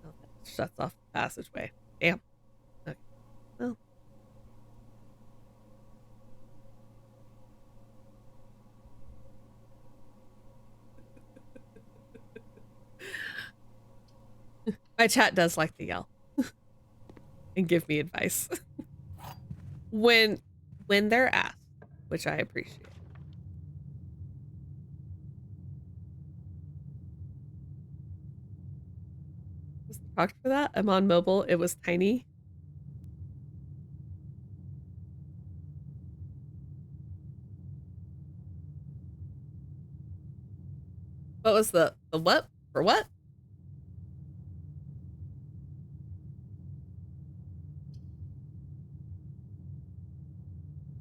that shuts off the passageway. Damn. Okay. Well. My chat does like to yell and give me advice when they're asked, which I appreciate. Was the talked for that? I'm on mobile. It was tiny. What was the what? For what?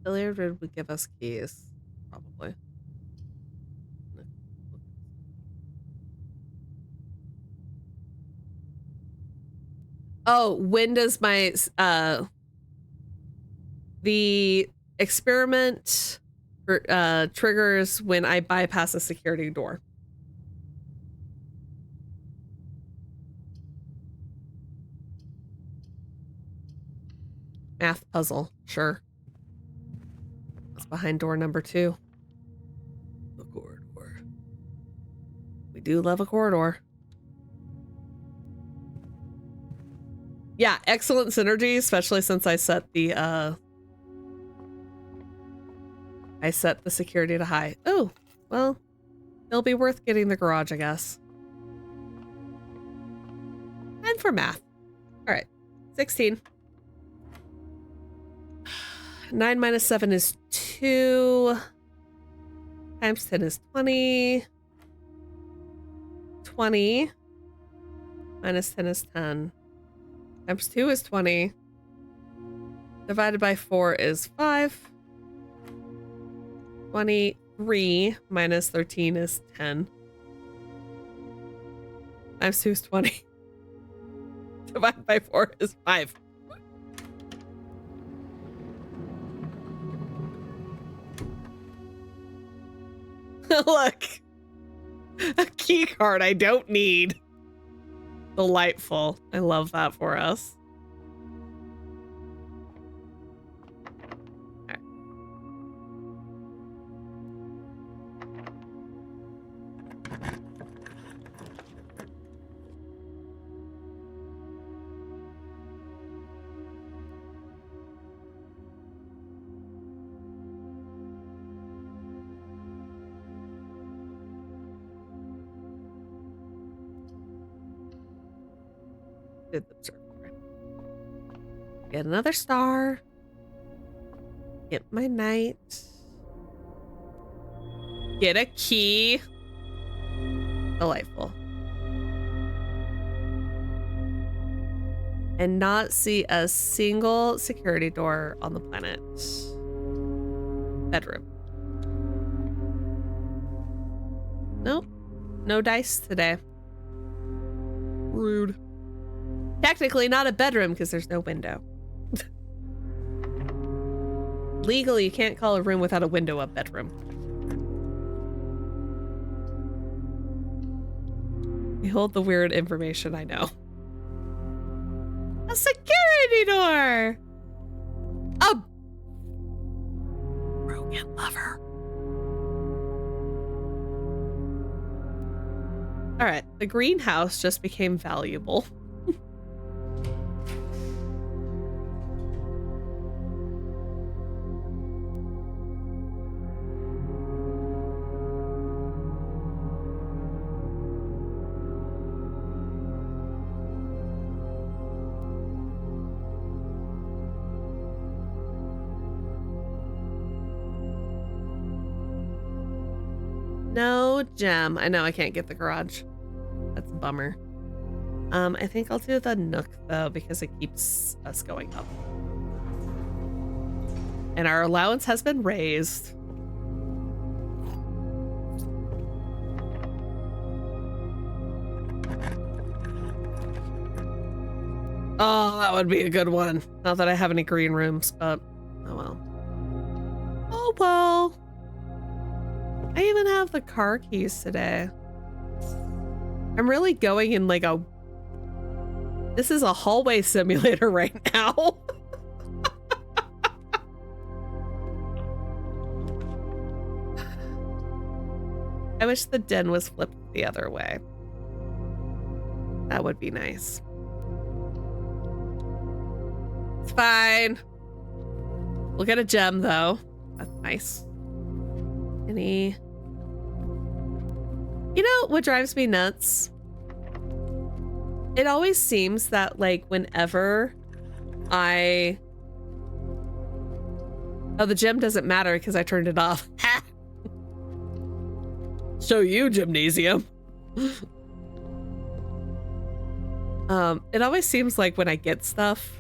Billiard would give us keys, probably. Oh, when does my the experiment triggers when I bypass a security door. Math puzzle, sure. What's behind door number 2? The corridor. We do love a corridor. Yeah, excellent synergy, especially since I set the security to high. Oh, well, it'll be worth getting the garage, I guess. And for math. All right, 16. 9 minus 7 is 2. Times 10 is 20. 20. Minus 10 is 10. Times 2 is 20. Divided by 4 is 5. 23 minus 13 is 10. Times 2 is 20. Divided by 4 is 5. Look. A key card I don't need. Delightful. I love that for us. Right. Did the observatory. Get another star. Get my knight. Get a key. Delightful. And not see a single security door on the planet. Bedroom. Nope. No dice today. Rude. Technically not a bedroom because there's no window. Legally, you can't call a room without a window a bedroom. Behold the weird information I know. A security door! A broken lover. Alright, the greenhouse just became valuable. No gem. I know I can't get the garage. That's a bummer. I think I'll do the nook though because it keeps us going up. And our allowance has been raised. Oh, that would be a good one. Not that I have any green rooms, but oh well. Oh well. I even have the car keys today. I'm really going in like a... This is a hallway simulator right now. I wish the den was flipped the other way. That would be nice. It's fine. We'll get a gem though. That's nice. Any... You know what drives me nuts? It always seems that like whenever I... Oh, the gem doesn't matter because I turned it off. Show you, gymnasium. It always seems like when I get stuff,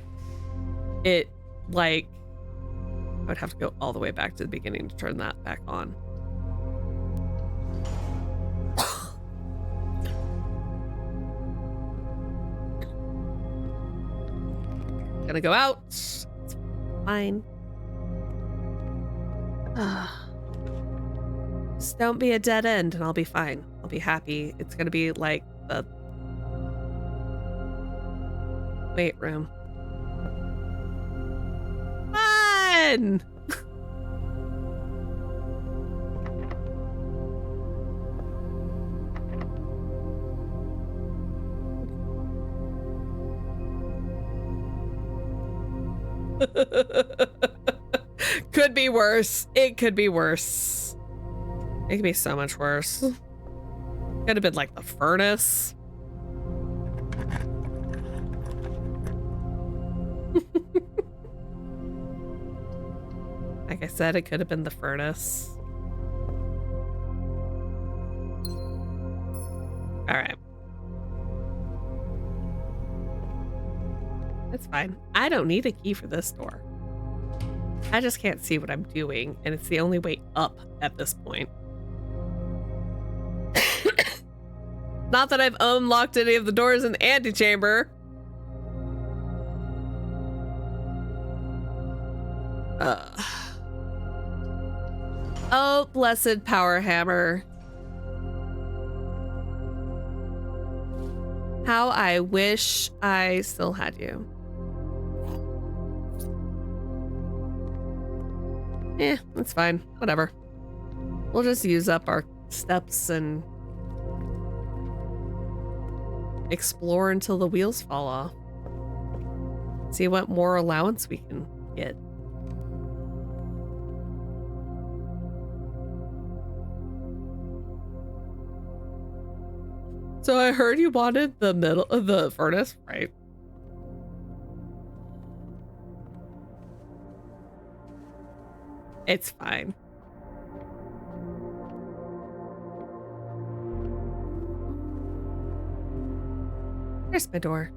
it like... I would have to go all the way back to the beginning to turn that back on. Gonna go out. It's fine. Just don't be a dead end and I'll be fine. I'll be happy. It's gonna be like the weight room. Fun! Could be worse. It could be worse. It could be so much worse. Could have been like the furnace. Like I said, it could have been the furnace. All right. It's fine. I don't need a key for this door. I just can't see what I'm doing, and it's the only way up at this point. Not that I've unlocked any of the doors in the antechamber. Oh, blessed power hammer. How I wish I still had you. Eh, that's fine. Whatever. We'll just use up our steps and explore until the wheels fall off. See what more allowance we can get. So I heard you wanted the middle of the furnace, right? It's fine. There's my door.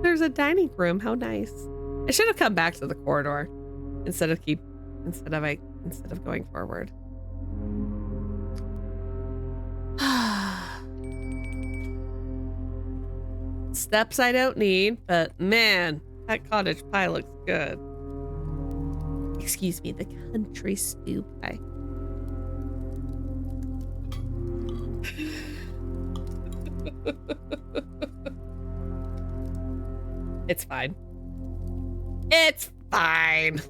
There's a dining room. How nice. I should have come back to the corridor instead of going forward. Steps I don't need, but man, that cottage pie looks good. Excuse me, the country stew pie. It's fine. It's fine.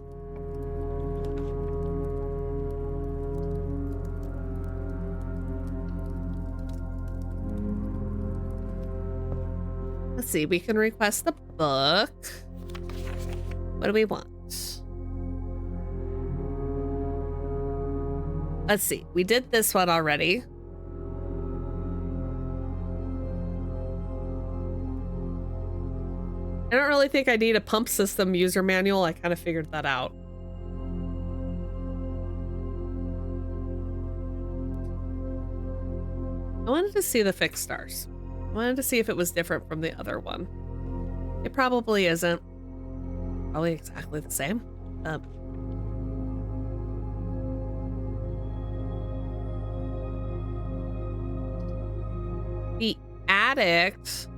Let's see, we can request the book. What do we want? Let's see, we did this one already. I don't really think I need a pump system user manual. I kind of figured that out. I wanted to see the fixed stars. I wanted to see if it was different from the other one. It probably isn't. Probably exactly the same. The addict.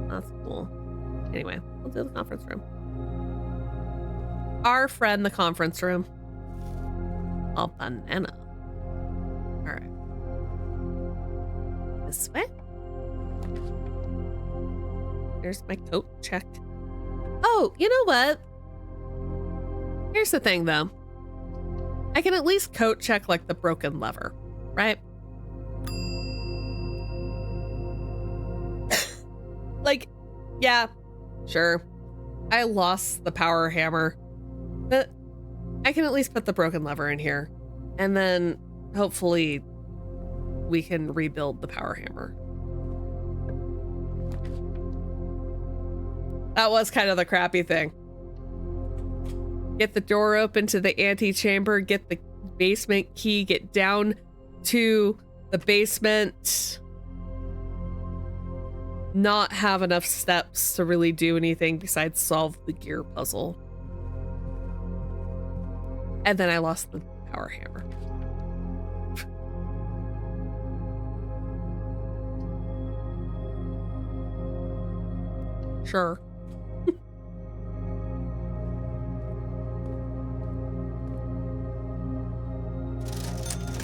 That's cool. Anyway, we'll do the conference room. Our friend, the conference room. Oh, banana. All right. This way. Here's my coat. Check. Oh, you know what? Here's the thing, though. I can at least coat check, like, the broken lever, right? Like, yeah, sure. I lost the power hammer, but I can at least put the broken lever in here, and then hopefully we can rebuild the power hammer. That was kind of the crappy thing. Get the door open to the antechamber, get the basement key, get down to the basement, not have enough steps to really do anything besides solve the gear puzzle. And then I lost the power hammer. Sure.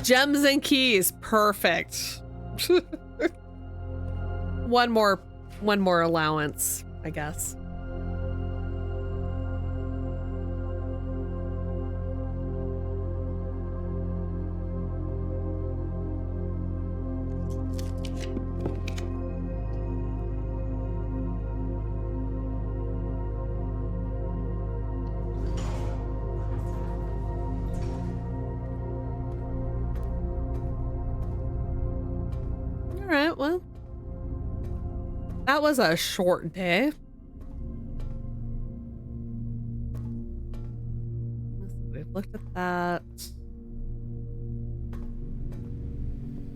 Gems and keys, perfect. One more allowance, I guess. All right, well. That was a short day. We've looked at that.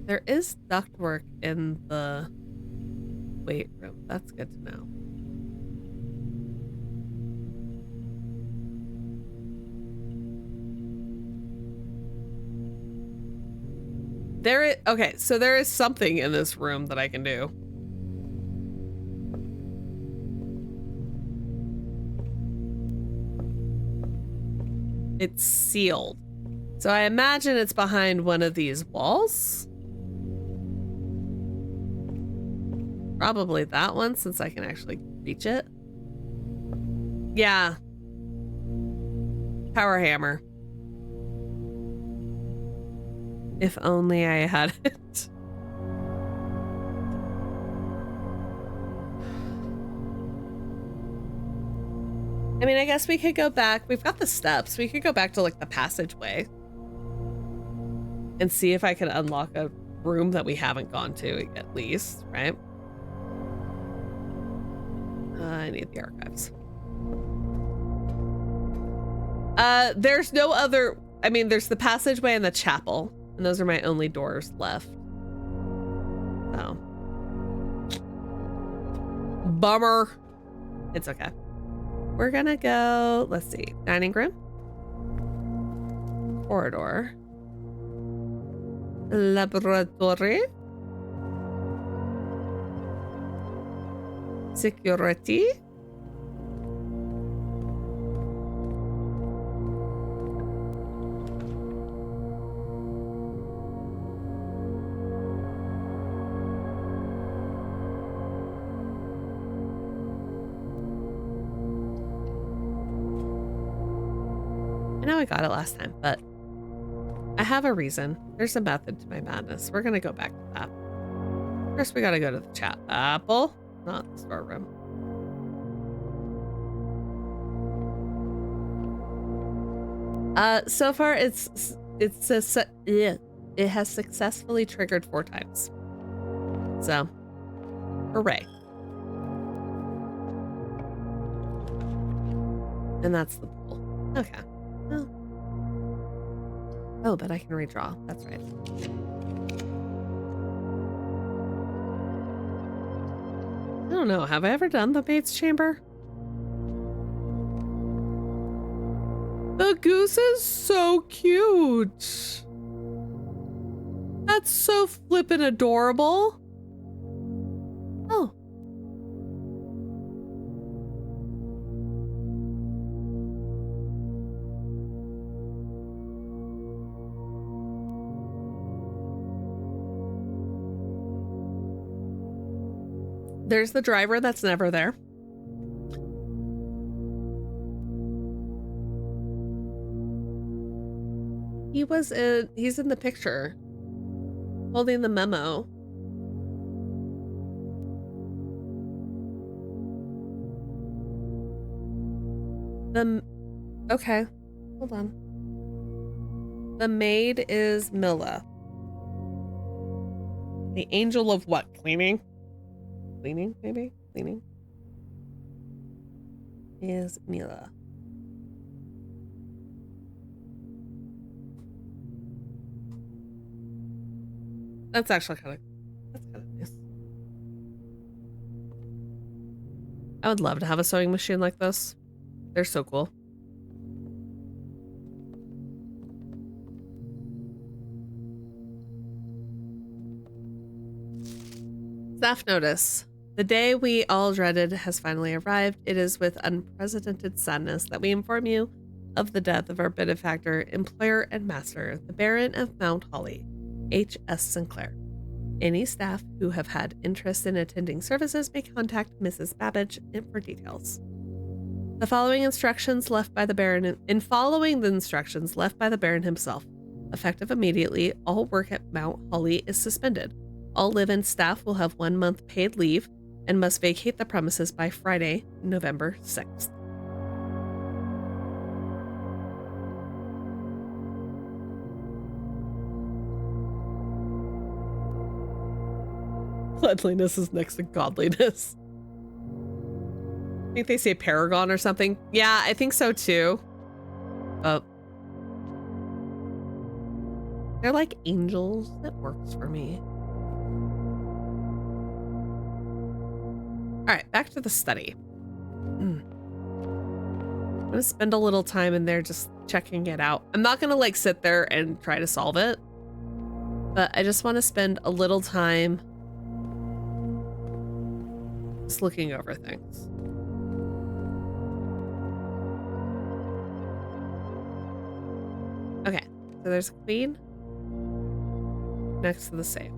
There is ductwork in the weight room. That's good to know. Okay, so there is something in this room that I can do. It's sealed. So I imagine it's behind one of these walls. Probably that one, since I can actually reach it. Yeah. Power hammer. If only I had it. I mean, I guess we could go back. We've got the steps. We could go back to, like, the passageway and see if I can unlock a room that we haven't gone to, at least, right? I need the archives. There's no other... I mean, there's the passageway and the chapel, and those are my only doors left. So. Bummer. It's okay. We're gonna go, let's see, dining room, corridor, laboratory, security, I know I got it last time, but I have a reason. There's a method to my madness. We're gonna go back to that. First, we gotta go to the chapel, not the storeroom. So far it has successfully triggered 4 times. So, hooray. And that's the pool. Okay. Oh. Oh, but I can redraw. That's right. don't know. Have I ever done the Bates chamber? The goose is so cute. That's so flippin' adorable. Oh. There's the driver that's never there. He's in the picture, holding the memo. Okay, hold on. The maid is Milla. The angel of what? Cleaning? Cleaning, maybe? Cleaning. Is Milla. That's actually kind of nice. I would love to have a sewing machine like this. They're so cool. Staff notice. The day we all dreaded has finally arrived. It is with unprecedented sadness that we inform you of the death of our benefactor, employer, and master, the Baron of Mount Holly, H.S. Sinclair. Any staff who have had interest in attending services may contact Mrs. Babbage for details. The following instructions left by the Baron, himself, effective immediately, all work at Mount Holly is suspended. All live-in staff will have 1 month paid leave and must vacate the premises by Friday, November 6th. Cleanliness is next to godliness. I think they say paragon or something. Yeah, I think so too. Oh. They're like angels. That works for me. All right, back to the study. I'm gonna spend a little time in there just checking it out. I'm not gonna like sit there and try to solve it, but I just want to spend a little time just looking over things. Okay, so there's a queen next to the safe.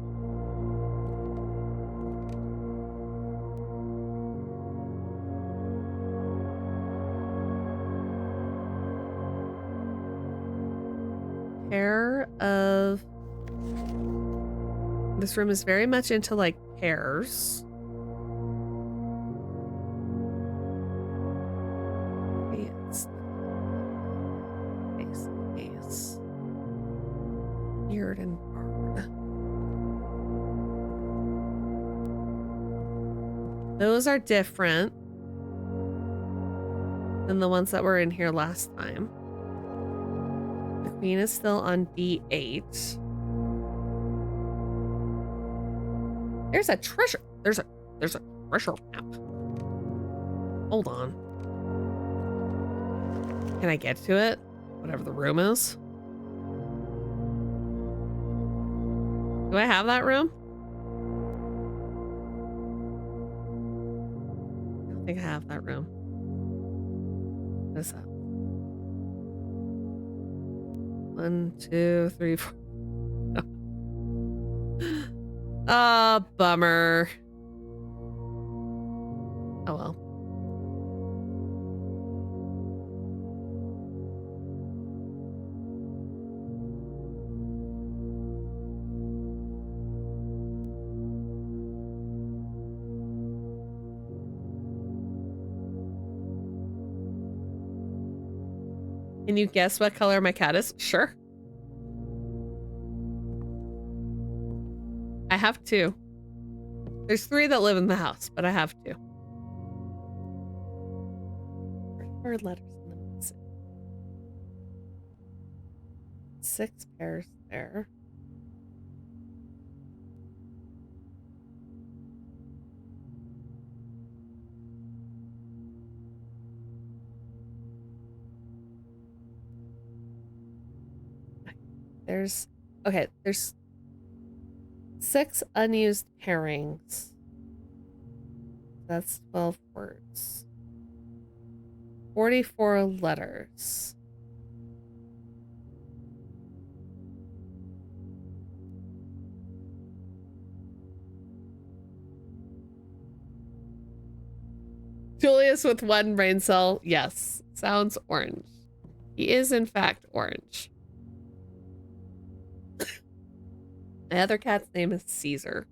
Pair of... This room is very much into like pairs. Beard and bird. Those are different than the ones that were in here last time. The queen is still on D8. There's a treasure. There's a treasure map. Hold on. Can I get to it? Whatever the room is. Do I have that room? I don't think I have that room. What is that? 1, 2, 3, 4. Ah, bummer. Oh well. Can you guess what color my cat is? Sure. I have 2. There's 3 that live in the house, but I have 2. Where letters in the message? 6 pairs there. There's okay, there's 6 unused pairings. That's 12 words. 44 letters. Julius with 1 brain cell. Yes. Sounds orange. He is, in fact, orange. My other cat's name is Caesar.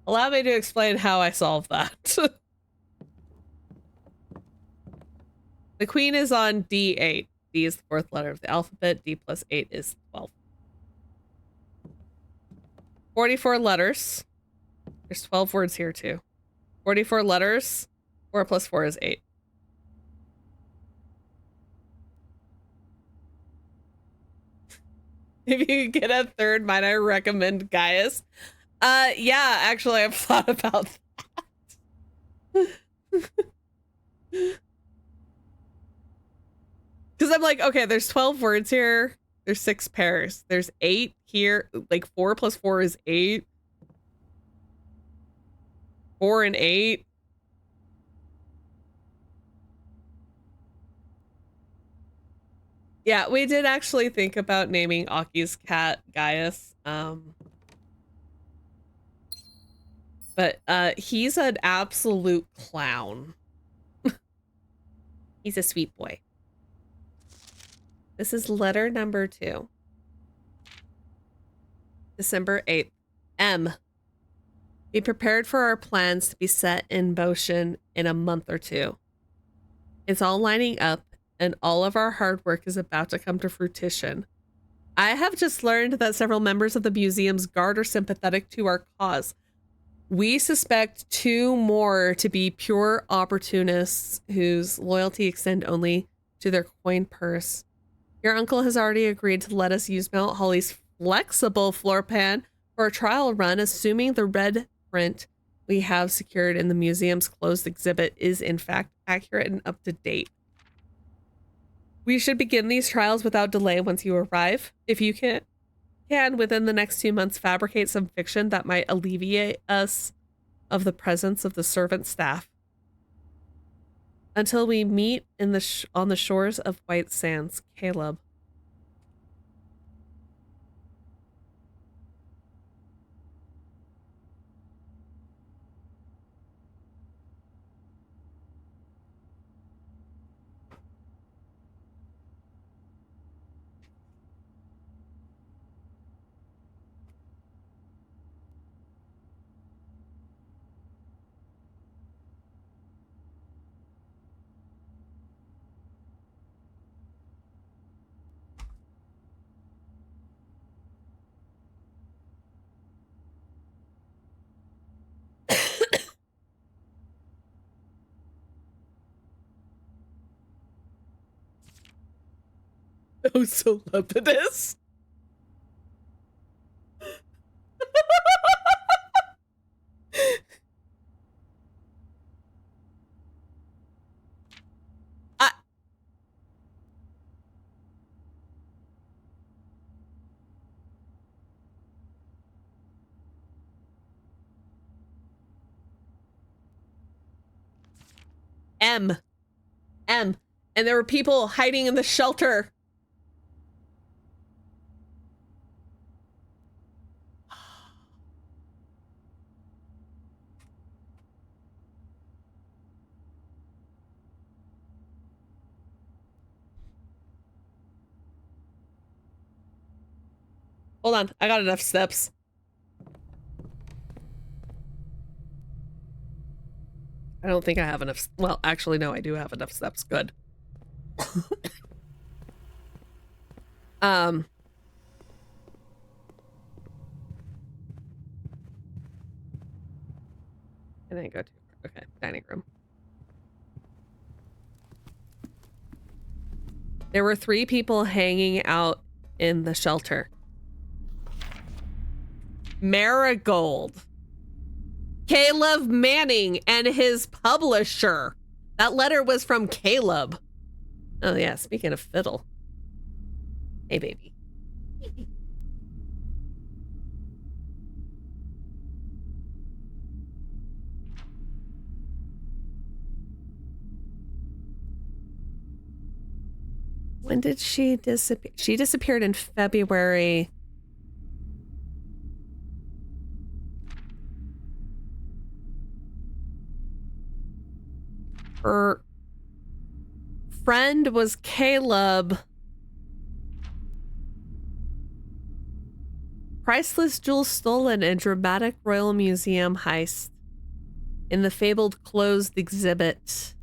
Allow me to explain how I solved that. The queen is on D8. D is the 4th letter of the alphabet. D plus 8 is 12. 44 letters. There's 12 words here too. 44 letters. 4 plus 4 is 8. If you get a 3rd, might I recommend Gaius? Yeah, actually, I've thought about that. Because I'm like, okay, there's 12 words here. There's 6 pairs. There's 8 here. Like 4 plus 4 is 8. 4 and 8. Yeah, we did actually think about naming Aki's cat Gaius. But he's an absolute clown. He's a sweet boy. This is letter number 2. December 8th. M. Be prepared for our plans to be set in motion in a month or 2. It's all lining up, and all of our hard work is about to come to fruition. I have just learned that several members of the museum's guard are sympathetic to our cause. We suspect 2 more to be pure opportunists whose loyalty extend only to their coin purse. Your uncle has already agreed to let us use Mount Holly's flexible floor plan for a trial run, assuming the red print we have secured in the museum's closed exhibit is in fact accurate and up to date. We should begin these trials without delay once you arrive. If you can within the next 2 months fabricate some fiction that might alleviate us of the presence of the servant staff. Until we meet in the on the shores of White Sands, Caleb. Oh, so lepidus. M. And there were people hiding in the shelter. Hold on, I got enough steps. I don't think I have enough. Well, actually, no, I do have enough steps. Good. And then go to, okay, dining room. There were 3 people hanging out in the shelter. Marigold. Caleb Manning and his publisher. That letter was from Caleb. Oh yeah, speaking of fiddle. Hey, baby. When did she disappear? She disappeared in February. Her friend was Caleb. Priceless jewels stolen in dramatic Royal Museum heist. In the fabled closed exhibit.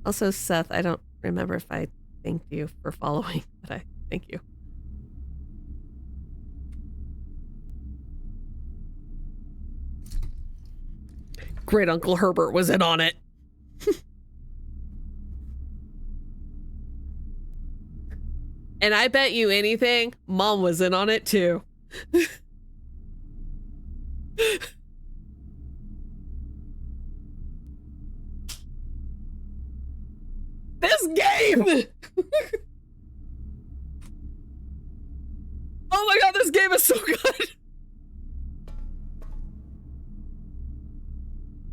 Also, Seth, I don't remember if I thanked you for following, but I thank you. Great Uncle Herbert was in on it. And I bet you anything, Mom was in on it too. This game! Oh my god, this game is so good!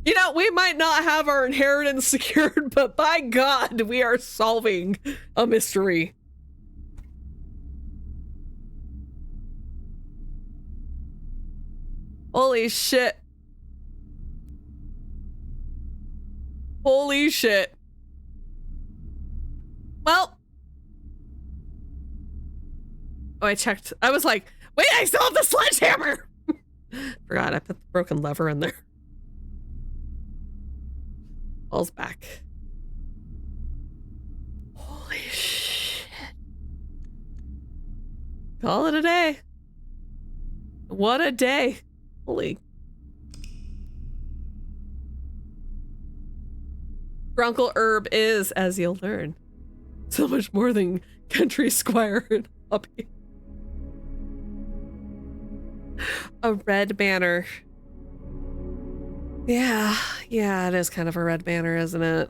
You know, we might not have our inheritance secured, but by God, we are solving a mystery. Holy shit. Holy shit. Well. Oh, I checked. I was like, wait, I still have the sledgehammer! Forgot, I put the broken lever in there. Ball's back. Holy shit. Call it a day. What a day. Holy. Grunkle Herb is, as you'll learn, so much more than country squire and puppy. A red banner. Yeah, it is kind of a red banner, isn't it?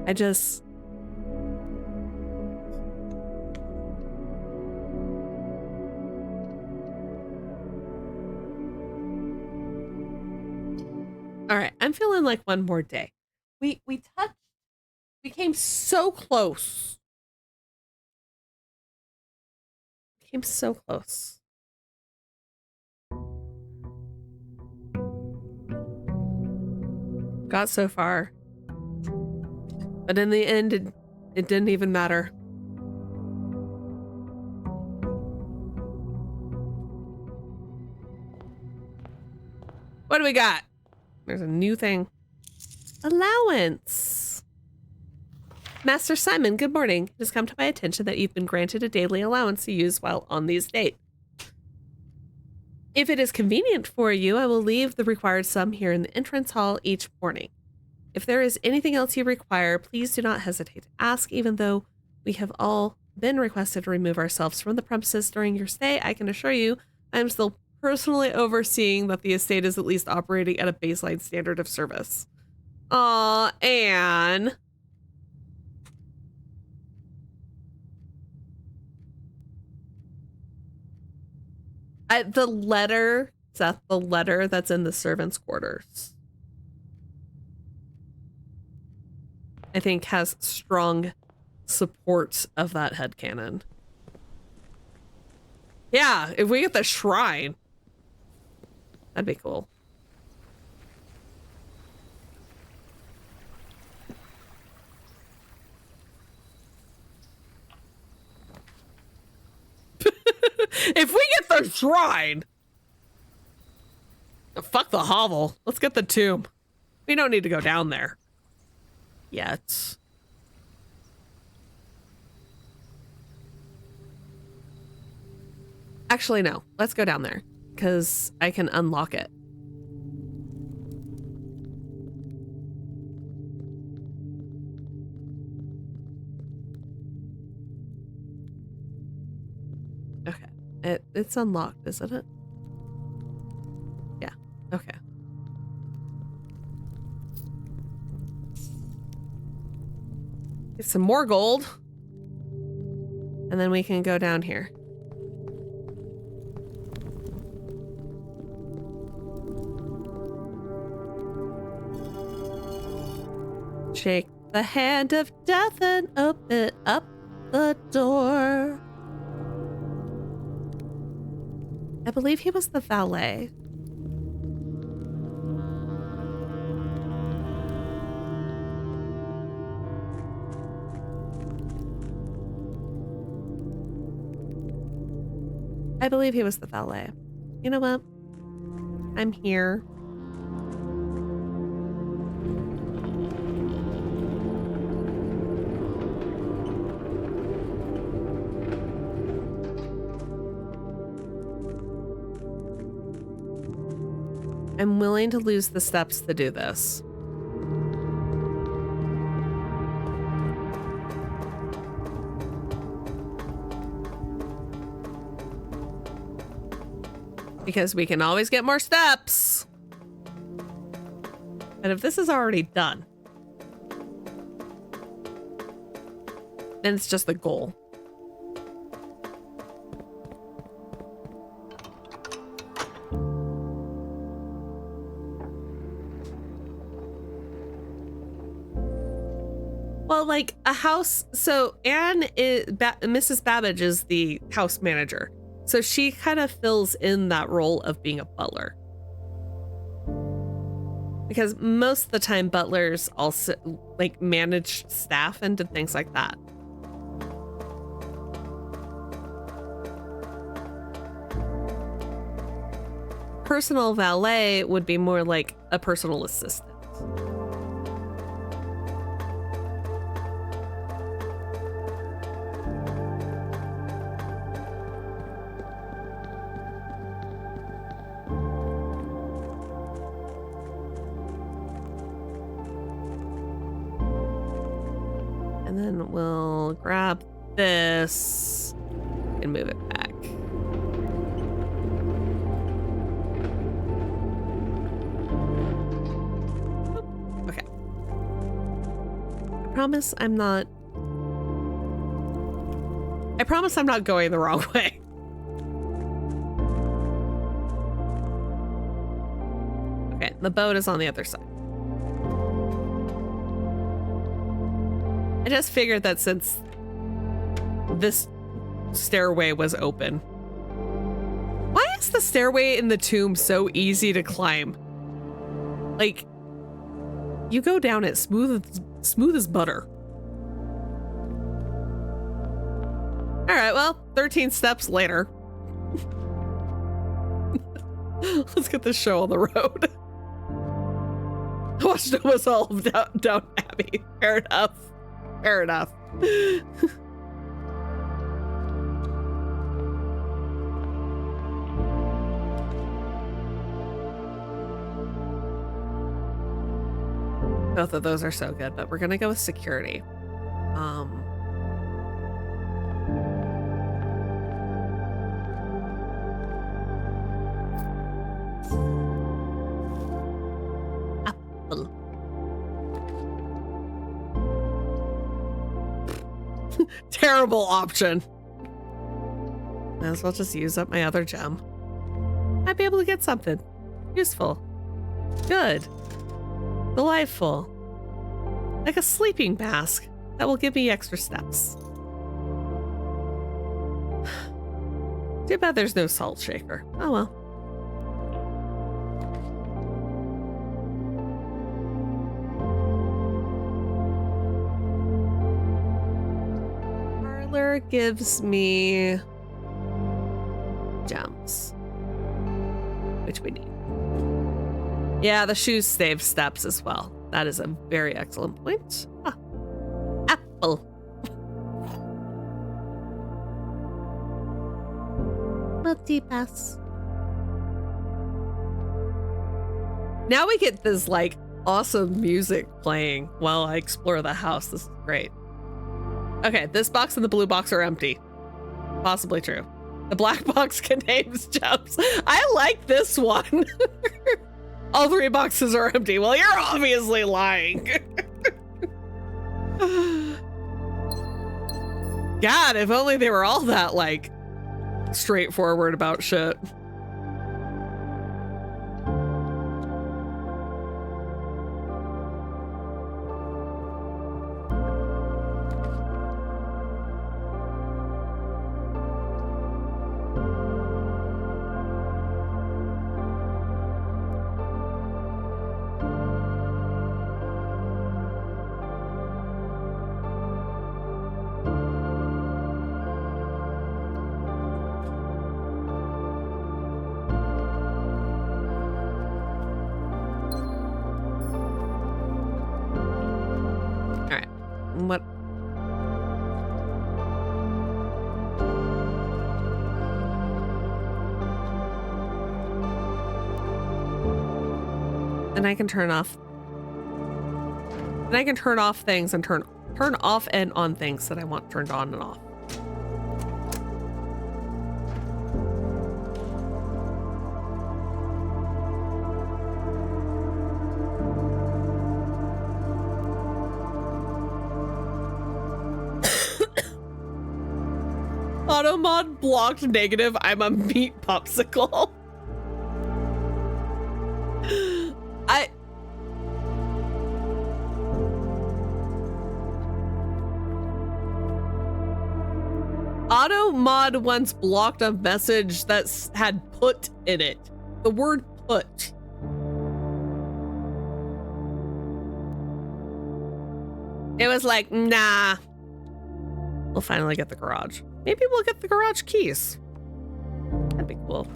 I just... All right, I'm feeling like one more day. We came so close. Came so close. Got so far. But in the end, it didn't even matter. What do we got? There's a new thing. Allowance. Master Simon, good morning. It has come to my attention that you've been granted a daily allowance to use while on the estate. If it is convenient for you, I will leave the required sum here in the entrance hall each morning. If there is anything else you require, please do not hesitate to ask. Even though we have all been requested to remove ourselves from the premises during your stay, I can assure you I am still personally overseeing that the estate is at least operating at a baseline standard of service. Aw, Anne. The letter, Seth, the letter that's in the servants' quarters, I think has strong support of that headcanon. Yeah, if we get the shrine, that'd be cool. If we get the shrine, fuck the hovel. Let's get the tomb. We don't need to go down there yet. Actually, no. Let's go down there because I can unlock it. Okay. It's unlocked, isn't it? Yeah. Okay. Get some more gold. And then we can go down here. Shake the hand of death and open up the door. I believe he was the valet. I believe he was the valet. You know what? I'm here. I'm willing to lose the steps to do this. Because we can always get more steps. And if this is already done, then it's just the goal. Well, like a house. So Anne is Mrs. Babbage is the house manager. So she kind of fills in that role of being a butler. Because most of the time butlers also like manage staff and did things like that. Personal valet would be more like a personal assistant. And then we'll grab this and move it back. Okay. I promise I'm not going the wrong way. Okay, the boat is on the other side. I just figured that since this stairway was open. Why is the stairway in the tomb so easy to climb? Like, you go down it smooth as butter. All right, well, 13 steps later. Let's get this show on the road. I watched almost all of Down Abbey. Fair enough. Fair enough. Both of those are so good, but we're gonna go with security. Apple. Terrible option. Might as well just use up my other gem. Might be able to get something useful, good, delightful, like a sleeping mask that will give me extra steps. Too bad there's no salt shaker. Oh well. Parlor gives me gems, which we need. Yeah, the shoes save steps as well. That is a very excellent point. Ah, apple. Multipass. Now we get this like awesome music playing while I explore the house. This is great. Okay, this box and the blue box are empty. Possibly true. The black box contains gems. I like this one. All 3 boxes are empty. Well, you're obviously lying. God, if only they were all that like straightforward about shit. What? And I can turn off. And I can turn off things and turn off and on things that I want turned on and off. Automod blocked negative. I'm a meat popsicle. Automod once blocked a message that had put in it. The word put. It was like, nah. We'll finally get the garage. Maybe we'll get the garage keys. That'd be cool.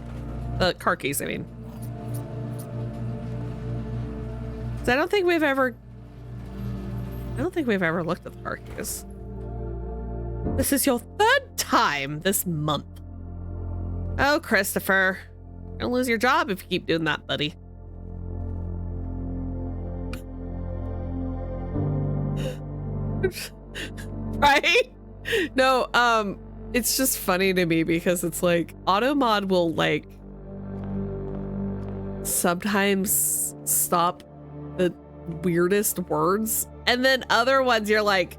The car keys, I mean. 'Cause I don't think we've ever looked at the car keys. This is your 3rd time this month. Oh, Christopher. You're gonna lose your job if you keep doing that, buddy. Right? No, it's just funny to me because it's like Automod will like sometimes stop the weirdest words, and then other ones you're like,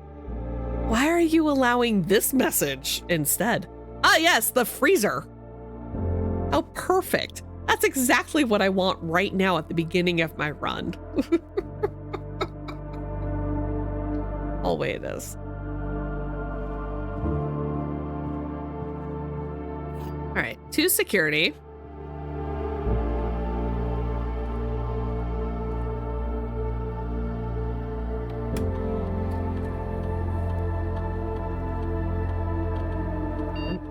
why are you allowing this message instead? Ah, yes, the freezer. How perfect. That's exactly what I want right now at the beginning of my run. Oh, wait, it is. All right, 2 security.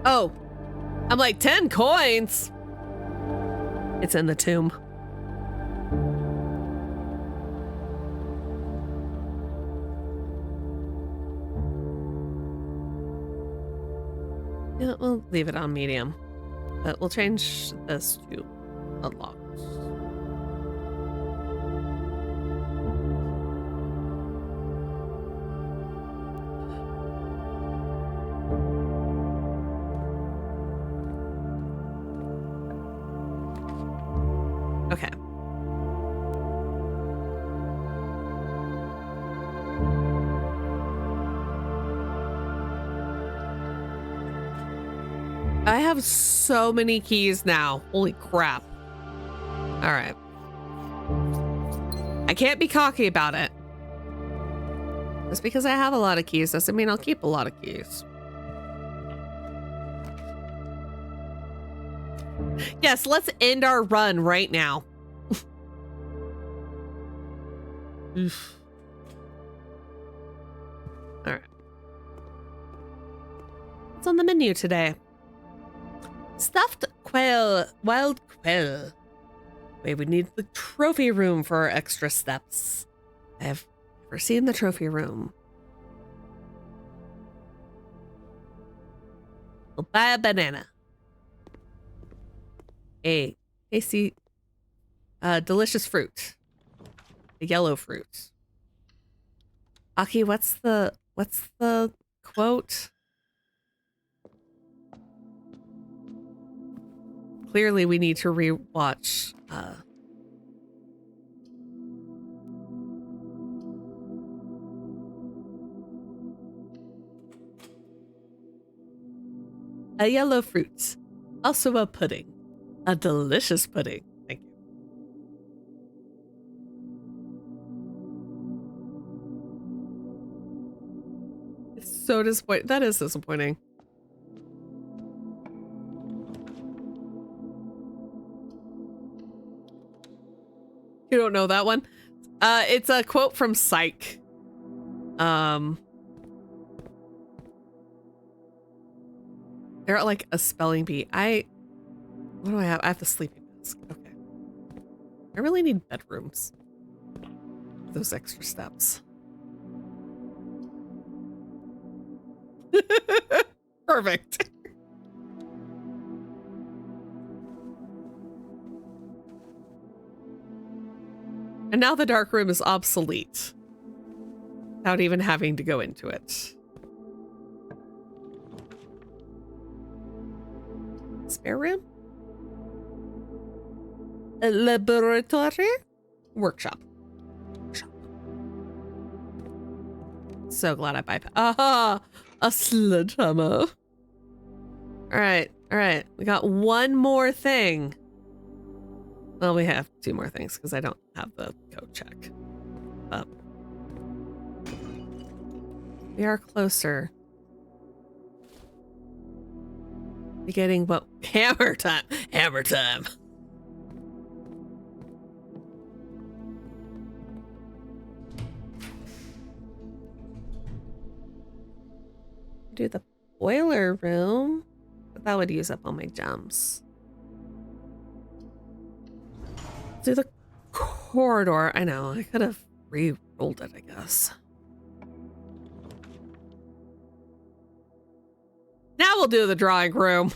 Oh, I'm like 10 coins. It's in the tomb. Yeah, we'll leave it on medium, but we'll change this to unlocked. Okay. I have so many keys now. Holy crap. All right. I can't be cocky about it. Just because I have a lot of keys doesn't mean I'll keep a lot of keys. Yes, let's end our run right now. Oof. All right. What's on the menu today? Stuffed quail, wild quail. Wait, we need the trophy room for our extra steps. I've never seen the trophy room. We'll buy a banana. A tasty, delicious fruit. A yellow fruit. Aki, what's the quote? Clearly, we need to rewatch. A yellow fruit. Also a pudding. A delicious pudding. Thank you. It's so disappointing. That is disappointing. You don't know that one? It's a quote from Psych. They're like a spelling bee. What do I have? I have the sleeping mask. Okay. I really need bedrooms. Those extra steps. Perfect. And now the dark room is obsolete without even having to go into it. Spare room? A laboratory? Workshop. So glad I bypassed. Aha! A sledgehammer. Alright, alright. We got one more thing. Well, we have two more things because I don't have the code check. But we are closer to getting what? Hammer time! Hammer time! Do the boiler room, but that would use up all my gems. Do the corridor. I know, I could have re-rolled it, I guess. Now we'll do the drawing room.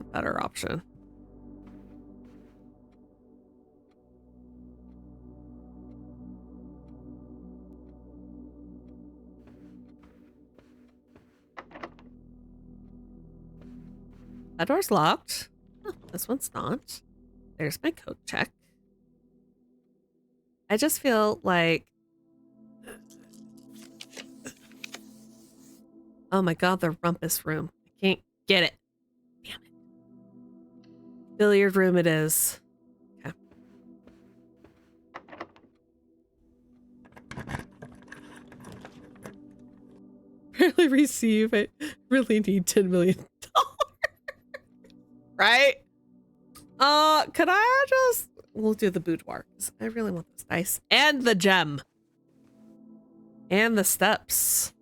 A better option. That door's locked. Oh, this one's not. There's my code check. I just feel like... Oh my god, the rumpus room. I can't get it. Damn it. Billiard room it is. Okay. Barely receive it. Really need $10 million. Right? Could I just... We'll do the boudoir. I really want this dice. And the gem. And the steps.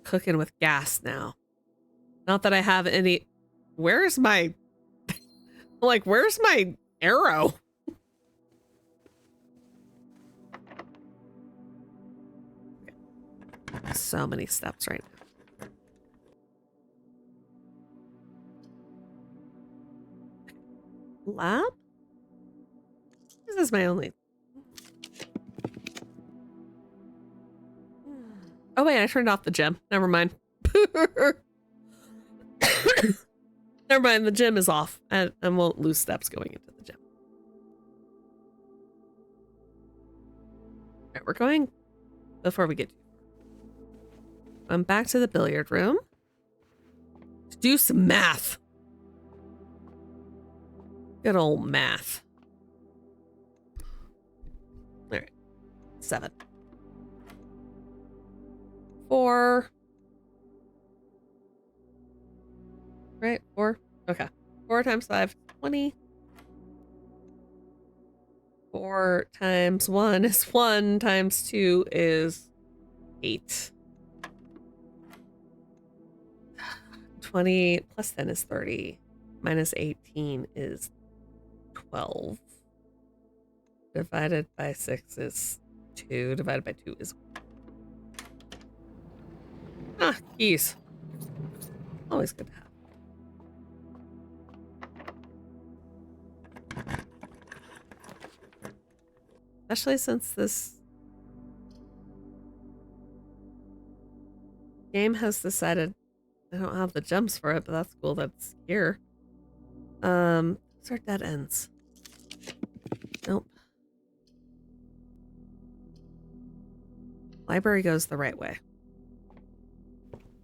Cooking with gas now. Not that I have any... Where's my... like, where's my arrow? So many steps right now. Lab? This is my only... Oh wait, I turned off the gym. Never mind. Never mind, the gym is off. And won't lose steps going into the gym. Alright, we're going... Before we get... I'm back to the billiard room. To do some math. Good old math. All right. 7. 4. Right? 4. Okay. 4 times 5, 20. 4 times 1 is 1 times 2 is 8. 20 plus 10 is 30. Minus 18 is 12. Divided by 6 is 2. Divided by 2 is... Ah, keys. Always good to have. Especially since this game has decided I don't have the gems for it, but that's cool that's here. Those are dead ends. Nope. Library goes the right way.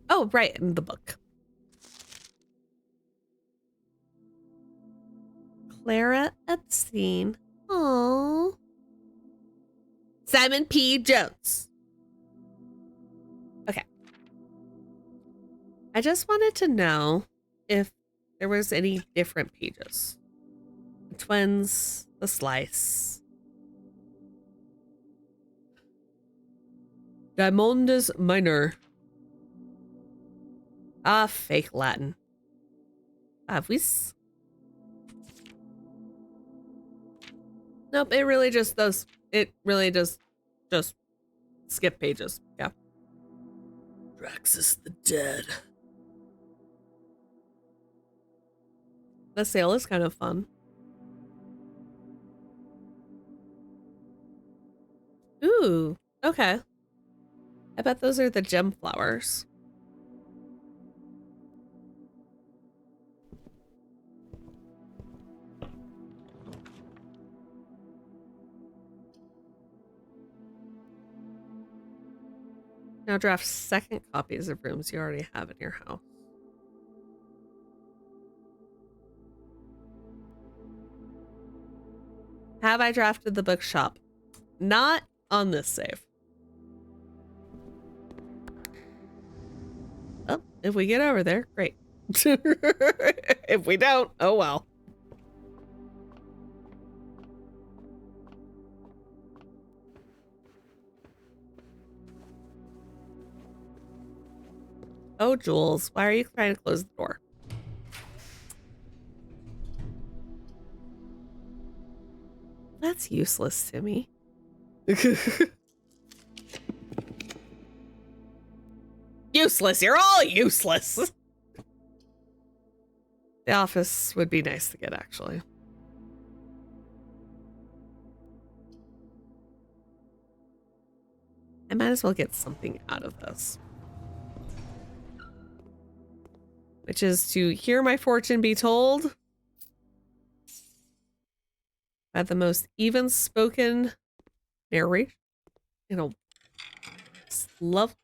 Oh, right, in the book. Clara Epstein. Aww. Simon P. Jones. Okay. I just wanted to know if there was any different pages. The twins, the slice. Diamondus Minor. Ah, fake Latin. Avis. Nope, it really just does. It really just skip pages. Yeah. Draxus the Dead. The sale is kind of fun. Ooh, okay. I bet those are the gem flowers. Now draft second copies of rooms you already have in your house. Have I drafted the bookshop? Not on this save. Oh, if we get over there, great. If we don't, oh well. Oh, Jules, why are you trying to close the door? That's useless to me. Useless, you're all useless. The office would be nice to get, actually. I might as well get something out of this. Which is to hear my fortune be told by the most even-spoken narration. You know, love.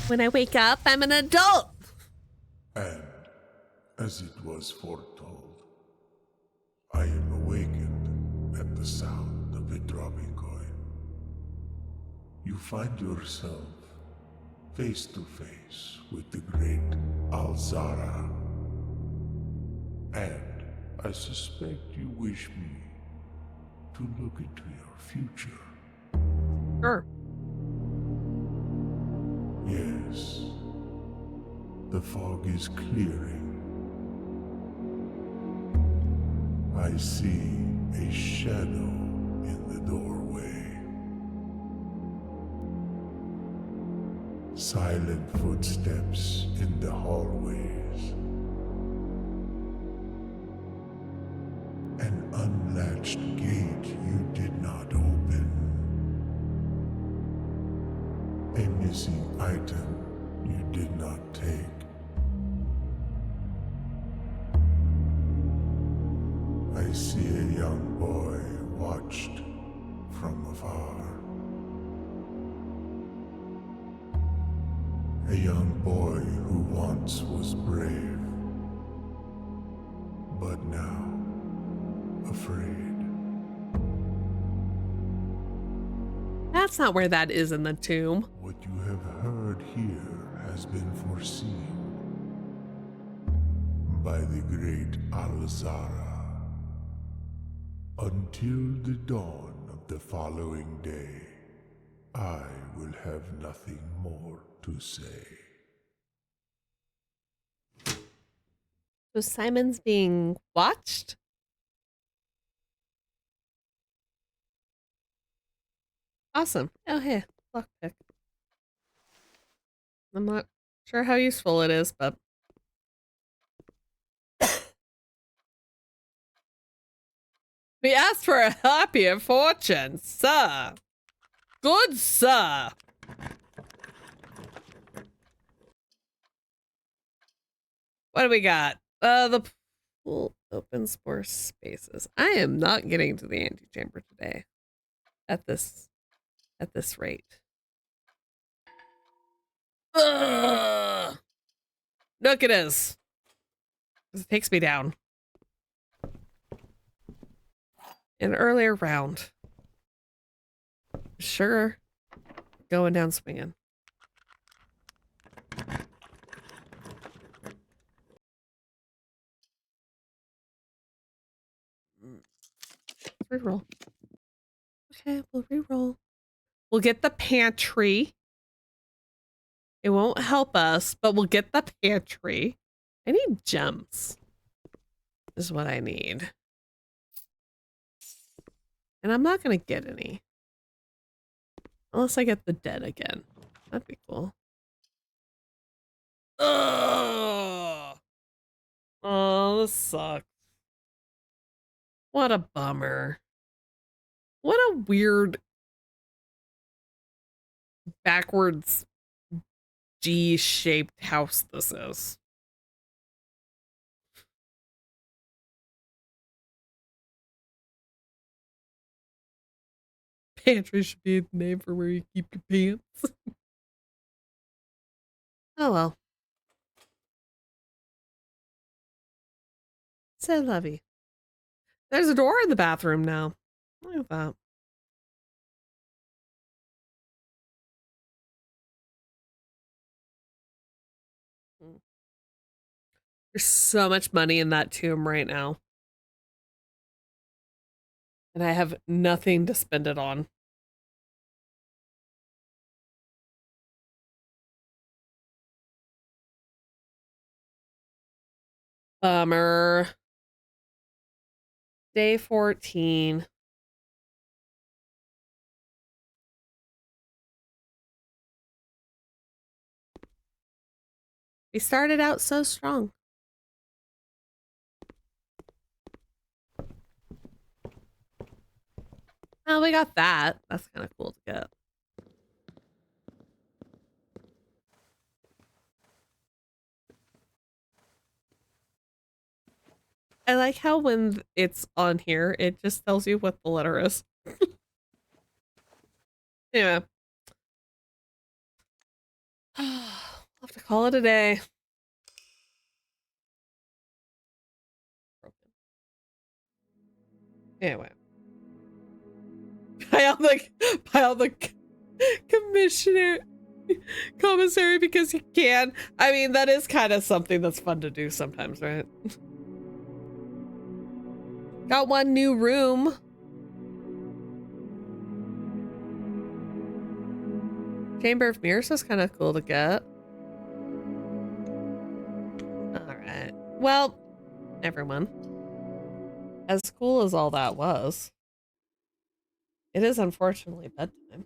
When I wake up, I'm an adult. And, as it was foretold, I am awakened at the sound of a dropping coin. You find yourself face to face with the great Alzara. And I suspect you wish me to look into your future. Sure. Yes. The fog is clearing. I see a shadow in the doorway. Silent footsteps in the hallways. An unlatched gate you did not open. A missing item you did not take. I see a young boy watched from afar. A young boy who once was brave, but now afraid. That's not where that is in the tomb. What you have heard here has been foreseen by the great Alzara. Until the dawn of the following day, I will have nothing more to say. So Simon's being watched? Awesome. Oh, hey, lockpick. I'm not sure how useful it is, but we asked for a happier fortune, sir. Good sir. What do we got? The pool opens more spaces. I am not getting to the antechamber today. At this rate. Ugh. Look, it is. It takes me down. An earlier round. Sure. Going down swinging. Reroll. Okay, we'll reroll. We'll get the pantry. It won't help us, but we'll get the pantry. I need gems. This is what I need. And I'm not going to get any. Unless I get the dead again. That'd be cool. Ugh. Oh, this sucks. What a bummer. What a weird backwards G-shaped house this is. Pantry should be the name for where you keep your pants. Oh well. C'est la vie. There's a door in the bathroom now. Look at that. There's so much money in that tomb right now. And I have nothing to spend it on. Bummer. Day 14. We started out so strong. Oh, we got that. That's kind of cool to get. I like how when it's on here, it just tells you what the letter is. Yeah. I'll have to call it a day. Anyway. Pile the commissioner commissary because you can. I mean, that is kind of something that's fun to do sometimes, right? Got one new room. Chamber of Mirrors is kind of cool to get. Alright. Well, everyone. As cool as all that was, it is unfortunately bedtime.